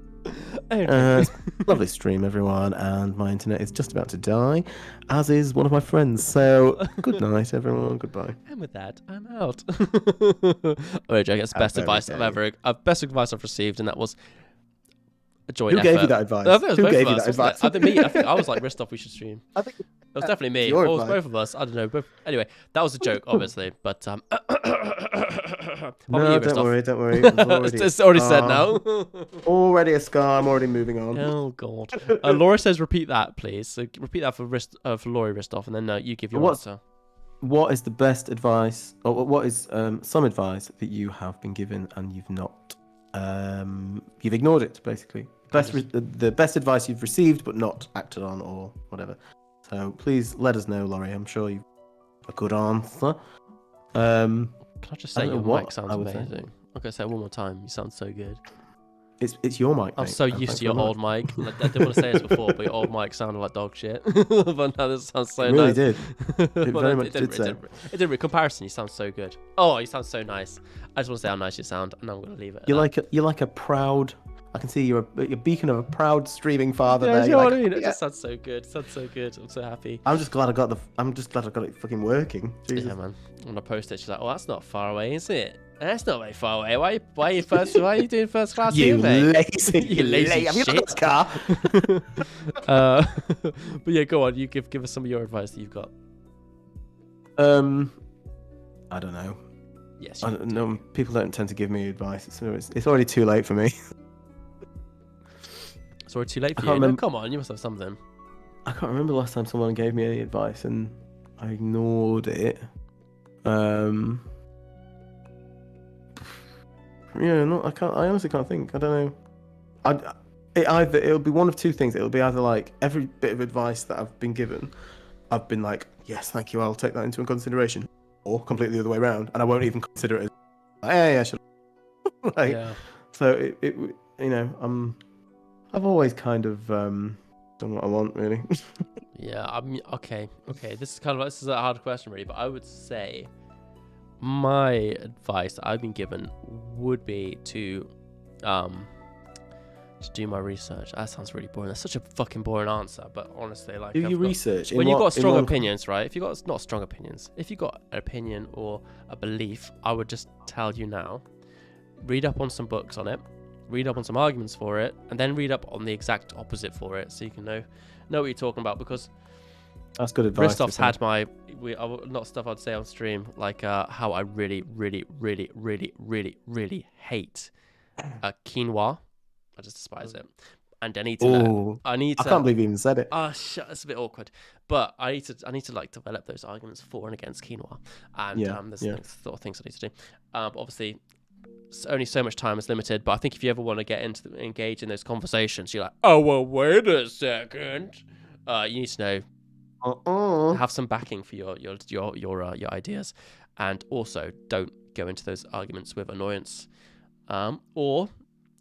Lovely stream, everyone, and my internet is just about to die, as is one of my friends. So, good night, everyone. Goodbye. And with that, I'm out. I guess best advice I've received, and that was a joint effort. Who gave you that advice? Who gave you that advice? I think I was like, wrist off, we should stream. I think it was definitely me. Or it was both of us. I don't know. Both. Anyway, that was a joke, obviously. But no, don't worry. It's already said now. Already a scar. I'm already moving on. Oh God. Laura says, repeat that, please. So repeat that for Laurie Ristoff, and then you give your answer. What is the best advice, or what is some advice that you have been given and you've not? You've ignored it, basically. The best advice you've received but not acted on, or whatever. So please let us know, Laurie. I'm sure you've a good answer. Can I just say your mic sounds amazing? Say. I'm gonna say it one more time. You sound so good. It's your mic. I'm so used to your old mic. I didn't want to say this before, but your old mic sounded like dog shit. But now this sounds so nice. It really did. It very much did. It did. In comparison, you sound so good. Oh, you sound so nice. I just want to say how nice you sound, and I'm gonna leave it. You're like a proud. I can see you're a beacon of a proud streaming father. Yeah, there. You know what I mean? It just sounds so good. I'm so happy. I'm just glad I got it fucking working. Jesus. Yeah, man. When I post it, she's like, "Oh, that's not far away, is it? That's not very far away. Why are you doing first class here, mate? You lazy Have you got this car?" But yeah, go on. You give us some of your advice that you've got. I don't know. Yes, I you don't do. know, people don't tend to give me advice. It's already too late for me. It's already too late for I you. can't No, remember. come on, you must have something. I can't remember the last time someone gave me any advice and I ignored it. Yeah, no, I can't. I honestly can't think. I don't know. It'll be one of two things. It'll be either like every bit of advice that I've been given, I've been like, yes, thank you, I'll take that into consideration, or completely the other way around, and I won't even consider it as, like, yeah, sure. Like, Yeah. so it, I've always kind of done what I want, really. Yeah, I mean, okay. This is a hard question, really, but I would say my advice that I've been given would be to do my research. That sounds really boring. That's such a fucking boring answer, but honestly, like, Do your research. when you've got strong opinions, right? If you've got not strong opinions, if you've got an opinion or a belief, I would just tell you now, read up on some books on it, read up on some arguments for it, and then read up on the exact opposite for it, so you can know what you're talking about. Because That's good advice. Christoph's had not stuff I'd say on stream, like how I really hate quinoa. I just despise it, and I need to. I can't believe you even said it. Shut. It's a bit awkward, but I need to like develop those arguments for and against quinoa, and there's sort of things I need to do. But obviously, only so much time is limited. But I think if you ever want to get engage in those conversations, you're like, oh well, wait a second. You need to know, have some backing for your ideas, and also don't go into those arguments with annoyance, or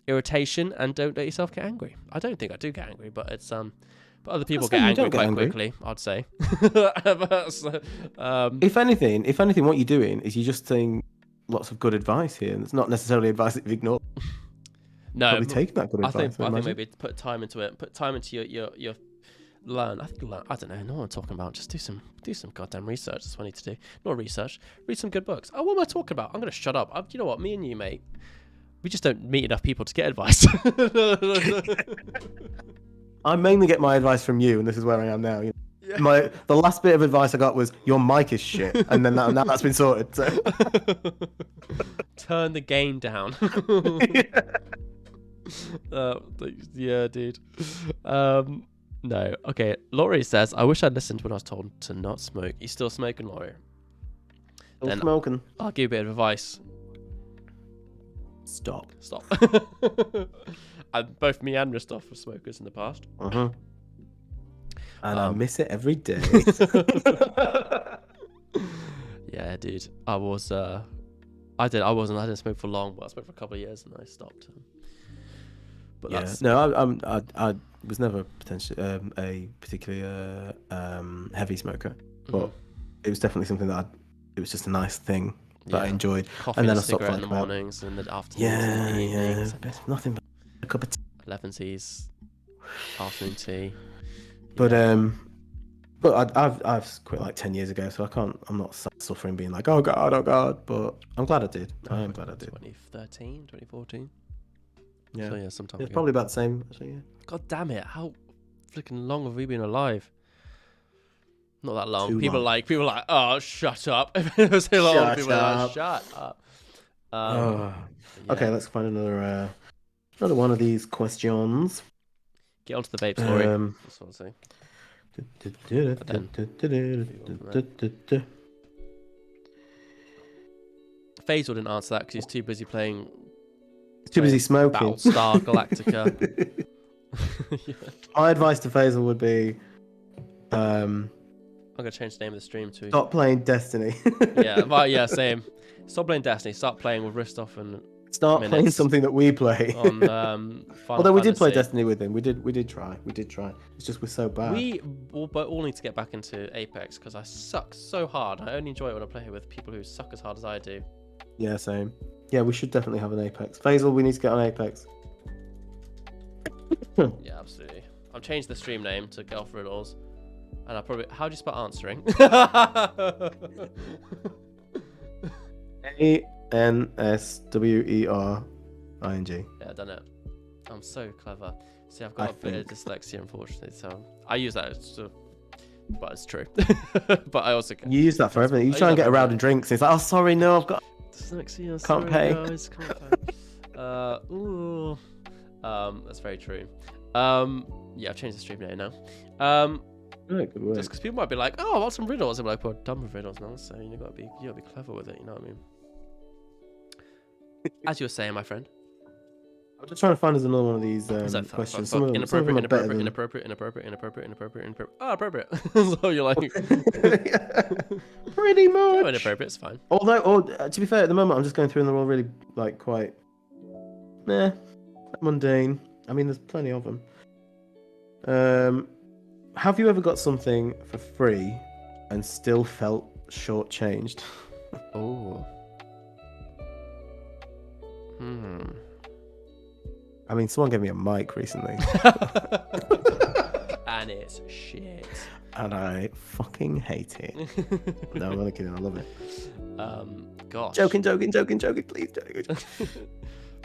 irritation, and don't let yourself get angry. I don't think I do get angry, but it's but other people get angry quite quickly, I'd say. If anything, what you're doing is you're just saying lots of good advice here, and it's not necessarily advice that you've ignored. No, probably take that good advice. I think maybe put time into it. Put time into your learn. I don't know. What I'm talking about. Just do some goddamn research. That's what I need to do. Not research. Read some good books. Oh, what am I talking about? I'm gonna shut up. You know what? Me and you, mate. We just don't meet enough people to get advice. I mainly get my advice from you, and this is where I am now. You know? The last bit of advice I got was your mic is shit, and then now that's been sorted. So. Turn the gain down. Yeah, dude. No. Okay. Laurie says, I wish I'd listened when I was told to not smoke. You still smoking, Laurie? Still smoking. I'll give you a bit of advice. Stop. And both me and Ristoff were smokers in the past. And I miss it every day. Yeah, dude. I didn't smoke for long, but I smoked for a couple of years and I stopped. But yeah, no, I was never potentially a particularly heavy smoker, but it was definitely something that it was just a nice thing that I enjoyed. Coffee and I stopped in the mornings and the afternoons and the evenings. Yeah, nothing but a cup of tea. 11 teas, afternoon tea. But I've quit like 10 years ago, so I'm not suffering being like, oh god, but I'm glad I did. I am glad I did. 2013, 2014. Yeah. So yeah, sometime it's probably about the same, actually, yeah. God damn it, how freaking long have we been alive? Not that long. Too People long. are like, oh, shut up. If it was so long, people are like, shut up. Yeah. Okay, let's find another one of these questions. Get onto the vape story. That's what I'll say. Faisal didn't answer that because he's too busy playing. Too busy smoking. Battlestar Galactica. Yeah. My advice to Faisal would be, I'm gonna change the name of the stream to stop playing Destiny. yeah, same. Stop playing Destiny. Start playing with Ristoff and start playing something that we play. On although we did play Destiny with him, we did try. It's just we're so bad. We all need to get back into Apex because I suck so hard. I only enjoy it when I play with people who suck as hard as I do. Yeah, same. Yeah, we should definitely have an Apex. Faisal, we need to get on Apex. Yeah, absolutely. I've changed the stream name to Golf Riddles. And I probably... How do you spell answering? ANSWERING. Yeah, done it. I'm so clever. See, I've got a bit of dyslexia, unfortunately, so I use that but it's true. But I also... You use that for everything. You try and get around and drinks. It's like, oh, sorry, no, I've got... Sexy and Can't pay. guys, can't pay. Ooh. That's very true. Yeah, I've changed the stream name now. Good work. Just because people might be like, "Oh, I want some riddles." I'm like, "Well, done with riddles now." So you gotta be clever with it. You know what I mean? As you were saying, my friend. I'm just trying to find us another one of these questions. Some of them are better than... Inappropriate. Oh, appropriate. So you're like, pretty much. Inappropriate. It's fine. Although, to be fair, at the moment I'm just going through and they're all really like quite, mundane. I mean, there's plenty of them. Have you ever got something for free and still felt shortchanged? Oh. I mean, someone gave me a mic recently. And it's shit. And I fucking hate it. No, I'm only kidding. I love it. Gosh. Joking, please.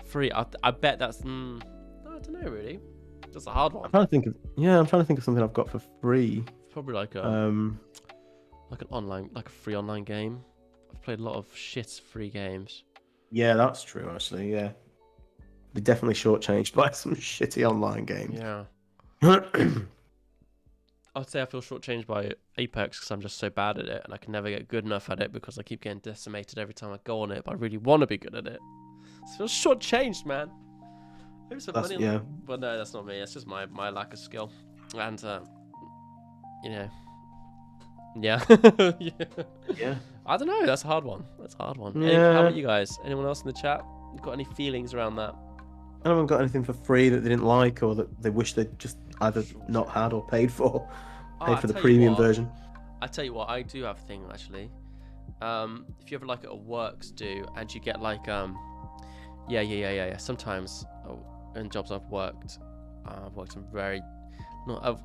Free. I bet that's... I don't know, really. That's a hard one. I'm trying to think of something I've got for free. Probably like a... like a free online game. I've played a lot of shit free games. Yeah, that's true, actually, yeah. We're definitely shortchanged by some shitty online games. Yeah. I'd say I feel shortchanged by Apex because I'm just so bad at it and I can never get good enough at it because I keep getting decimated every time I go on it, but I really want to be good at it. So I feel shortchanged, man. Maybe some money, yeah. But no, that's not me. It's just my lack of skill. And, yeah. Yeah. I don't know. That's a hard one. Yeah. How about you guys? Anyone else in the chat? Got any feelings around that? I haven't got anything for free that they didn't like or that they wish they'd just either not had or paid for. Paid for the premium version. I tell you what, I do have a thing actually. If you ever like a works do and you get like yeah. Sometimes in jobs I've worked in very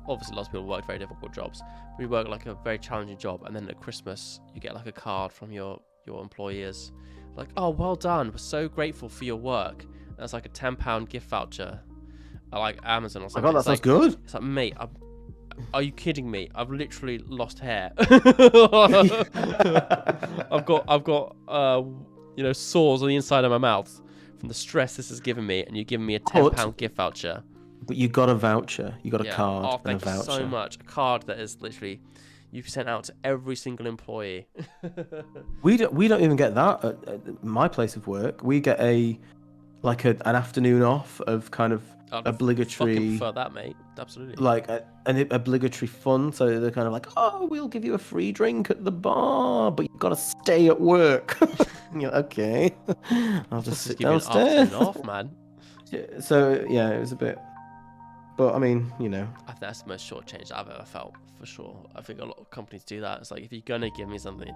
obviously lots of people work very difficult jobs. We work like a very challenging job, and then at Christmas you get like a card from your employers, like, "Oh, well done, we're so grateful for your work." And it's like a £10 gift voucher, like Amazon or something. Oh God, that sounds good. It's like, mate, are you kidding me? I've literally lost hair. I've got sores on the inside of my mouth from the stress this has given me, and you're giving me a £10 gift voucher. But you got a voucher. You got a card Oh, and a thank voucher. you so much. A card that is literally you've sent out to every single employee. We don't even get that at my place of work. We get an afternoon off of kind of obligatory. Fucking prefer that, mate. Absolutely. Like an obligatory fun. So they're kind of like, "Oh, we'll give you a free drink at the bar, but you've got to stay at work." You're like, okay. I'll just sit downstairs. Off, man. So yeah, it was a bit. But I mean, I think that's the most shortchanged I've ever felt, for sure. I think a lot of companies do that. It's like, if you're gonna give me something,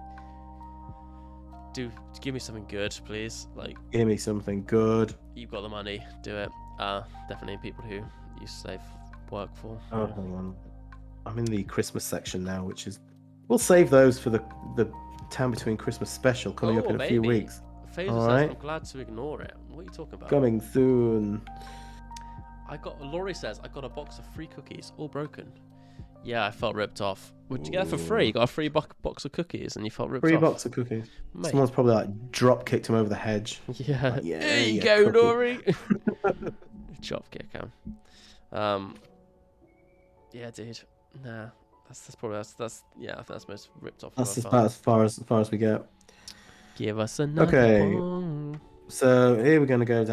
give me something good, please. Like, give me something good. You've got the money, do it. Definitely people who you save work for. Oh, hang on. I'm in the Christmas section now, which is we'll save those for the Town Between Christmas special coming up in a few weeks. All right. I'm glad to ignore it. What are you talking about? Coming soon. Laurie says, I got a box of free cookies, all broken. Yeah, I felt ripped off. Would you get that for free? You got a free box of cookies and you felt ripped off? Free box of cookies. Mate. Someone's probably like drop kicked him over the hedge. Yeah. Like, yeah, there you go, Laurie. Drop kick him. Yeah, dude. Nah. That's probably that's most ripped off. That's as far as we get. Give us another one. So here we're gonna go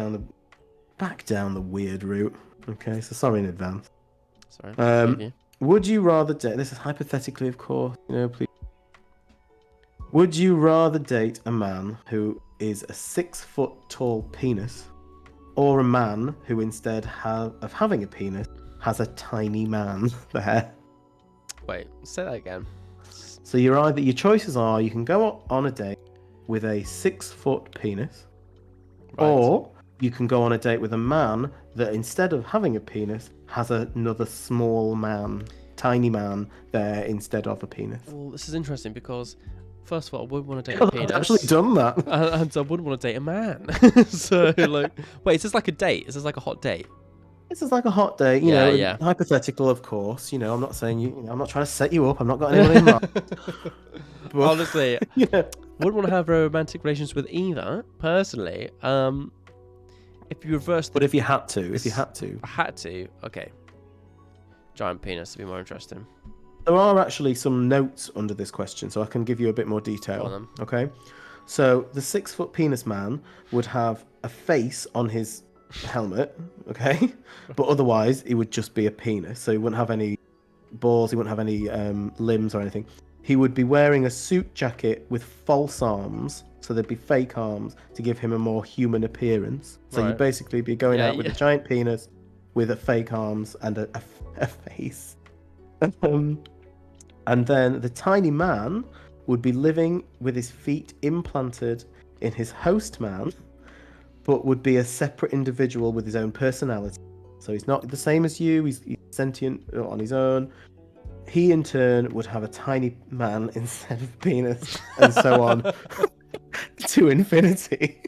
back down the weird route. Okay, so sorry in advance. Sorry. Would you rather date? This is hypothetically, of course. Please. Would you rather date a man who is a 6-foot tall penis, or a man who instead of having a penis has a tiny man there? Wait, say that again. So your choices are: you can go on a date with a 6-foot penis, right, or you can go on a date with a man that instead of having a penis has another small man, tiny man there instead of a penis. Well, this is interesting because, first of all, I wouldn't want to date a penis. I've actually done that. And I wouldn't want to date a man. So, wait, is this like a date? Is this like a hot date? This is like a hot date, yeah. Hypothetical, of course. I'm not saying I'm not trying to set you up. I'm not got anyone in mind. Honestly, Wouldn't want to have romantic relations with either, personally. If you reverse the... But if you had to, I had to, okay. Giant penis to be more interesting. There are actually some notes under this question, so I can give you a bit more detail. Go on then. Okay? So the 6-foot penis man would have a face on his helmet, okay? But otherwise, he would just be a penis. So he wouldn't have any balls, he wouldn't have any limbs or anything. He would be wearing a suit jacket with false arms, so there'd be fake arms to give him a more human appearance. So Right. you'd basically be going out with yeah. a giant penis with a fake arms and a face. And then the tiny man would be living with his feet implanted in his host man, but would be a separate individual with his own personality. So he's not the same as you, he's sentient on his own. He in turn would have a tiny man instead of penis, and so on to infinity.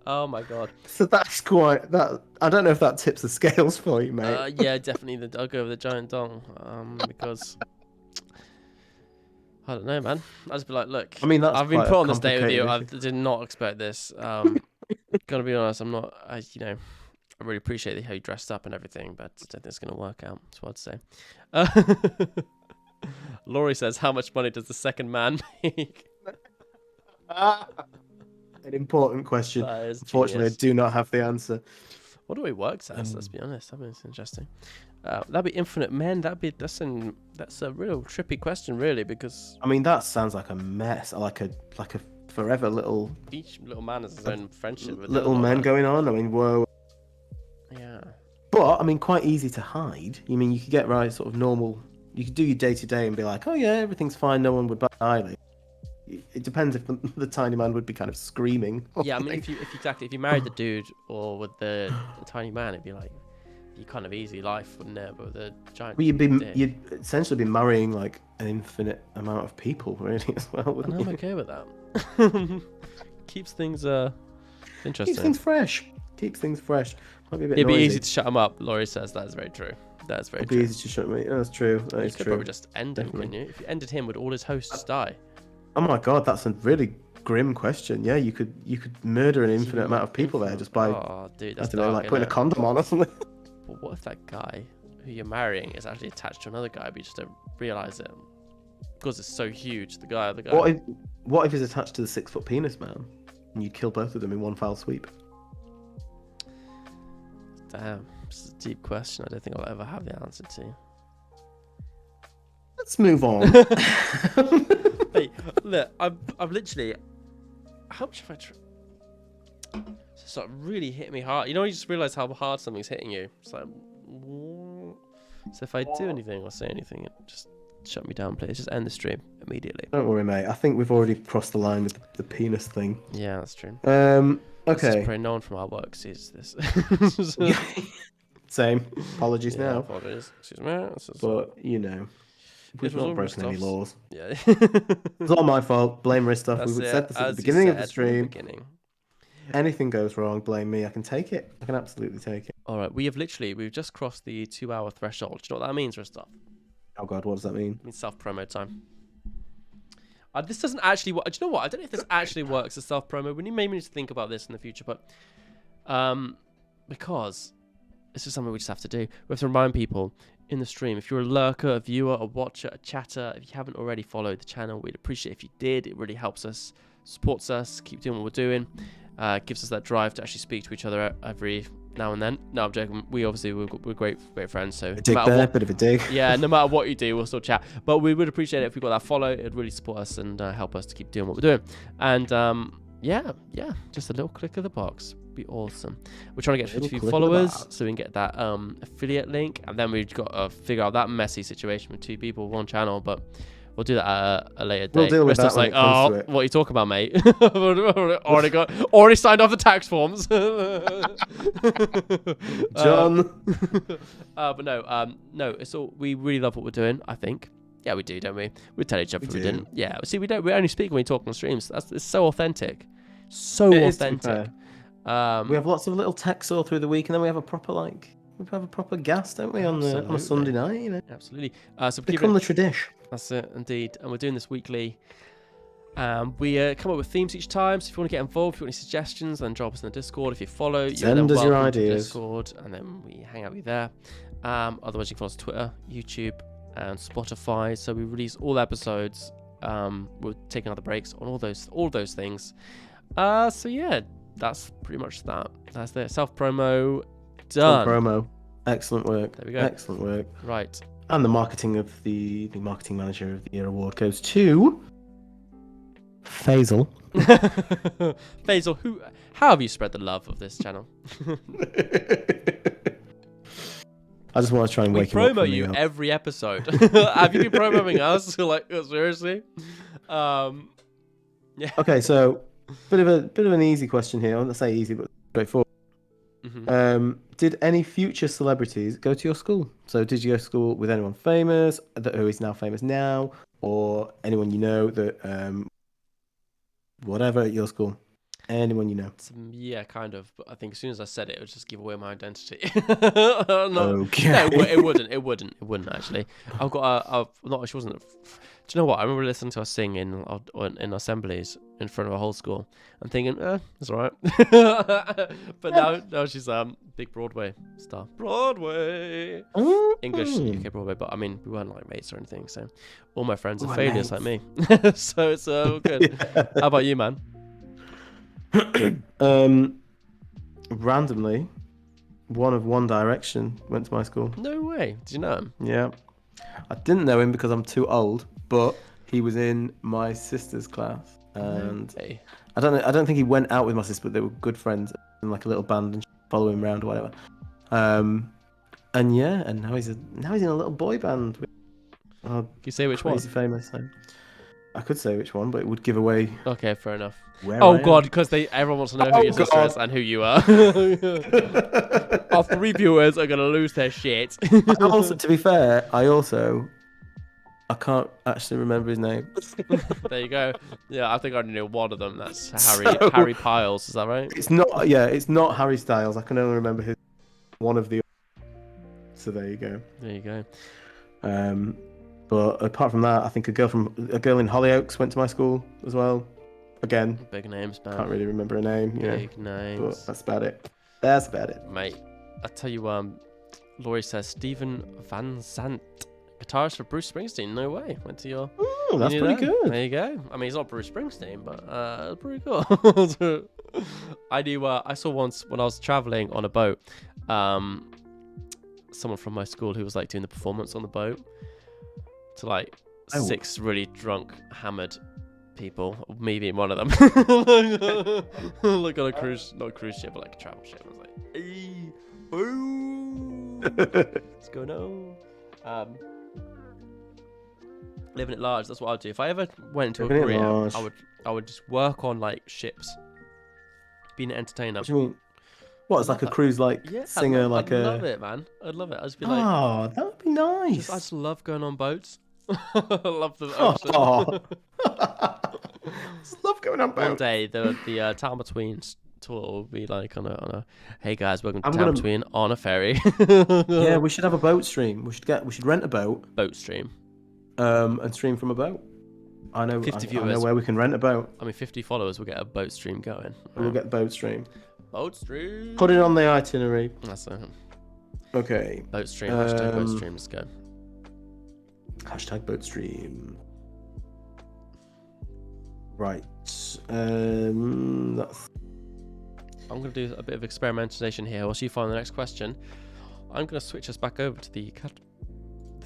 Oh my god. So that's quite that. I don't know if that tips the scales for you, mate. Yeah, definitely. I'll go with the giant dong. Because I don't know, man. I'll just be like, look. I mean, that's I've been quite put a on this date with you. I complicated did not expect this. Gotta be honest. I'm not. I really appreciate how you dressed up and everything, but I don't think it's gonna work out. That's what I'd say. Laurie says, "How much money does the second man make?" An important question. That is Unfortunately, genius. I do not have the answer. What do he works as? Let's be honest. That'd be interesting. That'd be infinite men. That's a real trippy question, really, because I mean, that sounds like a mess. Like a forever little each little man has his own friendship with little the other men man. going on. I mean, whoa. Yeah. But I mean, quite easy to hide. You mean you could get right sort of normal. You could do your day to day and be like, oh yeah, everything's fine. No one would bat an eyelid. It depends if the tiny man would be kind of screaming. Yeah, I mean, if you married the dude or with the tiny man, it'd be like you kind of easy life, wouldn't it? But with the giant. Well, dick. you'd essentially be marrying like an infinite amount of people, really, as well. And Wouldn't I'm you? okay with that. Keeps things interesting. Keeps things fresh. Keeps things fresh. Might be a bit It'd be noisy. easy to shut him up. Laurie says that is very true. That is very It'd be true. easy to shut me. That's true. That You is could true. probably just end him, couldn't you? If you ended him, would all his hosts die? Oh my god, that's a really grim question. Yeah, you could murder an infinite amount of people there just by Oh, dude, I that's don't know, dark, like putting a innit? condom on or something. But what if that guy who you're marrying is actually attached to another guy, but you just don't realize it because it's so huge? The guy. What if he's attached to the 6-foot penis man, and you kill both of them in one foul sweep? Damn, this is a deep question. I don't think I'll ever have the answer to. Let's move on. Hey, look, I've literally. How much have I tried? It's like really hit me hard. You know, you just realize how hard something's hitting you. It's like, so if I do anything or say anything, it just shut me down, please. Just end the stream immediately. Don't worry, mate. I think we've already crossed the line with the penis thing. Yeah, that's true. Okay. Probably no one from our work sees this. Same. Apologies Yeah, now. apologies. Excuse me. But you know, we've It was all not broken any Ristoff's. laws. Yeah. It's all my fault. Blame Ristoff. That's We it, said this at as the you beginning of the said from stream. beginning. Anything goes wrong, blame me. I can take it. I can absolutely take it. All right, we've just crossed the 2-hour threshold. Do you know what that means, Ristoff? Oh god, what does that mean? It means self-promo time. This doesn't actually work. Do you know what? I don't know if this actually works as self-promo. We may need to think about this in the future, but because this is something we just have to do. We have to remind people in the stream, if you're a lurker, a viewer, a watcher, a chatter, if you haven't already followed the channel, we'd appreciate if you did. It really helps us, supports us, keep doing what we're doing, gives us that drive to actually speak to each other every now and then. No, I'm joking. We're great friends, so A dig there, bit of a dig. yeah, no matter what you do, we'll still chat. But we would appreciate it if we got that follow. It'd really support us and help us to keep doing what we're doing. And yeah, just a little click of the box. Be awesome. We're trying to get 50 followers so we can get that affiliate link, and then we've got to figure out that messy situation with 2 people, 1 channel, but we'll do that at a later date. We'll deal with that when like, it comes to it. what are you talking about, mate? already signed off the tax forms. John. But no, it's all, we really love what we're doing, I think. Yeah, we do, don't we? We tell each other if we didn't. Yeah, see, we only speak when we talk on streams. It's so authentic. So It is, to be authentic. fair. We have lots of little texts all through the week, and then we have a proper guest, don't we, on a Sunday night? You know, Absolutely. So become the tradition. That's it, indeed. And we're doing this weekly. We come up with themes each time, so if you want to get involved, if you want any suggestions, then drop us in the Discord. If you follow, you're then Send us your welcome to the ideas. Discord, and then we hang out with you there. Otherwise, you can follow us on Twitter, YouTube, and Spotify. So we release all episodes. We're taking other breaks on all those things. So yeah, that's pretty much that. That's the self-promo done. Self-promo. Excellent work. There we go. Excellent work. Right. And the marketing manager of the year award goes to Faisal. Faisal, how have you spread the love of this channel? I just want to try and wake him up. We promo you every episode. Have you been promoting us? Like, seriously? Yeah. Okay, so bit of an easy question here. I won't say easy, but straightforward. Mm-hmm. Did any future celebrities go to your school? So did you go to school with anyone famous who is now famous now, or anyone you know that whatever at your school? Anyone you know? Yeah, kind of. But I think as soon as I said it would just give away my identity. Okay. No, it wouldn't actually. I've got she wasn't. Do you know what? I remember listening to her sing in assemblies in front of a whole school and thinking, it's alright. But now she's big Broadway star. Broadway. English UK Broadway, but I mean we weren't like mates or anything, so all my friends are failures like me. So it's good. Yeah. How about you, man? Randomly, one of One Direction went to my school. No way. Did you know him? Yeah. I didn't know him because I'm too old, but he was in my sister's class, and okay. I don't think he went out with my sister, but they were good friends in like a little band and follow him around or whatever. And yeah, and now he's in a little boy band. Can you say which one? Crazy famous. I could say which one, but it would give away. Okay, fair enough. Oh God, because everyone wants to know who your sister is and who you are. Our 3 viewers are gonna lose their shit. Also, to be fair, I can't actually remember his name. There you go. Yeah, I think I only knew one of them. That's Harry Piles. Is that right? It's not. Yeah, it's not Harry Styles. I can only remember one of the. So there you go. There you go. But apart from that, I think a girl in Hollyoaks went to my school as well. Again, big names, man. Can't really remember her name. Big names. But that's about it. That's about it, mate. I tell you, Laurie says Stephen Van Sant, guitarist for Bruce Springsteen. No way. Went to your. That's pretty good. There you go. I mean, he's not Bruce Springsteen, but pretty cool. I knew. I saw once when I was traveling on a boat. Someone from my school who was like doing the performance on the boat to like 6 really drunk, hammered people. Me being one of them. Like on a cruise, not a cruise ship, but like a travel ship. I was like, hey, what's going on? Living at large. That's what I'd do. If I ever went into a career, I would just work on like ships, being an entertainer. What do you mean? What, it's like a cruise, like singer, I'd love it, man. I'd love it. I'd just be like, oh, that would be nice. I just love going on boats. I love the ocean. Just love going on boats. One day, the Town Between tour will be like on a hey guys, welcome to Town Between on a ferry. Yeah, we should have a boat stream. We should rent a boat. Boat stream. And stream from a boat. I know 50 viewers. I know where we can rent a boat. I mean, 50 followers will get a boat stream going. We'll get the boat stream. Boat stream. Put it on the itinerary. That's it. Okay. Boat stream. Hashtag boat stream. Let's go. Hashtag boat stream. Right. That's. I'm going to do a bit of experimentation here. Whilst you find the next question, I'm going to switch us back over to the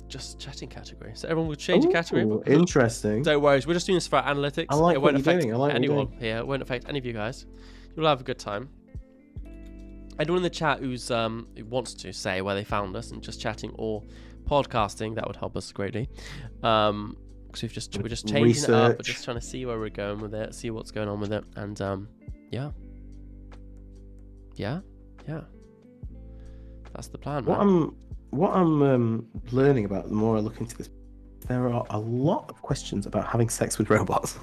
just chatting category. So everyone will change the category. Interesting. Don't worry. We're just doing this for analytics. I like what you're doing. I like anyone here. It won't affect any of you guys. You'll have a good time. Anyone in the chat who wants to say where they found us and just chatting or podcasting, that would help us greatly. Because we're just changing it up. We're just trying to see where we're going with it, see what's going on with it, and yeah. That's the plan. What I'm learning about the more I look into this, there are a lot of questions about having sex with robots.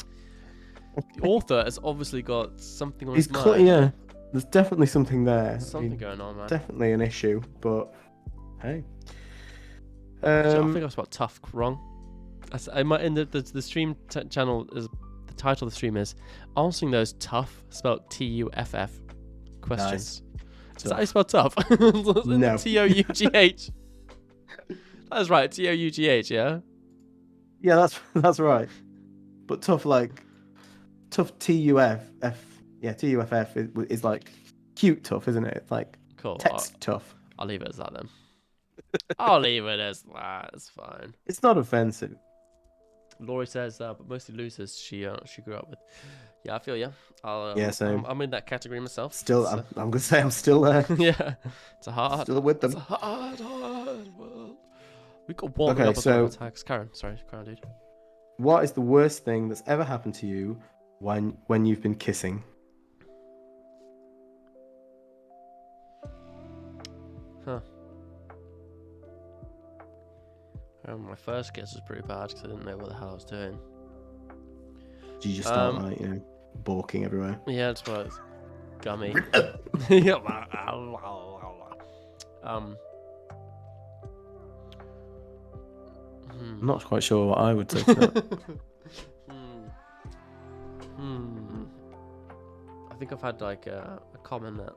The author has obviously got something on his mind. Yeah, there's definitely something there. Something going on, man. Definitely an issue, but hey. I think I was about tough wrong. I might in the stream channel is the title of the stream is answering those tough spelled TUFF questions. Nice. Is that how you spell tough? No. TOUGH. That's right. TOUGH. Yeah. Yeah, that's right. But tough tough TUF. Yeah, TUFF is like cute tough, isn't it? It's like cool. text tough. I'll leave it as that then. I'll leave it as that. It's fine. It's not offensive. Laurie says, but mostly losers she grew up with. Yeah, I feel you. Yeah, same. I'm in that category myself. Still, I'm gonna say I'm still there. Yeah, it's a hard. Still with them. It's a hard world. We got one Okay, so attacks. Karen, dude. What is the worst thing that's ever happened to you when you've been kissing? Huh. My first kiss was pretty bad because I didn't know what the hell I was doing. Did you just start balking everywhere? Yeah, that's right. It's gummy. I'm not quite sure what I would say to that. I think I've had like a comment that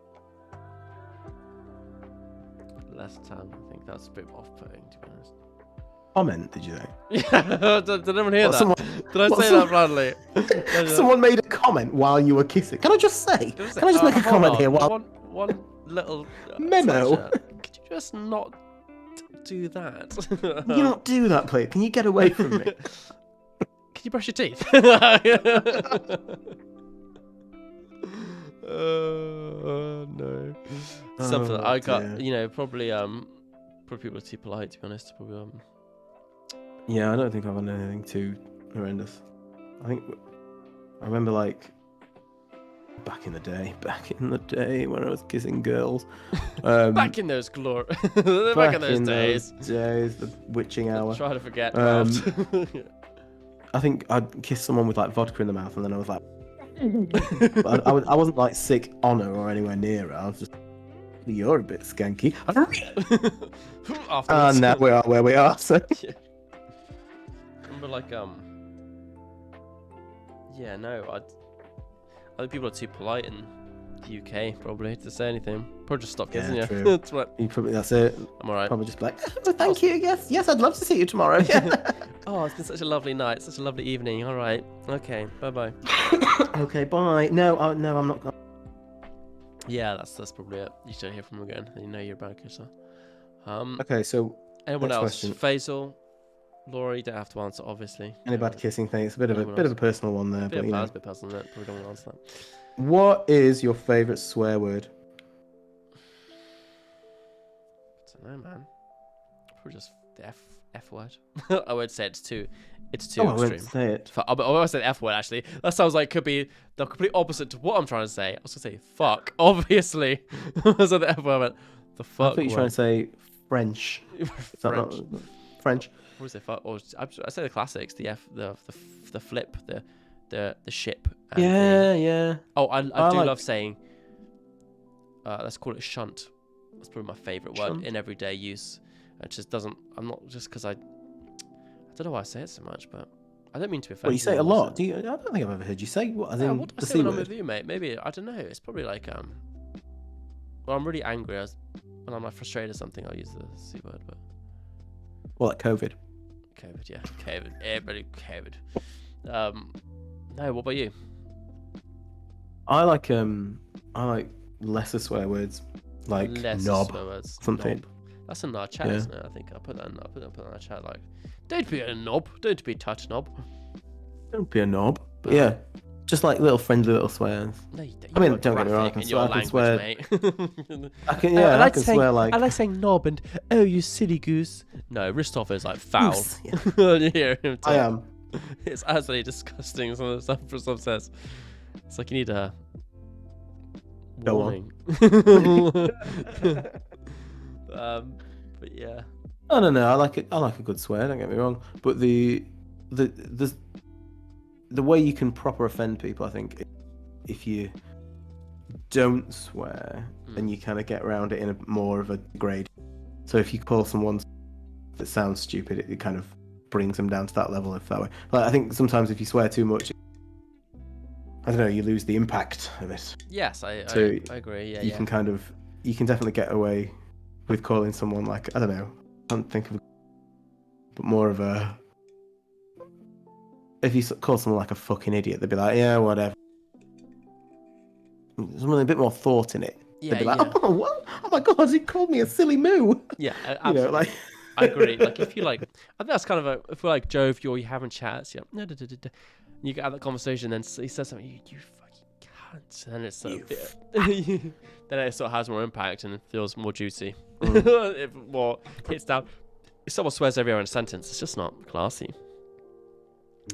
less time. I think that's a bit off-putting, to be honest. Comment, did you say? Yeah, did anyone hear that? Did I say that badly? Someone made a comment while you were kissing. Can I just say? Can I just make a comment here? One little memo. Could you just not do that? Can you not do that, please? Can you get away from me? Can you brush your teeth? No. Something I got, probably people are too polite, to be honest. Probably Yeah, I don't think I've done anything too horrendous. I remember like back in the day when I was kissing girls. Back in those back in those days. The witching hour. Try to forget. I think I'd kissed someone with like vodka in the mouth, and then I was like, I wasn't like sick on her or anywhere near her. I was just, you're a bit skanky. And now we are where we are. So. Yeah. Remember, like, yeah, no, I think people are too polite in the UK probably to say anything. Probably just stop kissing you. True. That's it. I'm alright. Probably just be like, thank you. Yes, I'd love to see you tomorrow. Yeah. Oh, it's been such a lovely night, such a lovely evening. All right, okay, bye. Okay, bye. No, I'm not. Yeah, that's probably it. You don't hear from him again. You know you're a bad kisser. Okay, so anyone else? Question. Faisal, Laurie, you don't have to answer, obviously. Any bad kissing thing? It's a bit of a personal one there, bit personal. Probably don't want to answer that. What is your favourite swear word? I don't know, man. Probably just the F word. I would say it's too extreme. I won't say it. I won't say the F word, actually. That sounds like could be the complete opposite to what I'm trying to say. I was going to say fuck, obviously. So the F word, I went, the fuck. I thought you were trying to say French. French. What was it? Fuck? Or I say the classics. The F, the flip, the ship. And yeah. Oh, I do love saying. Let's call it shunt. That's probably my favourite word in everyday use. It just doesn't. I'm not just because I don't know why I say it so much, but I don't mean to be offensive. Well, you say it a lot. I don't think I've ever heard you say what. As in what do I the say C when word? I'm with you, mate? Maybe I don't know. It's probably like Well, I'm really angry. When I'm like frustrated or something, I'll use the C word. But like COVID. COVID, yeah, COVID. Everybody, COVID. No, what about you? I like lesser swear words, like knob, swear words. something. Knob. That's in our chat, isn't it? I think I put that in our chat. Like, don't be a knob. Don't be touch knob. Don't be a knob. But yeah, just like little friendly little swears. No, I mean, don't get me wrong. I can swear. Mate. I can swear like. I like saying knob and you silly goose. No, Ristov is like foul. Goose, yeah. You hear him talk. I am. It's absolutely disgusting. Some of the stuff Ristov says. It's like you need a warning. But yeah. I don't know. I like it. I like a good swear. Don't get me wrong. But the way you can proper offend people, I think, if you don't swear, then you kind of get around it in more of a grade. So if you call someone that sounds stupid, it kind of brings them down to that level of that way. Like, I think sometimes if you swear too much, I don't know, you lose the impact of it. Yes, I agree. Yeah, you can definitely get away with calling someone like, I don't know, I can't think of, but more of a, if you call someone like a fucking idiot, they'd be like, yeah, whatever. Something a bit more thought in it. Yeah, they'd be like, oh, what? Oh my god, he called me a silly moo. Yeah, absolutely. You know, like. I agree. Like if you like, I think that's kind of a, if we're like jovial, you're having chats, you get out that conversation, then he says something, you fucking cunt, and it's sort of, then it sort of has more impact and it feels more juicy. If more hits down, if someone swears every other in a sentence, it's just not classy.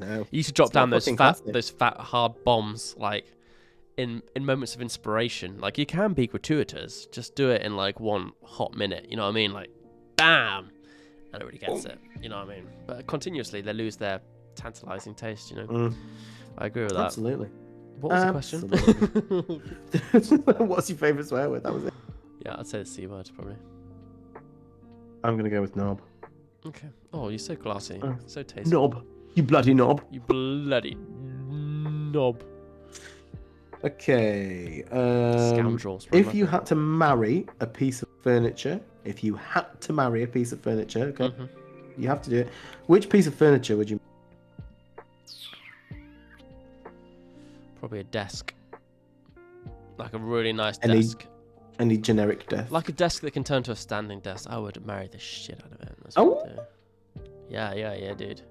No. You should drop down those fat hard bombs like in moments of inspiration. Like you can be gratuitous, just do it in like 1 hot minute. You know what I mean? Like, bam. And everybody gets it, you know what I mean? But continuously, they lose their tantalizing taste, you know? I agree with that. Absolutely. What was the question? What's your favourite swear word? That was it. Yeah, I'd say the C word, probably. I'm going to go with knob. Okay. Oh, you're so classy. So tasty. Knob. You bloody knob. You bloody knob. Okay. Scoundrels. If you had to marry a piece of furniture, okay, you have to do it. Which piece of furniture would you? Probably a desk. Like a really nice desk. Any generic desk? Like a desk that can turn to a standing desk. I would marry the shit out of it. That's oh? What I do. Yeah, dude.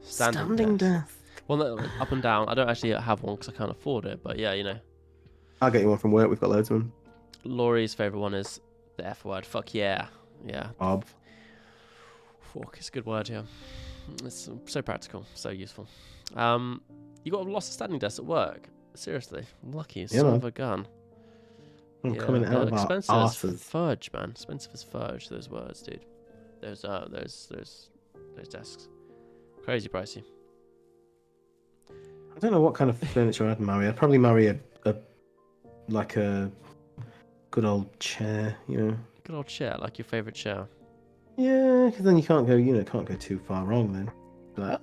Standing desk. Well, no, up and down. I don't actually have one because I can't afford it. But yeah, you know. I'll get you one from work. We've got loads of them. Laurie's favourite one is the F word. Fuck yeah. Yeah. Bob. Fuck, it's a good word, yeah. It's so practical, so useful. You got lost a standing desk at work. Seriously, lucky son of a gun. I'm coming out of expensive our as arses. fudge, man. Expensive as fudge. Those words, dude. Those desks. Crazy pricey. I don't know what kind of furniture I'd marry. I'd probably marry a good old chair, you know. Good old chair, like your favourite chair. Yeah, because then you can't go too far wrong then. Like,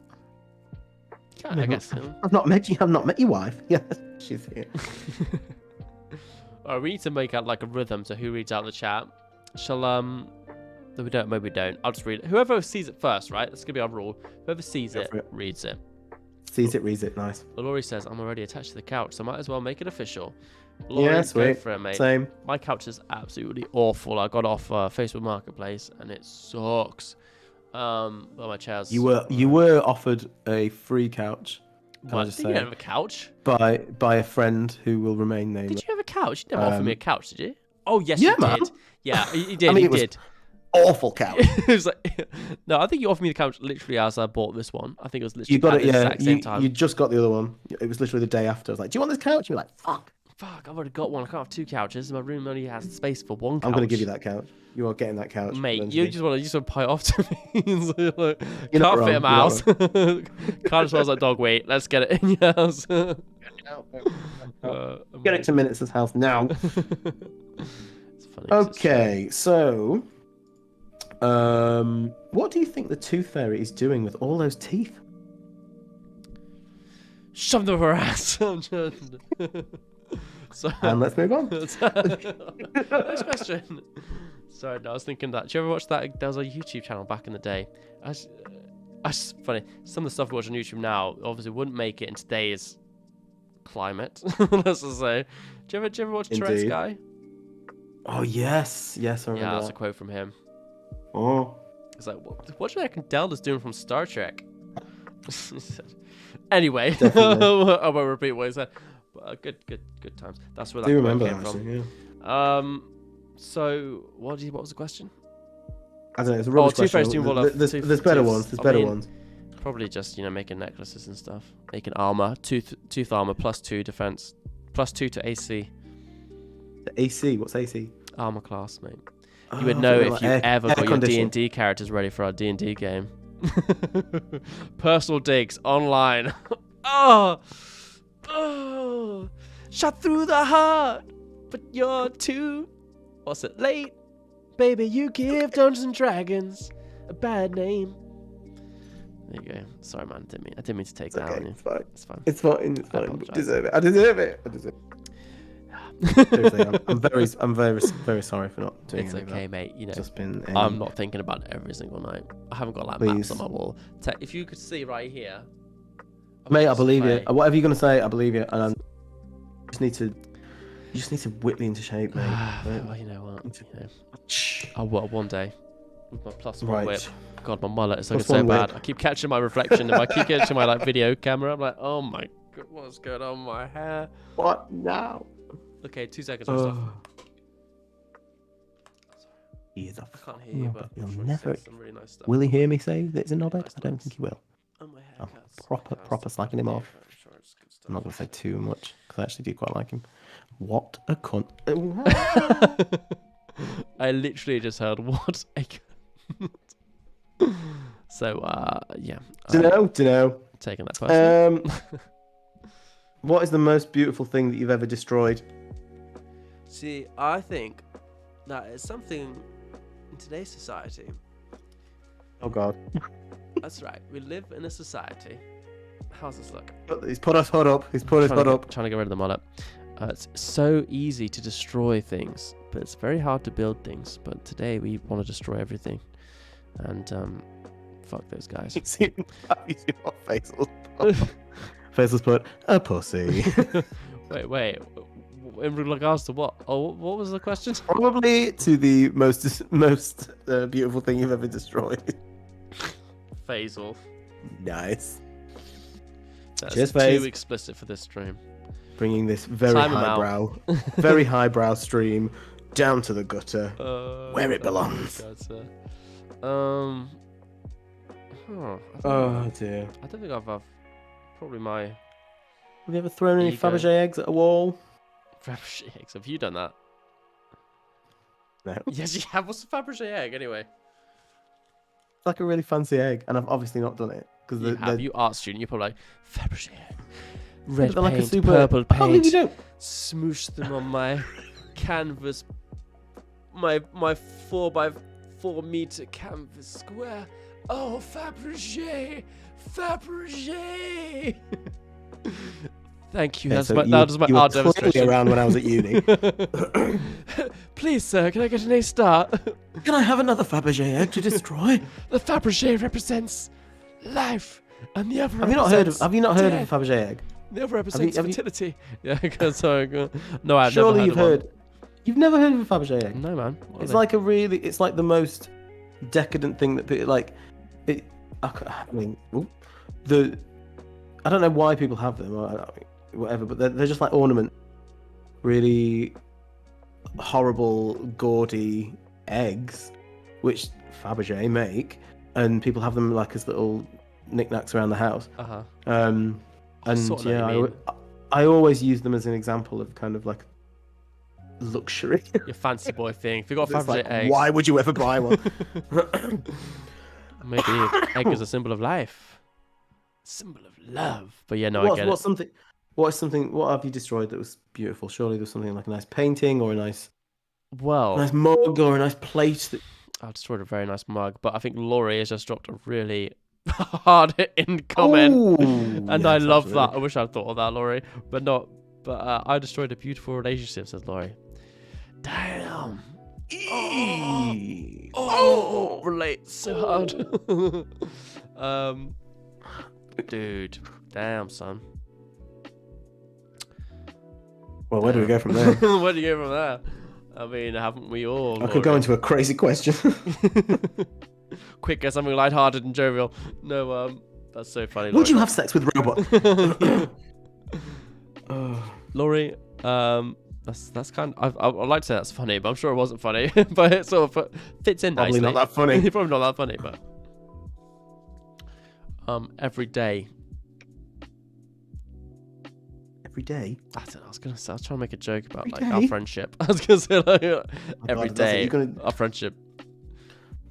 yeah, I guess. I've not met your wife. Yeah, she's here. Alright, we need to make out like a rhythm to who reads out the chat. Shall no, we don't. Maybe we don't. I'll just read it. Whoever sees it first, right? That's gonna be our rule. Whoever sees it reads it. Sees it, reads it. Nice. Well, Laurie says I'm already attached to the couch, so I might as well make it official. Laurie, yeah, sweet. Go for it, mate. Same. My couch is absolutely awful. I got off Facebook Marketplace and it sucks. Well, my chairs. You were offered a free couch. What? Did you have a couch? By a friend who will remain nameless. Did you have a couch? You never offered me a couch, did you? Oh yes, you man. did. Yeah, you did. I mean, you did. Awful couch. It was like, no, I think you offered me the couch literally as I bought this one. I think it was literally you got at it. the Yeah, exact same time. You just got the other one. It was literally the day after. I was like, "Do you want this couch?" You're like, "Fuck, I've already got one. I can't have 2 couches. My room only has space for 1 couch. I'm gonna give you that couch. You are getting that couch, mate. You just want to pie off to me. So like, you're not can't wrong. fit in my house. Kind of smells like dog weight. Let's get it in your house. Get it to Minutes' house now. It's funny. Okay, so, what do you think the Tooth Fairy is doing with all those teeth? Shove them up her ass. So, and let's move on. Next question. Sorry, no, I was thinking that. Do you ever watch that? There was a YouTube channel back in the day. It's funny. Some of the stuff we watch on YouTube now obviously wouldn't make it in today's climate. Let's just say. Do you ever watch Tourette's Guy? Oh yes, I remember. Yeah, that's a quote from him. Oh. It's like, what do you reckon Delta's doing from Star Trek? Anyway, I won't repeat what he said. But, good times. That's where that came from. Yeah. So what was the question? I don't know. It's a rubbish question. There's better ones. There's better ones. Probably just making necklaces and stuff, making armor, tooth armor, +2 defense, +2 to AC. The AC. What's AC? Armor class, mate. You would know if you ever got your D&D characters ready for our D&D game. Personal digs online. Oh, shot through the heart, but you're too. What's it? Late, baby. You give Dungeons and Dragons a bad name. There you go. Sorry, man. I didn't mean to take It's that okay. on you. It's fine. It's fine. It's fine. It's I fine. apologise. I deserve it. I deserve it. I deserve it. Seriously, I'm very sorry for not doing It's any of okay, that. mate. You know, It's just been. I'm not thinking about it every single night. I haven't got like maps Please. on my wall. If you could see right here, Mate, I believe you. play. Whatever you're gonna say, I believe you. And you just need to whip me into shape, mate. Well, you know what? You know, I will one day with my +1 Right. whip. God, my mullet is looking +1 so bad. whip. I keep catching my reflection. If I keep catching my like video camera, I'm like, oh my god, what's going on with my hair? What now? Okay, 2 seconds. I'll stop. He is a I can't hear you, but You'll I'm sure never. he says some really nice stuff. Will he hear me say that it's a knobhead? Nice I don't notes. think he will. Oh, my I'm haircuts. proper slacking him off. I'm sure it's good stuff. I'm not gonna say too much because I actually do quite like him. What a cunt! I literally just heard what a so yeah. Dunno. Taking that personally. What is the most beautiful thing that you've ever destroyed? See, I think that is something in today's society. Oh God. That's right. We live in a society. How's this look? He's put his hood up. He's put his hood up. Trying to get rid of the mullet. It's so easy to destroy things, but it's very hard to build things. But today we want to destroy everything, and fuck those guys. You see what Faisal's put? Faisal's put a pussy. Wait. In regards to what? Oh, what was the question? Probably to the most beautiful thing you've ever destroyed. Faisal. Nice. That's Cheers, too Faze. explicit for this stream. Bringing this very Time 'em out. very highbrow stream down to the gutter, where it belongs. Oh Dear. I don't think I've probably my Have you ever thrown any Ego. Fabergé eggs at a wall? Fabergé eggs. Have you done that? No. Yes, you have. What's a Fabergé egg anyway? It's like a really fancy egg, and I've obviously not done it because You art student. You're probably like Fabergé egg. Red they're like a paint, super purple I believe you paint. don't. Smoosh them on my canvas. My 4x4 meter canvas square. Oh, Fabergé. Thank you. Yeah, That's so my you art were demonstration. clearly around when I was at uni. Please, sir, can I get an A star? Can I have another Fabergé egg to destroy? The Fabergé represents life, and the other Have you not heard of death. a Fabergé egg? The other represents have you- fertility. Yeah, sorry. No, I've Surely never heard of You've never heard of a Fabergé egg? one. No, man. What are It's they? like it's like the most decadent thing that people like. I mean, I don't know why people have them or whatever, but they're just like ornament, really horrible, gaudy eggs, which Fabergé make, and people have them like as little knickknacks around the house. And sort of know what you mean. I always use them as an example of kind of like luxury. Your fancy boy thing. If you got It's Fabergé like, eggs, why would you ever buy one? maybe egg is a symbol of life, symbol of love. But yeah, no, I get it. What have you destroyed that was beautiful? Surely there's something like a nice painting or a nice Well, mug or a nice plate. I destroyed a very nice mug, but I think Laurie has just dropped a really hard in comment, and I love that. I wish I'd thought of that, Laurie, but not. But I destroyed a beautiful relationship, says Laurie. Damn. Oh, relate so hard. Dude, damn, son. Well, where do we go from there? Where do you go from there? I mean, haven't we all? I could go into a crazy question. Quick, get something lighthearted and jovial. No, that's so funny. Would you have sex with robots? Laurie, that's kind of, I'd like to say that's funny, but I'm sure it wasn't funny. But it sort of fits in nicely. Probably not that funny. Probably not that funny, but every day. Every day. I don't know. I was trying to make a joke about Every like our day? friendship. I was gonna say like every God, day that's it. our friendship.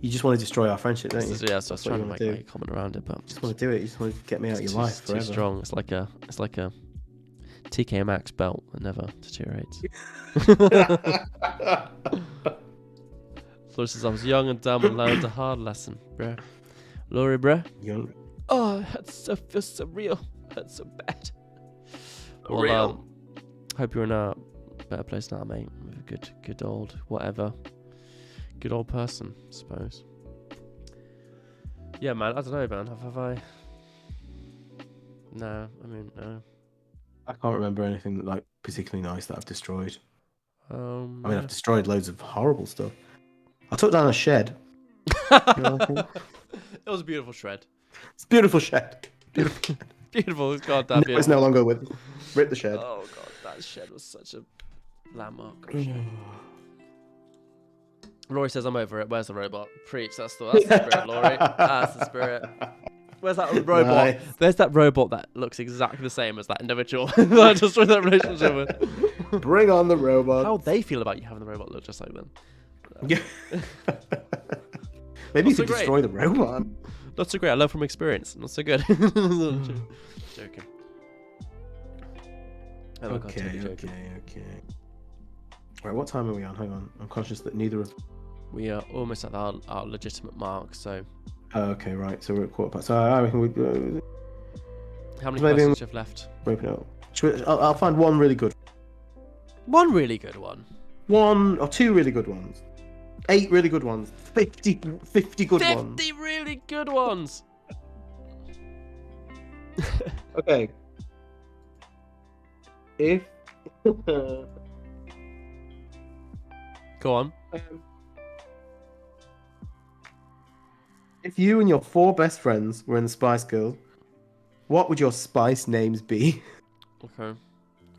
You just want to destroy our friendship, don't you? Yeah, so I was That's what trying to you make wanna like a comment around it, but You just want to do it. You just want to get me out of your it's life too forever. strong. It's like a TK Maxx belt that never deteriorates. Laurie says I was young and dumb and learned a hard lesson, bruh. Laurie, bruh. Oh, it feels so real. That's so bad. Well, Real. hope you're in a better place now, mate. With a good old whatever. Good old person, I suppose. Yeah, man. I don't know, man. Have I? No, I mean, no. I can't remember anything like particularly nice that I've destroyed. I mean, Yeah. I've destroyed loads of horrible stuff. I took down a shed. It was a beautiful shred. It's a beautiful shed. Beautiful. Beautiful. It's goddamn No, beautiful. it's no longer with us. Rip the shed. Oh god, that shed was such a landmark. Laurie says I'm over it. Where's the robot? Preach. That's the spirit, Laurie. That's the spirit. Where's that robot? Nice. There's that robot that looks exactly the same as that individual that I destroyed that relationship with. Bring on the robot. How they feel about you having the robot look just like them? Yeah. Maybe you so could great. destroy the robot. Not so great. I learned from experience. Not so good. Joking. Oh my God, totally joking. Okay. Right, what time are we on? Hang on. I'm conscious that neither of... We are almost at our legitimate mark, so... Oh, okay, right. So we're at 1:15. So I reckon we... How many maybe questions do you have left? Open it up. I'll find one really good. One really good one. One or two really good ones. 8 really good ones. 50 good 50 ones. really good ones! Okay. If... Go on. If you and your 4 best friends were in the Spice Girls, what would your spice names be? Okay.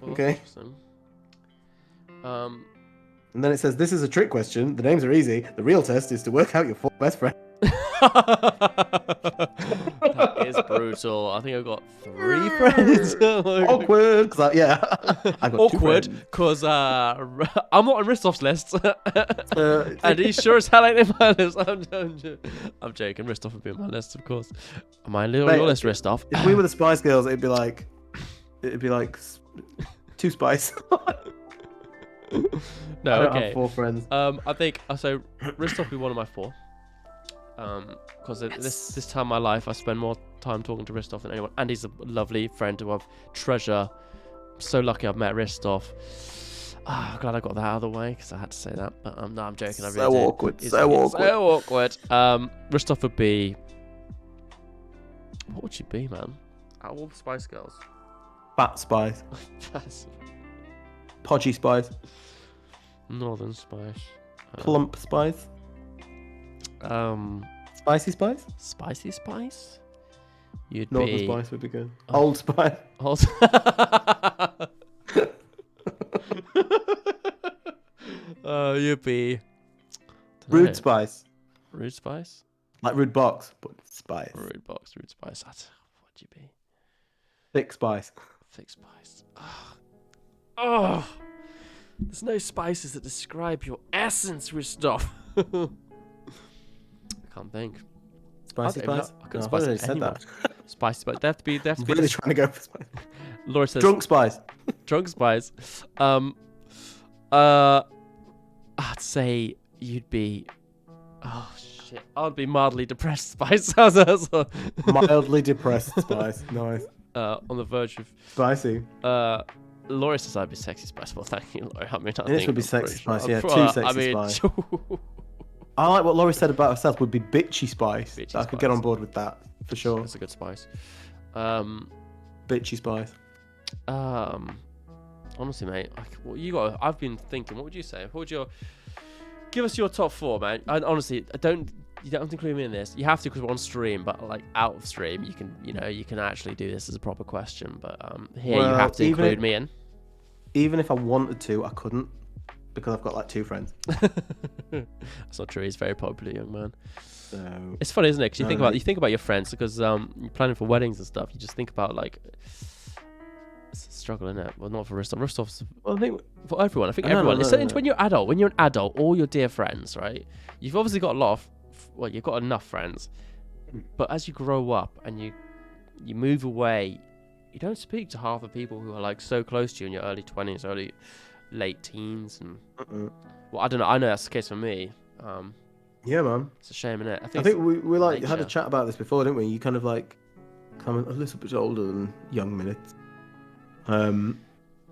Well, Okay. interesting. And then it says, this is a trick question. The names are easy. The real test is to work out your 4 best friends. That is brutal. I think I've got 3 friends. Awkward. Cause I got 2 Awkward, friends. because I'm not on Ristov's list. And he sure as hell ain't in my list. I'm joking. Ristov would be on my list, of course. Am I on your list, Ristov? If we were the Spice Girls, it'd be like 2 Spice. No, I don't okay. have 4 friends. I think so. Ristov would be one of my 4. Because this time in my life, I spend more time talking to Ristov than anyone, and he's a lovely friend who I've treasure. I'm so lucky I've met Ristov. I'm glad I got that out of the way because I had to say that. But no, I'm joking. I really So did. awkward. It's So awkward. Ristov would be. What would she be, man? Out of all the Spice Girls. Fat Spice. Podgy Spice. Northern Spice. Plump Spice. Spicy Spice? Spicy Spice? You'd Northern be... Spice would be good. Old Spice. You'd be... Rude Spice. Rude Spice? Like Rude Box, but Spice. Rude Box, Rude Spice. What'd you be? Thick Spice. Thick Spice. Oh! There's no spices that describe your essence with stuff. I can't think. Spicy Spice? I couldn't No, spice I've already it said anymore. that. Spicy Spice. They have to be I'm really trying to go for Spice. Laura says... Drunk Spice. Drunk Spice. I'd say you'd be... Oh, shit. I'd be mildly depressed Spice. How's that? Mildly depressed Spice. Nice. On the verge of... Spicy. Laura says I'd be Sexy Spice. Well, thank you, Laura. I mean, This would be Sexy Spice, yeah. 2 Sexy Spice. Spice. I like what Laurie said about herself would be Bitchy Spice. Bitchy I could get Spice. on board with that, for sure. That's a good spice. Bitchy Spice. Honestly, mate, I've been thinking. What would you say? What would your... Give us your top 4, man. And honestly, you don't have to include me in this. You have to because we're on stream, but like out of stream, you can actually do this as a proper question. But here you have to include me in. Even if I wanted to, I couldn't because I've got like 2 friends. That's not true. He's a very popular young man. So it's funny, isn't it? Because you think about your friends because you're planning for weddings and stuff. You just think about like it's a struggle, isn't it? Well, not for Ristov. Ristov's I think for everyone. I think everyone. It's when you're adult. When you're an adult, all your dear friends, right? You've obviously got a lot of. Well, you've got enough friends, but as you grow up and you move away, you don't speak to half the people who are like so close to you in your early 20s, late teens, and well, I don't know. I know that's the case for me. Yeah, man. It's a shame, isn't it? I think we like had a chat about this before, didn't we? You kind of like I'm a little bit older than young minutes. And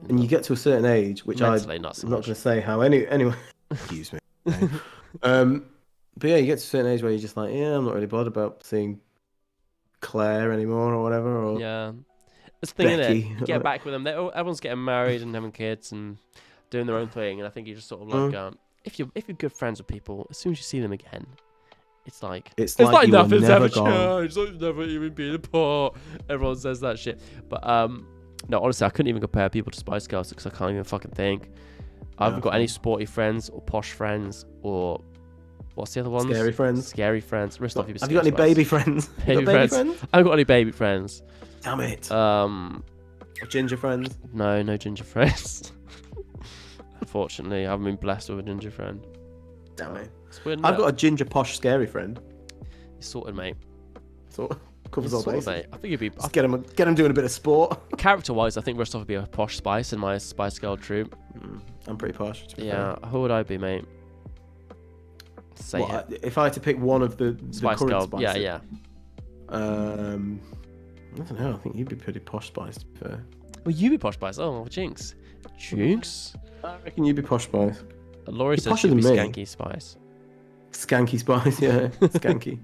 you get to a certain age, which I'm not going to say how anyone. Excuse me. But yeah, you get to a certain age where you're just like, yeah, I'm not really bothered about seeing Claire anymore or whatever. Or yeah, it's the thing, Becky. isn't it? You get back with them. Everyone's getting married and having kids and doing their own thing. And I think you just sort of like, if you're good friends with people, as soon as you see them again, it's like nothing's ever changed. It's never even been apart. Everyone says that shit. But no, honestly, I couldn't even compare people to Spice Girls because I can't even fucking think. I haven't got any sporty friends or posh friends or what's the other ones? Scary friends. Scary friends. Have you got any baby friends? Baby friends. I haven't got any baby friends. Damn it. Ginger friends? No ginger friends. Unfortunately, I haven't been blessed with a ginger friend. Damn it. It's weird, I've got a ginger posh scary friend. You're sorted, mate. So covers all bases. Mate. I think you'd be. Just get him doing a bit of sport. Character-wise, I think Rustov would be a posh Spice in my Spice Girl troop. I'm pretty posh. Yeah, who would I be, mate? Say it. If I had to pick one of the Spice current Girl, Spices, yeah. I don't know. I think you'd be pretty posh Spice, to be fair. Well, you'd be posh Spice. Oh, Jinx. I reckon you'd be posh Spice. Laurie says she'd be Skanky Spice. Skanky Spice, yeah. Skanky.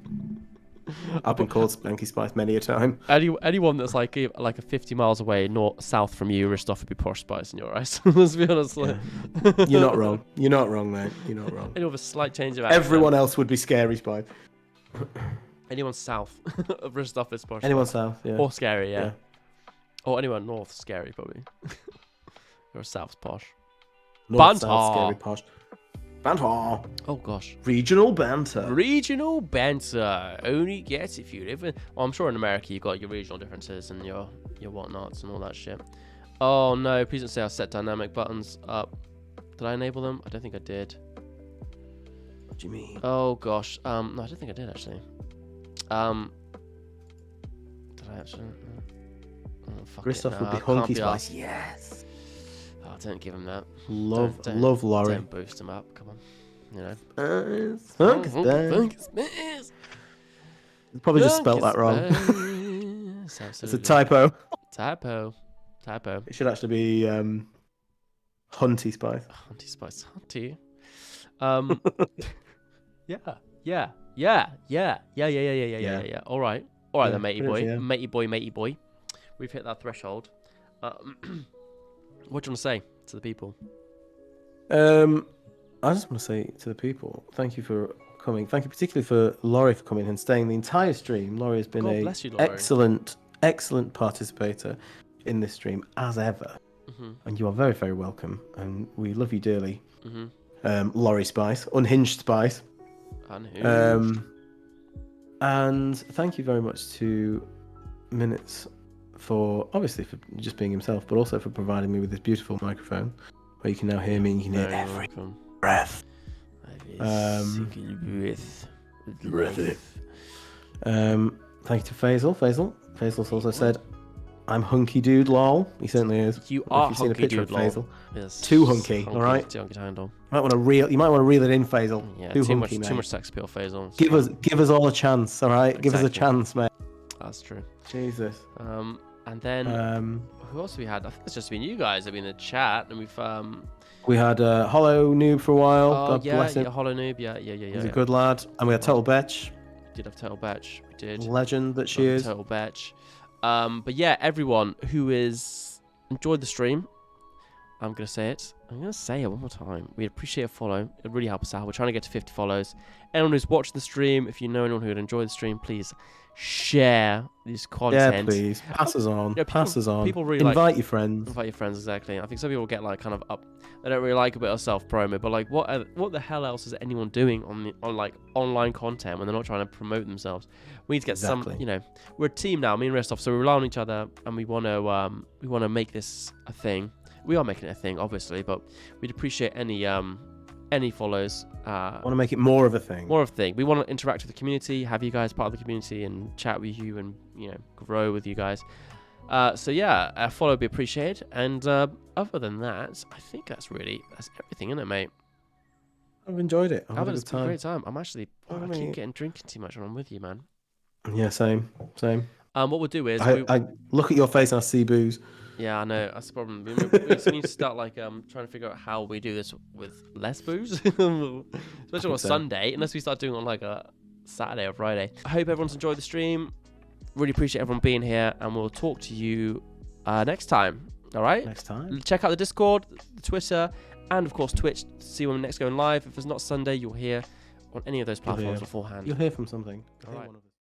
I've been called Skanky Spice many a time. Anyone that's like a 50 miles away, south from you, Ristov would be posh Spice in your eyes. Let's be honest. Yeah. You're not wrong. You're not wrong, mate. You're not wrong. Anyone with a slight change of accent. Everyone else would be Scary Spice. Anyone south of Ristov is posh. Anyone Spice. south, yeah. Or Scary, yeah. Or anyone north, Scary, probably. Or south's posh. North, south, Scary, posh. Banter. Oh gosh. Regional banter. Regional banter. Only gets if you live in. Well, I'm sure in America you got your regional differences and your whatnots and all that shit. Oh no! Please don't say I set dynamic buttons up. Did I enable them? I don't think I did. What do you mean? Oh gosh. No, I don't think I did actually. Did I actually? Oh, fuck Christoph it. would be Hunky Spice. Yes. Oh, don't give him that. Love Laurie. Don't boost him up. Come on. You know. Hunky Spice. Probably just spelt that wrong. It's a typo. Typo. It should actually be Hunty Spice. Hunty Spice. Hunty. Yeah. All right then, matey boy. Yeah. Matey boy. We've hit that threshold. What do you want to say to the people? I just want to say to the people, thank you for coming. Thank you particularly for Laurie for coming and staying the entire stream. Laurie has been excellent participator in this stream as ever. Mm-hmm. And you are very, very welcome. And we love you dearly. Mm-hmm. Laurie Spice, Unhinged Spice. Unhinged. And thank you very much to Minutes for just being himself, but also for providing me with this beautiful microphone where you can now hear me and you can hear every breath. Thank you to Faisal. Faisal's also said, "I'm hunky dude, lol." He certainly is. You are hunky, seen a picture dude, of Faisal. Yes. Too hunky, all right. Too hunky to handle. You might want to reel it in, Faisal. Yeah, too much sex appeal, Faisal. Give us all a chance, all right. Exactly. Give us a chance, mate. That's true. Jesus. And then who else have we had? I think it's just been you guys. Have been in the chat, and we had Hollow Noob for a while. Oh yeah, Hollow Noob. Yeah. He's a good lad. And we had Total Betch. We did have Total Betch. We did. Legend that she is. Total Betch. But yeah, everyone who is enjoyed the stream, I'm gonna say it. I'm gonna say it one more time. We'd appreciate a follow. It really helps us out. We're trying to get to 50 follows. Anyone who's watching the stream, if you know anyone who would enjoy the stream, please share this content. Yeah, please. Pass us on. People really invite your friends. Invite your friends, exactly. I think some people get like kind of up. They don't really like a bit of self-promo, but like, what the hell else is anyone doing on like online content when they're not trying to promote themselves? We need to get some. You know, we're a team now, me and Restov, so we rely on each other, and we want to make this a thing. We are making it a thing, obviously, but we'd appreciate any follows. Want to make it more of a thing. More of a thing. We want to interact with the community, have you guys part of the community, and chat with you, and grow with you guys. So yeah, a follow would be appreciated. And other than that, I think that's everything, isn't it, mate? I've enjoyed it. I've had a great time. I keep getting drinking too much when I'm with you, man. Yeah, same. What we'll do is I look at your face and I see booze. yeah, I know that's the problem. We need to start like trying to figure out how we do this with less booze, especially on a Sunday. Unless we start doing it on like a Saturday or Friday. I hope everyone's enjoyed the stream. Really appreciate everyone being here, and we'll talk to you next time. All right. Next time. Check out the Discord, the Twitter, and of course Twitch to see when we're next going live. If it's not Sunday, you'll hear on any of those platforms beforehand. You'll hear from something. All right.